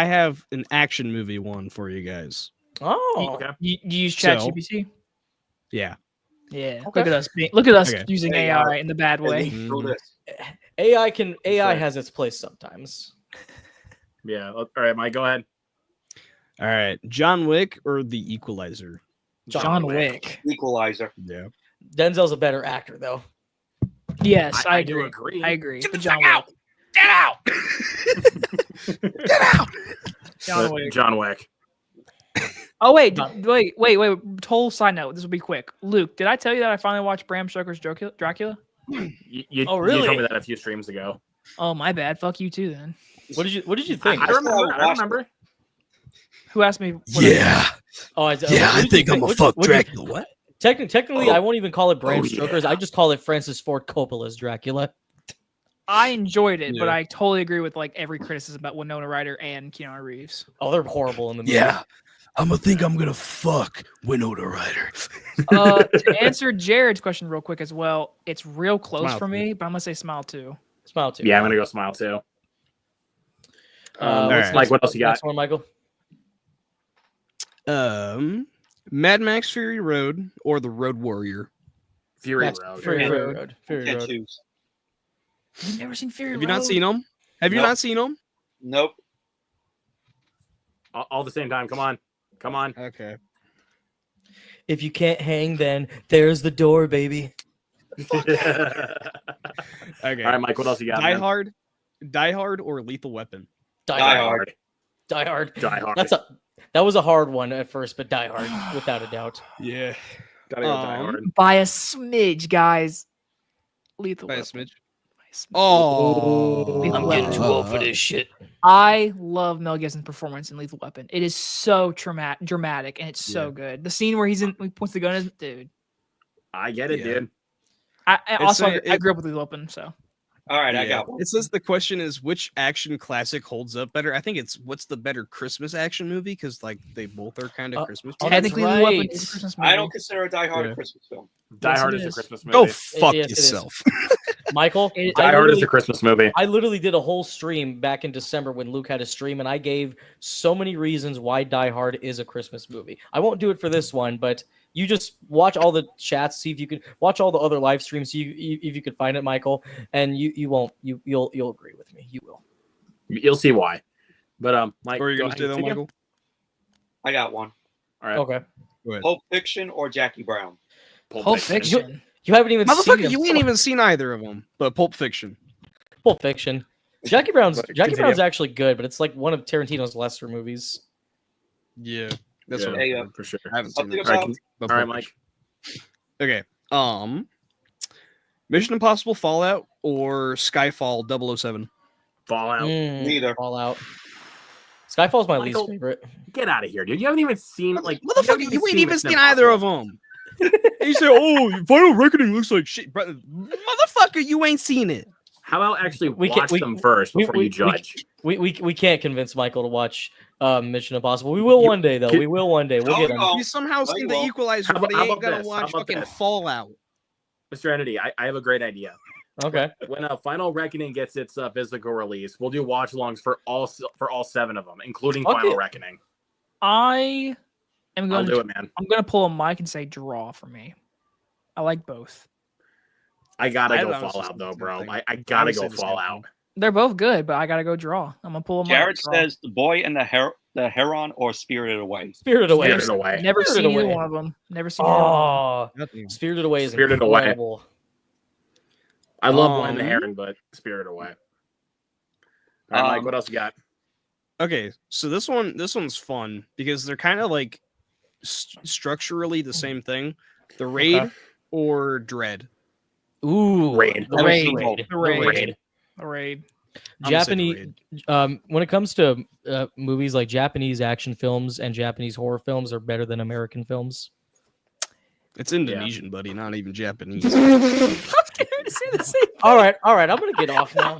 have an action movie one for you guys. Oh. Okay. You use So- ChatGPT? Yeah. Yeah. Okay. Look at us. Look at us Okay. using Hey, AI in the bad At way. least through this. AI right. has its place sometimes. Yeah. All right, Mike, go ahead. All right. John Wick or The Equalizer? John Wick. Equalizer. Yeah. Denzel's a better actor, though. Yes, I do agree. agree. I agree. Get But the John fuck Wick. out! Get out! Get out! John Wick. John Wick. Oh wait, wait. Total side note. This will be quick. Luke, did I tell you that I finally watched Bram Stoker's Dracula? You Oh, really? You told me that a few streams ago. Oh my bad. Fuck you too then. What did you think? I remember. Who asked me? Oh, I think I'm a fuck Dracula. What? Technically, I won't even call it Bram Oh, Stoker's. yeah. I just call it Francis Ford Coppola's Dracula. I enjoyed it, but Yeah. I totally agree with like every criticism about Winona Ryder and Keanu Reeves. Oh, they're horrible in the movie. Yeah. I'm gonna think I'm gonna fuck Winona Ryder. To answer Jared's question real quick as well, it's real close Smile for too. me, but I'm gonna say Smile too. Smile too. Yeah, I'm gonna go Smile too. What's Alright. Mike, what else you got? Next one, Michael. Mad Max Fury Road or The Road Warrior? Fury That's Road. Fury Yeah. Road. Fury Can't Road. choose. You've never seen Fury Have you not seen them? Have you Nope. not seen them? Nope. All at the same time. Come on. Come on. Okay. If you can't hang, then there's the door, baby. Okay. All right, Mike, what else you got? Die man? Hard, Die Hard or Lethal Weapon? Die, Die Hard. Hard. Die Hard. Die Hard. That was a hard one at first, but Die Hard, without a doubt. Yeah. Gotta go Die Hard. By a smidge, guys. Lethal By a Weapon. smidge. By a smidge. Oh. I'm getting too old for this shit. I love Mel Gibson's performance in Lethal Weapon. It is so dramatic, and it's so Yeah. good. The scene where he points the gun at dude. I get it, Yeah. dude. I It's also a- I grew up with Lethal Weapon, so All right, I Yeah. got one. It says the question is which action classic holds up better. I think it's what's the better Christmas action movie because like they both are kind of Christmas. Oh, movies. that's technically Lethal Weapon right. is a Christmas movie. I don't consider Die Hard Yeah. a Christmas film. Die Yes, Hard it is a is. Christmas movie. Go fuck Yes, it is. yourself. Michael, It- Die Hard is a Christmas movie. I literally did a whole stream back in December when Luke had a stream, and I gave so many reasons why Die Hard is a Christmas movie. I won't do it for this one, but you just watch all the chats, see if you can watch all the other live streams, see if you could find it, Michael, and you'll agree with me. You will. You'll see why. But What Mike, are you go gonna ahead say and though, continue. Michael? I got one. All right. Okay. Go ahead. Pulp Fiction or Jackie Brown? Pulp Fiction. You haven't even seen Motherfucker, them. you ain't even seen either of them. But Pulp Fiction. Pulp Fiction. Jackie Brown's But continue. actually good, but it's like one of Tarantino's lesser movies. Yeah, that's Yeah, what Hey, for sure. I haven't seen. Something It. All right, about But all right, Pulp Mike. Fiction. Okay. Mission Impossible Fallout or Skyfall 007? Fallout. neither. Fallout. Skyfall's my Michael, least favorite. Get out of here, dude. You haven't even seen like Motherfucker, you ain't even Mission seen either of Impossible. them. You say, "Oh, Final Reckoning looks like shit," brother. Motherfucker, you ain't seen it. How about actually We watch can't- them first before you judge? We can't convince Michael to watch Mission Impossible. We will one day, though. Can- We will one day. We'll No, get him. no. You somehow No, seen you The won't. Equalizer, How but he about ain't gonna this? How watch about fucking this? Fallout. Mr. Entity, I have a great idea. Okay. When Final Reckoning gets its physical release, we'll do watch-alongs for all 7 of them, including Okay. Final Reckoning. I am I'll going do to it, man. I'm gonna pull a mic and say draw for me. I like both. I gotta I'd go honestly say Fallout the though, same bro. thing. I I gotta would say go the same Fallout. thing. They're both good, but I gotta go draw. I'm gonna pull them Jared up. Draw. says the boy and the Heron or Spirited Away. Spirited Away. Spirited Away. Never Spirited seen either Away. one of them. Never seen either one of them. Oh, Nothing. Spirited Away is Spirited Away. incredible. I love Boy and the Um, Heron, but Spirit Away. All right, Mike, what else you got? Okay, so this one's fun because they're kind of like structurally the same thing. The Raid or Dread. Ooh, Raid. The The Raid. Raid. The Raid. The Raid. Raid. The Raid. I'm gonna say The Japanese. Raid. When it comes to movies, like Japanese action films and Japanese horror films are better than American films. It's Indonesian, buddy, not even Japanese. All right. I'm gonna get off now.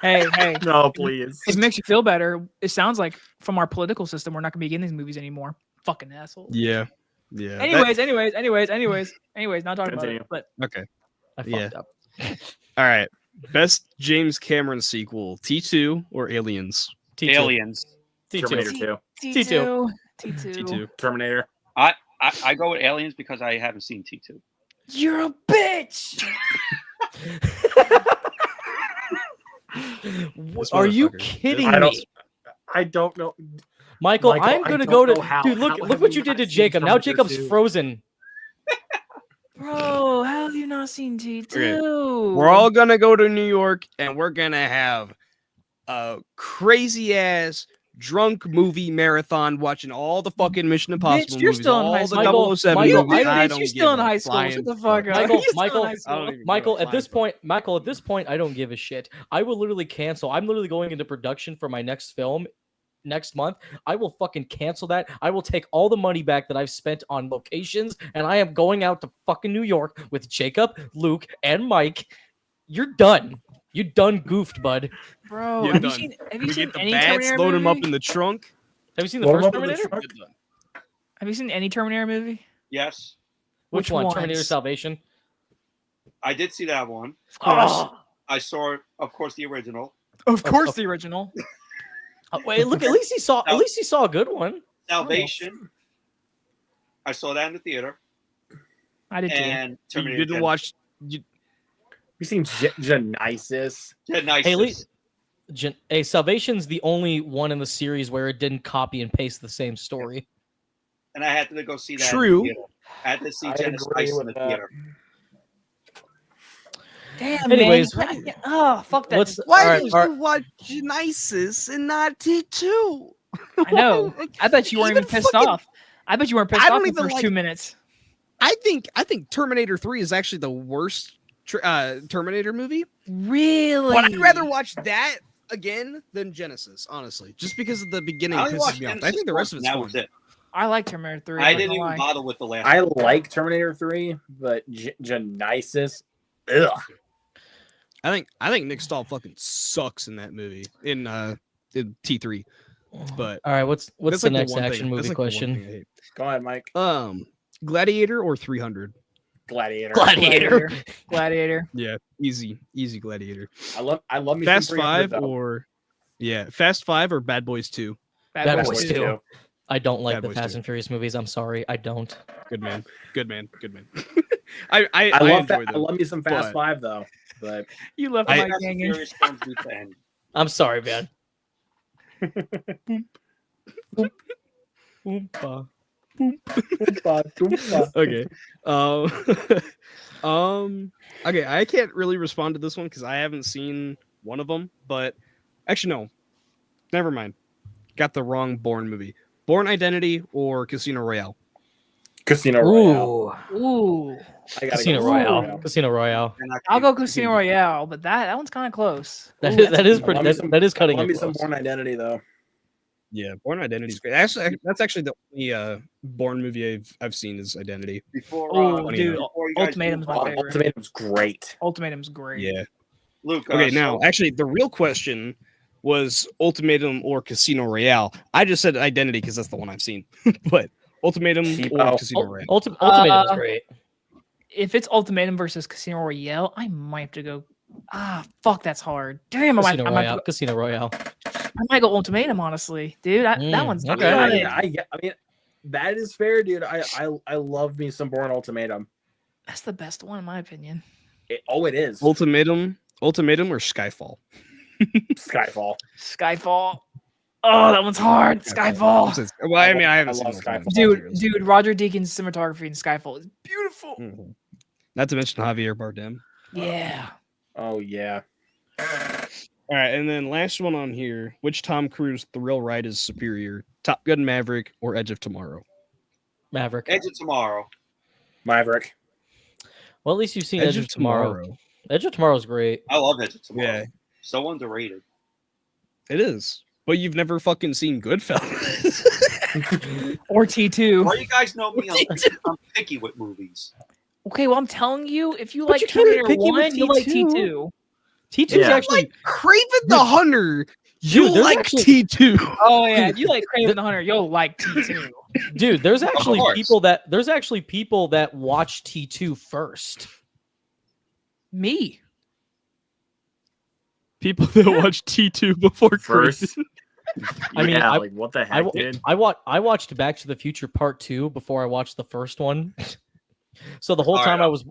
Hey, No, please. if it makes you feel better, it sounds like from our political system, we're not gonna be getting these movies anymore. Fucking assholes. Yeah. Yeah. that- Anyways, not talking Continue. about it. But okay. I fucked Yeah. up. All right. Best James Cameron sequel: T2 or Aliens? T2. Aliens. T2. Terminator 2. T2. T2. Terminator. I go with Aliens because I haven't seen T2. You're a bitch. This Are you motherfucker. kidding I don't- me? I don't know. Michael, Michael, I'm I gonna don't go to know how- dude. Look, how look have what you you did not to seen Jacob. Now Terminator Jacob's 2? frozen. Bro, how have you not seen T2? We're all gonna go to New York and we're gonna have a crazy ass drunk movie marathon watching all the fucking Mission Impossible you're movies, still in all high the school. Michael, 007 Michael, movies. I I bitch, don't you're still give in a high school. flying Shut the fuck. fuck up. Michael, You're still in Michael, high I school. don't even give a Michael, at flying this fuck. point, I don't give a shit. I will literally cancel. I'm literally going into production for my next film next month. I will fucking cancel that. I will take all the money back that I've spent on locations, and I am going out to fucking New York with Jacob, Luke, and Mike. You're done. You done goofed, bud. Bro, You're have you done. seen We any get the bats, Terminator load them up movie? in the trunk. Have you seen the Load 'em first up in the Terminator? trunk. Good done. Have you seen any Terminator movie? Yes, Which Which one? ones? Terminator Salvation. I did see that one. Of course. Oh, I saw, of course, the original. Of course, okay. the original. wait, look. At least he saw. At least he saw a good one. Salvation. I saw that in the theater. I did too. And So you Terminator. didn't watch. You seen Genesis? Nice. Hey, hey, Salvation's the only one in the series where it didn't copy and paste the same story. And I had to go see that. True. In the theater. I had to see I Genesis agree in with the that. theater. Damn. Anyways, man. Oh, fuck that. What's Why all right, did all right. you watch Genesis and not T2? I know. I bet you weren't even pissed fucking- off. I bet you weren't pissed I don't off the even first like- 2 minutes. I think Terminator 3 is actually the worst Terminator movie. Really? But I'd rather watch that again than Genesis, honestly, just because of the beginning I only pisses watched me off. I Genesis think the rest of once, it's and that fun. was it. I like Terminator 3. I I'm not didn't gonna even lie. bother with the last I one. like Terminator 3, but Genesis, ugh. I think Nick Stahl fucking sucks in that movie in T3. But All right, what's that's the like next one action thing. movie That's like the one question? thing I hate. Go ahead, Mike. Gladiator or 300? Gladiator. Gladiator. Yeah, easy Gladiator. I love me Fast some 300, 5 though. or Fast 5 or Bad Boys 2? Bad Boys Boys 2. 2. I don't like Bad the Boys Fast 2. and Furious movies. I'm sorry, I don't. Good man. I enjoy them. love me some Fast but- 5 though. But You left I- Mike Fast and hanging. Furious films need to end. I'm sorry, man. Okay. Okay, I can't really respond to this one because I haven't seen one of them, but actually no. Never mind. Got the wrong Bourne movie. Bourne Identity or Casino Royale? Casino Royale. Ooh, Ooh. I gotta Casino go Royale. Casino Royale. And I I'll can't- go Casino Royale, but that one's kind of close. That Ooh, is, that is I pretty. love me That, some- that is cutting Love it me some close. Bourne Identity though. Yeah, Bourne Identity is great. Actually, that's actually the only Bourne movie I've seen is Identity. Before, Oh, funny dude, enough. before you guys Ultimatum's move my on, favorite. Ultimatum's great. Ultimatum's great. Yeah. Luke. Okay, so- now actually the real question was Ultimatum or Casino Royale. I just said Identity because that's the one I've seen. But Ultimatum Cheapo. or Casino Royale. Ultimatum is great. If it's Ultimatum versus Casino Royale, I might have to go. Fuck, that's hard. Damn, Casino I might, Royale. Casino Royale. I might go Ultimatum, honestly, dude. That one's okay. good. I mean, that is fair, dude. I love me some Bourne Ultimatum. That's the best one, in my opinion. It is. Ultimatum or Skyfall? Skyfall. Skyfall. Oh, that one's hard. Skyfall. Well, I mean, I haven't I seen love Ultimatum. Skyfall. Dude, Roger Deakins' cinematography in Skyfall is beautiful. Mhm. Not to mention Javier Bardem. Yeah. Oh yeah. All right, and then last one on here: which Tom Cruise thrill ride is superior, Top Gun Maverick or Edge of Tomorrow? Maverick. Edge of Tomorrow. Maverick. Well, at least you've seen Edge of Tomorrow. Edge of Tomorrow's great. I love Edge of Tomorrow. Yeah, So underrated. it is. But you've never fucking seen Goodfellas. Or T2. Well, you guys know me. I'm picky with movies. Okay, well, I'm telling you, if you But like you can't be Terminator picky with 1, you like T2. T2. T2's Yeah. actually Like Craven the Hunter, you Dude, there's like actually- T2. Oh, yeah. If you like Craven the Hunter, you'll like T2. dude. There's actually course. people that watch T2 first. Me. People that watch T2 before First. Craven. I mean, I- like what the heck, dude? I watched Back to the Future Part 2 before I watched the first one. So the whole All time right, I was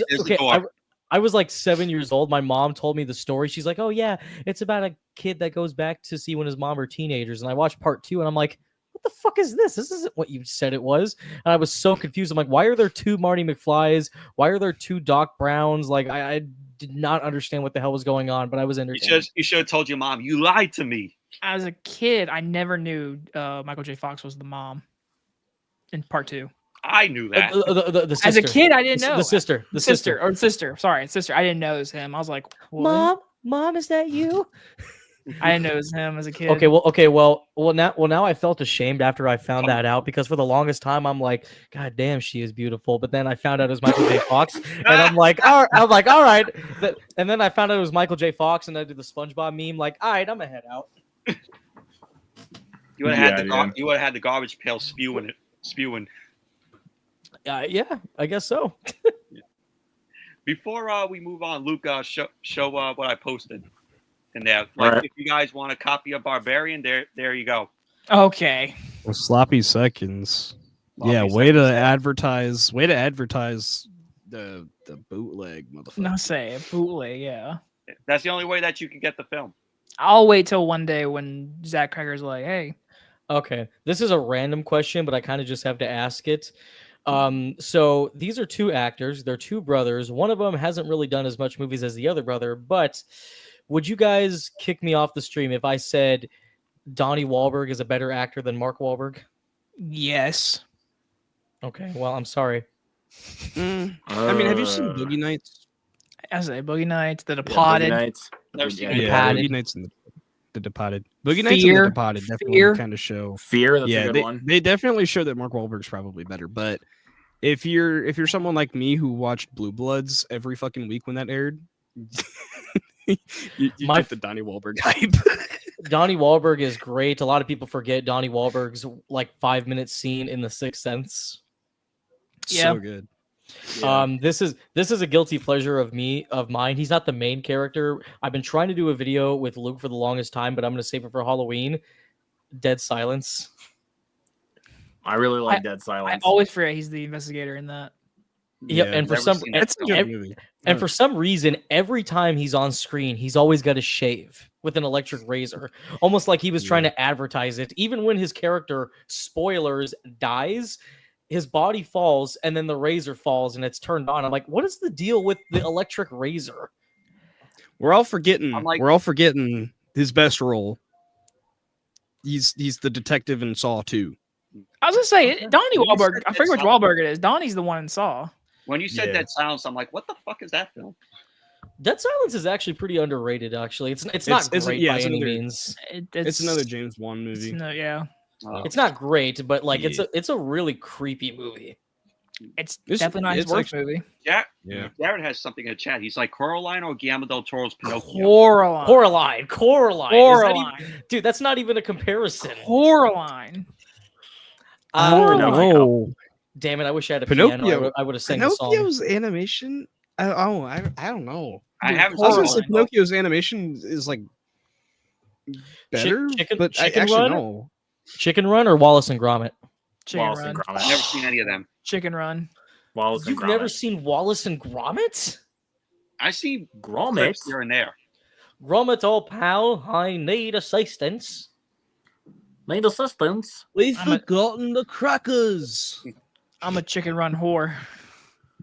here's the okay. door. I was like 7 years old. My mom told me the story. She's like, "Oh yeah, it's about a kid that goes back to see when his mom are teenagers." And I watched Part 2, and I'm like, "What the fuck is this? This isn't what you said it was." And I was so confused. I'm like, "Why are there two Marty McFlys? Why are there two Doc Browns?" Like I did not understand what the hell was going on, but I was entertained. You should have told your mom. You lied to me. As a kid, I never knew Michael J. Fox was the mom in part 2. I knew that. The As a sister. kid, I didn't know. The sister. Sister. I didn't know it was him. I was like, what? Mom, is that you? I didn't know it was him as a kid. Well, now I felt ashamed after I found that out, because for the longest time I'm like, God damn, she is beautiful. But then I found out it was Michael J. Fox, and I'm like, all right. And then I found out it was Michael J. Fox, and I did the SpongeBob meme, like, all right, I'm gonna head out. You would have had the garbage pail spewing. Yeah, I guess so. Before we move on, Luke, show what I posted in there. All right. If you guys want a copy of Barbarian, there you go. Okay. Sloppy seconds. Yeah, way to advertise the bootleg, motherfucker. No say bootleg. Yeah. That's the only way that you can get the film. I'll wait till one day when Zach Crager's like, "Hey, Okay, this is a random question, but I kind of just have to ask it. So these are two actors. They're two brothers. One of them hasn't really done as much movies as the other brother, but would you guys kick me off the stream if I said Donnie Wahlberg is a better actor than Mark Wahlberg? yes." Okay, well, I'm sorry. I mean, have you seen Boogie Nights? I say Boogie Nights, The Yeah, Departed. Boogie Nights. Never seen Yeah, it. Yeah, Departed. Boogie Nights and the Departed. Boogie Nights and Fear. the Departed definitely Fear. kind of show. Fear. That's a Yeah, good one. they definitely show that Mark Wahlberg's probably better. But if you're someone like me who watched Blue Bloods every fucking week when that aired, you My get the Donnie Wahlberg hype. Donnie Wahlberg is great. A lot of people forget Donnie Wahlberg's like 5-minute scene in The Sixth Sense. Yeah. So good. Yeah. This is a guilty pleasure of mine. He's not the main character. I've been trying to do a video with Luke for the longest time, but I'm gonna save it for Halloween. Dead Silence. I really like Dead Silence. I always forget he's the investigator in that. Yep, and for never some seen that That's a good and, movie. and for some reason, every time he's on screen, he's always got to shave with an electric razor, almost like he was trying to advertise it. Even when his character, spoilers, dies, his body falls and then the razor falls and it's turned on. I'm like, what is the deal with the electric razor? We're all forgetting. I'm like- We're all forgetting his best role. He's the detective in Saw 2. I was gonna say Donnie When you Wahlberg. said I Dead forget which Silence- Wahlberg it is. Donnie's the one in Saw. When you said Yeah. Dead Silence, I'm like, what the fuck is that film? Dead Silence is actually pretty underrated. Actually, it's not It's- great yeah, by it's any another- means. It's another James Wan movie. Yeah, It's not great, but like Yeah. it's a really creepy movie. it's It's- definitely not his it's worst actually- movie. Yeah. Jared has something in the chat. He's like Coraline or Guillermo del Toro's Pinocchio. Coraline. Coraline. Coraline. Dude, that's not even a comparison. Coraline. Oh, Damn it! I wish I had a Pinocchio. piano. I would have sang the song. Pinocchio's animation. I don't know. I haven't I was gonna seen say it. Pinocchio's animation is like better, but Chicken I actually Run? no. Chicken Run or Wallace and Gromit? Chicken Wallace Run. and I've Gromit. never seen any of them. Chicken Run. Wallace and You've Gromit. never seen Wallace and Gromit? I see Gromit. clips here and there. Gromit, old pal, I need assistance. Need assistance. We've I'm a- forgotten the crackers. I'm a Chicken Run whore.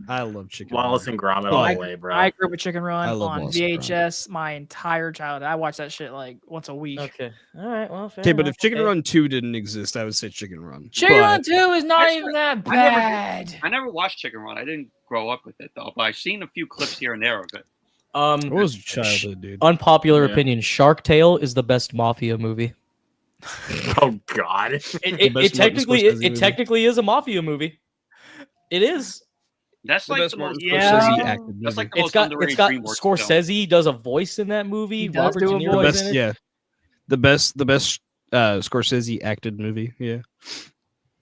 I love chicken. Wallace Run. and Gromit Oh, all I, the way, bro. I grew up with Chicken I Run love on Wallace and Gromit. VHS my entire childhood. I watched that shit like once a week. Okay. All right. Well, fair Okay, but enough. if Chicken Okay. Run 2 didn't exist, I would say Chicken Run. Chicken But- Run 2 is not Actually, even that I never- bad. I never watched Chicken Run. I didn't grow up with it though, but I've seen a few clips here and there of it. What was your childhood, dude? Unpopular Yeah. opinion: Shark Tale is the best mafia movie. Oh God. It, best it Martin technically Scorsese movie. technically is a mafia movie. It is. That's The like best the Martin most. Yeah. Scorsese acted movie. That's like the It's most got underrated DreamWorks DreamWorks film. Scorsese does a voice in that movie. He does Robert do De a Niro the voice. is best, in it. yeah. The best Scorsese acted movie. Yeah.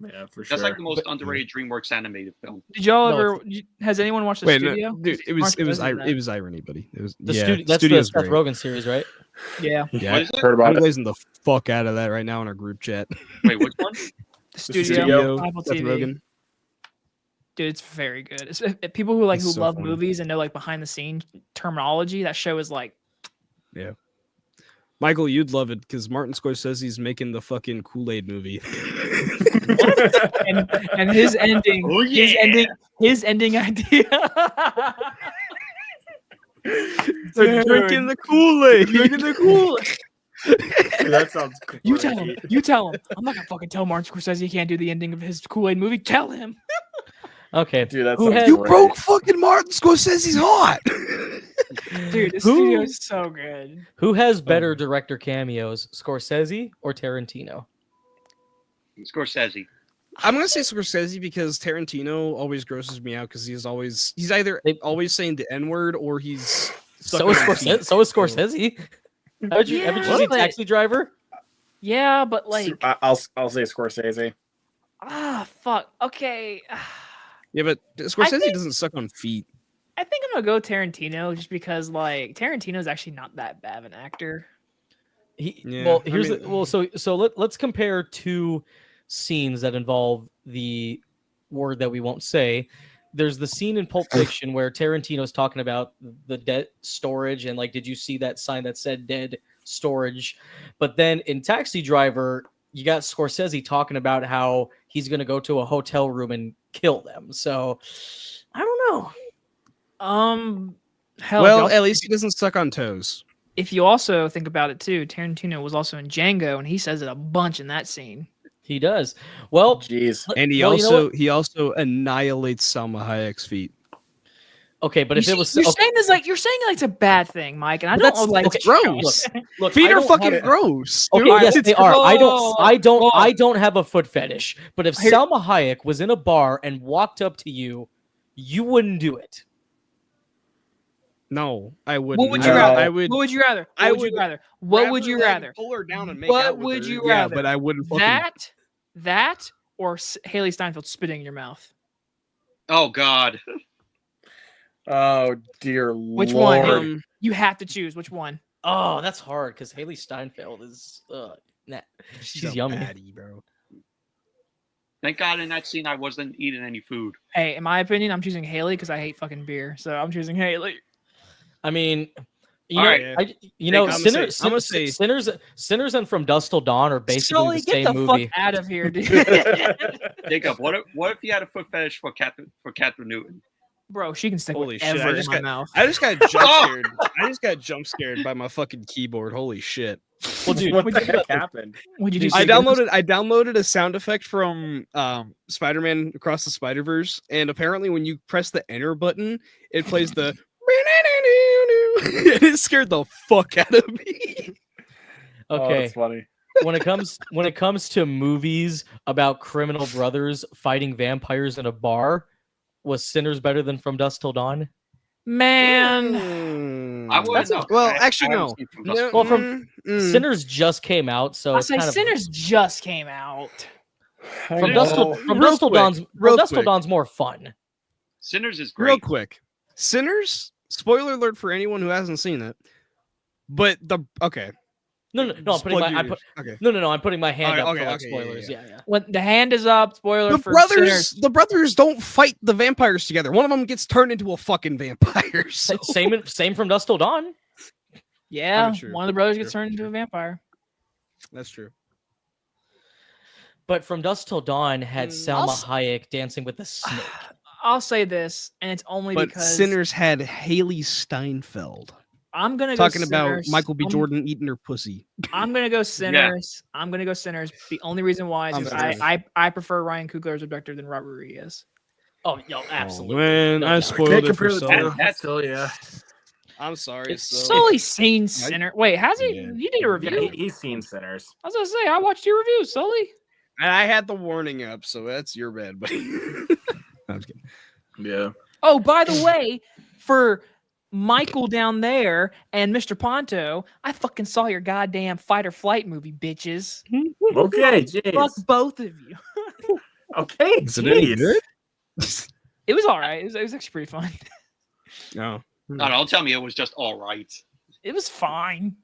Yeah, for sure. That's like the most underrated DreamWorks animated film. Did y'all No, ever? Has anyone watched the Wait, no, studio? dude, it was Martin Scorsese in that. irony, buddy. It was The yeah. studio. That's Studio's the Seth great. Rogen series, right? Yeah, Yeah, What is it? Heard about I'm it. glazing the fuck out of that right now in our group chat. Wait, which one? the studio. Studio. Apple Seth TV. Rogen. Dude, it's very good. It's, people who It's who so love funny. movies and know like behind the scenes terminology. That show is like Michael, you'd love it because Martin Scorsese's making the fucking Kool-Aid movie. and his ending. Oh, yeah. His ending idea. They're drinking the Kool-Aid. Drinking the Kool-Aid. Dude, that sounds great. You tell him. You tell him. I'm not gonna fucking tell Martin Scorsese he can't do the ending of his Kool-Aid movie. Tell him. Okay. Dude, that Who sounds has- You great. broke fucking Martin Scorsese's heart. Dude, this Who- studio is so good. Who has better director cameos, Scorsese or Tarantino? Scorsese. I'm gonna say Scorsese because Tarantino always grosses me out because he's either They- always saying the N-word or he's So is Scorsese. So is Scorsese. Haven't you Yeah, seen but- Taxi Driver? Yeah, but like, I'll say Scorsese. fuck. Okay. Yeah, but Scorsese think- doesn't suck on feet. I think I'm gonna go Tarantino just because like Tarantino's actually not that bad of an actor. Yeah, Well, I here's mean- the, well. So let's compare two scenes that involve the word that we won't say. There's the scene in Pulp Fiction where Tarantino's talking about the dead storage and like, did you see that sign that said dead storage? But then in Taxi Driver, you got Scorsese talking about how he's going to go to a hotel room and kill them. So I don't know. Hell, Well, if, at least he doesn't suck on toes. if you also think about it too, Tarantino was also in Django, and he says it a bunch in that scene. He does. Well, Jeez. And he well, you know also what? he also annihilates Salma Hayek's feet. Okay, but if You it was see- you're okay, saying this like you're saying like it's a bad thing, Mike, and I don't that's like okay, gross. Look, Feet I are don't fucking have- gross. Okay, dude. yes, they are. Oh, I don't have a foot fetish. But if Here- Salma Hayek was in a bar and walked up to you, you wouldn't do it. No, I wouldn't. What would you No. rather? I would. What would you rather? I What would you would rather? What would you rather? Pull her down and make What out with would her. you Yeah, rather? but I wouldn't fucking. That or Haley Steinfeld spitting in your mouth? Oh God. Oh dear Which Lord. one? You have to choose which one. Oh, that's hard because Haley Steinfeld is nah, she's a yummy. baddie, bro. Thank God in that scene I wasn't eating any food. Hey, in my opinion, I'm choosing Haley because I hate fucking beer, so I'm choosing Haley. I mean, you All know, right. I'ma sinners, say- sinners, and From Dusk Till Dawn are basically Sully, the get same the movie. fuck out of here, dude. Jacob, what if you had a foot fetish for Catherine Newton? Bro, she can stick Holy shit, whatever I in just my got- mouth. I just got jump scared. I just got jump scared by my fucking keyboard. Holy shit! Well, dude, What the heck happened? Would you do? I cigarettes? downloaded a sound effect from Spider-Man Across the Spider-Verse, and apparently when you press the enter button, it plays the and it scared the fuck out of me. Oh, okay. that's funny. when it comes to movies about criminal brothers fighting vampires in a bar, was Sinners better than From Dusk Till Dawn? Man, I wouldn't know. Well, I actually, haven't no. seen From Dusk Till Well, Dawn. from Sinners just came out, so I it's say kind of Sinners just came out. From Dusk Till Oh, From real Dusk Till quick, Dawn's real From Dusk Till quick. Dawn's more fun. Sinners is Real great. quick, Sinners. Spoiler alert for anyone who hasn't seen it. But No, I'm Just putting plug my. your- okay. No, I'm putting my hand Okay, up okay, for like okay, spoilers. yeah. Yeah. When the hand is up, spoiler The for brothers, Sinners. the brothers don't fight the vampires together. One of them gets turned into a fucking vampire. So. Same from Dusk Till Dawn. Yeah, true. one of the brothers gets True, turned into a vampire. That's true. But From Dusk Till Dawn had Salma Also- Hayek dancing with the snake. I'll say this, and it's only But because Sinners had Haley Steinfeld I'm gonna go talking about Sinners. Michael B. Jordan eating her pussy. I'm gonna go Sinners. I'm gonna go Sinners. The only reason why is I'm because Sinners. I prefer Ryan Coogler as abductor than Robert Rodriguez. Oh, yo, absolutely. man, No I doubt. spoiled Can't it for compare the Sully. two. That's- Still, yeah. I'm sorry. It's So. Sully's seen Sinner. Wait, has he? Yeah. You did a review. Yeah, he's seen Sinners. I was gonna say I watched your review, Sully. I had the warning up, so that's your bad, buddy. I'm just kidding. Yeah. Oh, by the way, for Michael down there and Mr. Ponto, I fucking saw your goddamn fight or flight movie, bitches. Okay, Fuck jeez. both of you. Okay, Is it any jeez. good? It was all right. It was actually pretty fun. No. No, don't tell me it was just all right. It was fine.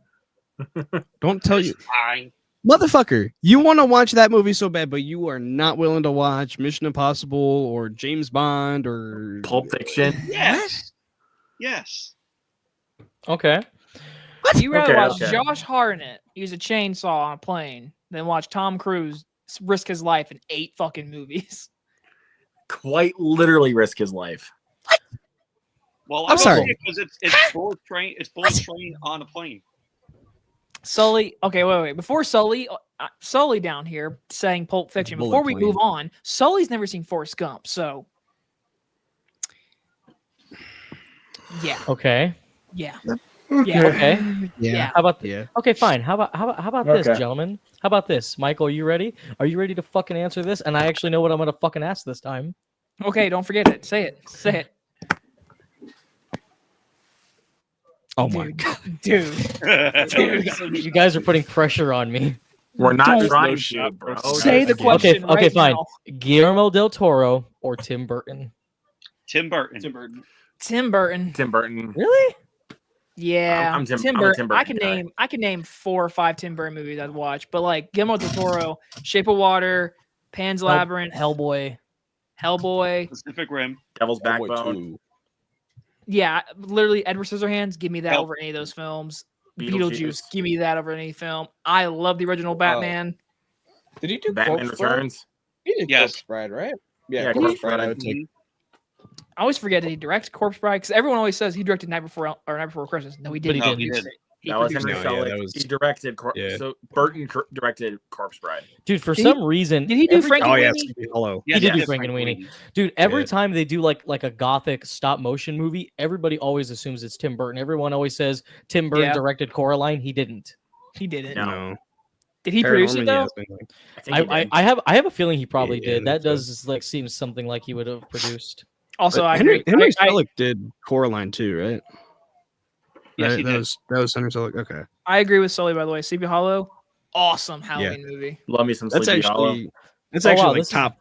Don't tell you. Fine. Motherfucker, you want to watch that movie so bad, but you are not willing to watch Mission Impossible or James Bond or Pulp Fiction. Yes. Yes. Okay. You rather Okay, watch okay. Josh Hartnett use a chainsaw on a plane than watch Tom Cruise risk his life in 8 fucking movies. Quite literally risk his life. Well, I'm sorry. because it's bullet train. It's bullet train on a plane. Sully, okay, wait. Before Sully down here saying Pulp Fiction. Bullet Before we plane. move on, Sully's never seen Forrest Gump, so yeah, Okay. yeah, Okay. yeah. How about Yeah. Okay, fine. How about this, Okay. gentlemen? How about this? Michael, are you ready? Are you ready to fucking answer this? And I actually know what I'm gonna fucking ask this time. Okay, don't forget it. Say it. Say it. Oh my god. Dude. You guys are putting pressure on me. We're not Don't- trying to, bro. Say the Again. question. Okay, right fine. now. Guillermo del Toro or Tim Burton? Tim Burton. Tim Burton. Tim Burton. Really? Yeah, I'm Tim- Tim I'm a Burton. Tim Burton guy. I can name 4 or 5 Tim Burton movies I'd watch, but like Guillermo del Toro, Shape of Water, Pan's Labyrinth, Hellboy. Hellboy. Pacific Rim. Devil's Backbone. Yeah, literally Edward Scissorhands. Give me that Hell- over any of those films. Beetlejuice. Beetlejuice. Give me that over any film. I love the original Batman. Did he do Batman Corpse Bride? Returns. He did Yes. Corpse Bride, right? Yeah, Corpse Corpse Bride. I Bride. would take. I always forget that he directs Corpse Bride because everyone always says he directed Night Before Christmas. No, he But he didn't. didn't. No, he didn't. He That was produced Henry it. No, yeah, Selick. that was- He directed. Yeah. So Burton directed Corpse Bride. Dude, for Did some reason, Did he do every- Frank Oh and yeah, Weenie? Sleepy Hollow. Yes, did do yes, Frank and Weenie. Weenie. Dude, every Yeah. time they do like a gothic stop motion movie, everybody always assumes it's Tim Burton. Everyone always says Tim Burton Yeah. directed Coraline. He didn't. He didn't. No. Did he produce it Paranorman, though? yes, I think. I think he did. I have a feeling he probably Yeah, did. That that's does like seem something like he would have produced. Also, But I Henry, agree. Henry I- Selick did Coraline too, right? Yes, Right, he that did. was Henry Selick. Okay, I agree with Sully, by the way. Sleepy Hollow, awesome Halloween movie. Love me some that's Sleepy Hollow. actually that's Oh, wow, actually like this is- top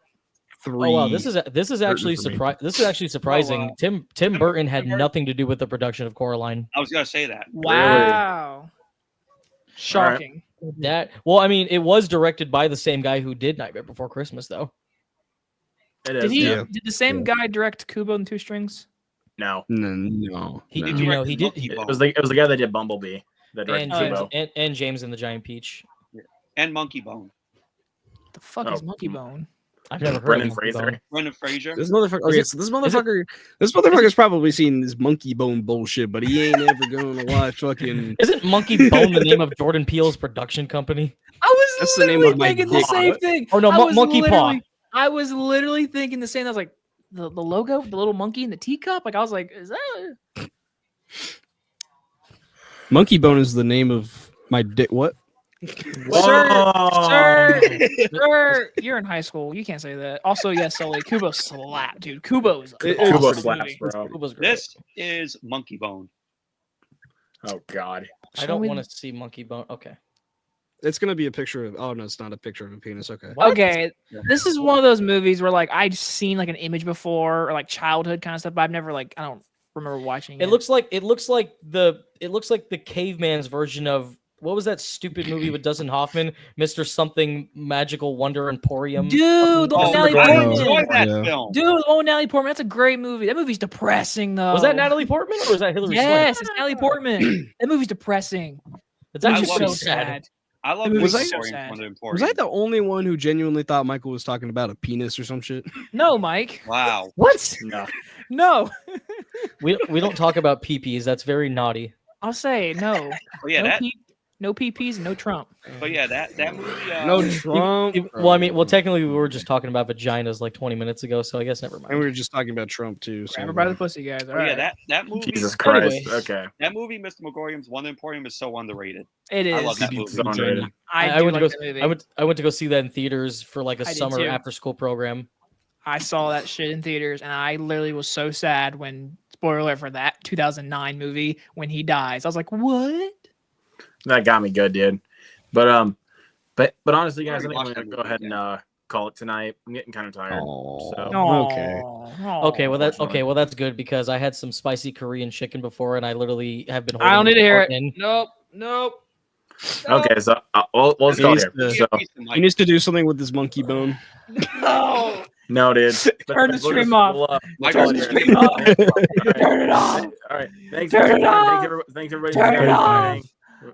3. Oh wow, this is actually for me. This is actually surprising. wow. Tim Burton had nothing to do with the production of Coraline. I was gonna say that. Wow. Shocking. That well, I mean, it was directed by the same guy who did Nightmare Before Christmas, though. It is. Did he? Yeah. Did the same guy direct Kubo and Two Strings? No. No. He no. did. You know, he did. Monkey It Bone. was the guy that did Bumblebee. That directed And James, Kubo. and James and the Giant Peach. And Monkey Bone. The fuck Oh. is Monkey Bone? I've never heard Brendan of Monkey Fraser. Bone. Brendan Fraser. This motherfucker. Okay, it- so this motherfucker's probably seen this monkey bone bullshit, but he ain't ever going to watch fucking. Isn't Monkey Bone the name of Jordan Peele's production company? I was That's the name literally of my thinking the dick. same thing. Oh no, I was Monkey Paw. literally- I was literally thinking the same. I was like, the logo, the little monkey in the teacup. Like I was like, is that? Monkey bone is the name of my dick. What? Sir, sir, you're in high school. You can't say that. Also, yes, Sully. Kubo slap, dude. Kubo is It- awesome Kubo movie. slaps, bro. It was great. This is Monkey Bone. Oh God. I Show don't me- want to see Monkey Bone. Okay. It's gonna be a picture of. Oh no, it's not a picture of a penis. Okay. What? Okay, this is one of those movies where like I've seen like an image before or like childhood kind of stuff, but I've never like I don't remember watching it. It looks like the caveman's version of what was that stupid movie with Dustin Hoffman, Mr. Something Magical Wonder Emporium? Dude, the one with Natalie I Portman. enjoyed that Yeah. film. Dude, the one with Natalie Portman. That's a great movie. That movie's depressing though. Was that Natalie Portman or was that Hillary Yes, Swank? it's Natalie Portman. That movie's depressing. It's That actually movie's love so so sad. sad. I love That movie's Mr. so Emporium sad. from the Was Emporium. I the only one who genuinely thought Michael was talking about a penis or some shit? No, Mike. Wow. What? No. No. We don't talk about PPs. That's very naughty. I'll say no. Oh yeah, no, that. no PPs, no Trump. But yeah, that movie. No Trump. Well, I mean, technically we were just talking about vaginas like 20 minutes ago, so I guess never mind. And we were just talking about Trump too. So Grab her by the pussy, guys. All Oh, yeah, right. that movie. Jesus Christ. Anyways. Okay. That movie, Mr. Emporium's One Emporium, is so underrated. It is. I love that It's movie. so underrated. I I do went like to that go. movie. I went to go see that in theaters for like a I did summer too. after school program. I saw that shit in theaters, and I literally was so sad when, spoiler alert for that 2009 movie, when he dies. I was like, what? That got me good, dude. But honestly, guys, I think Watch I'm that gonna go movie ahead and again. call it tonight. I'm getting kind of tired. Aw. So Okay. Okay, well unfortunately. that's good because I had some spicy Korean chicken before, and I literally have been. I don't holding need to hear part it. in. Nope. Nope. Okay, so we'll He go needs here. to- So He needs to do something with his monkey bone. No. no, dude. Turn the stream off. Michael's Turn it stream off. Turn it off. All right. Thanks. Turn it Thanks, off. thanks everybody Turn for it joining. off. Thank you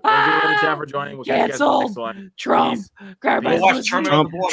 everybody in the chat for joining. We'll catch you guys Canceled. next one. Trump. Peace. Grab Peace. my Watch pussy. Terminator Trump- Border. Trump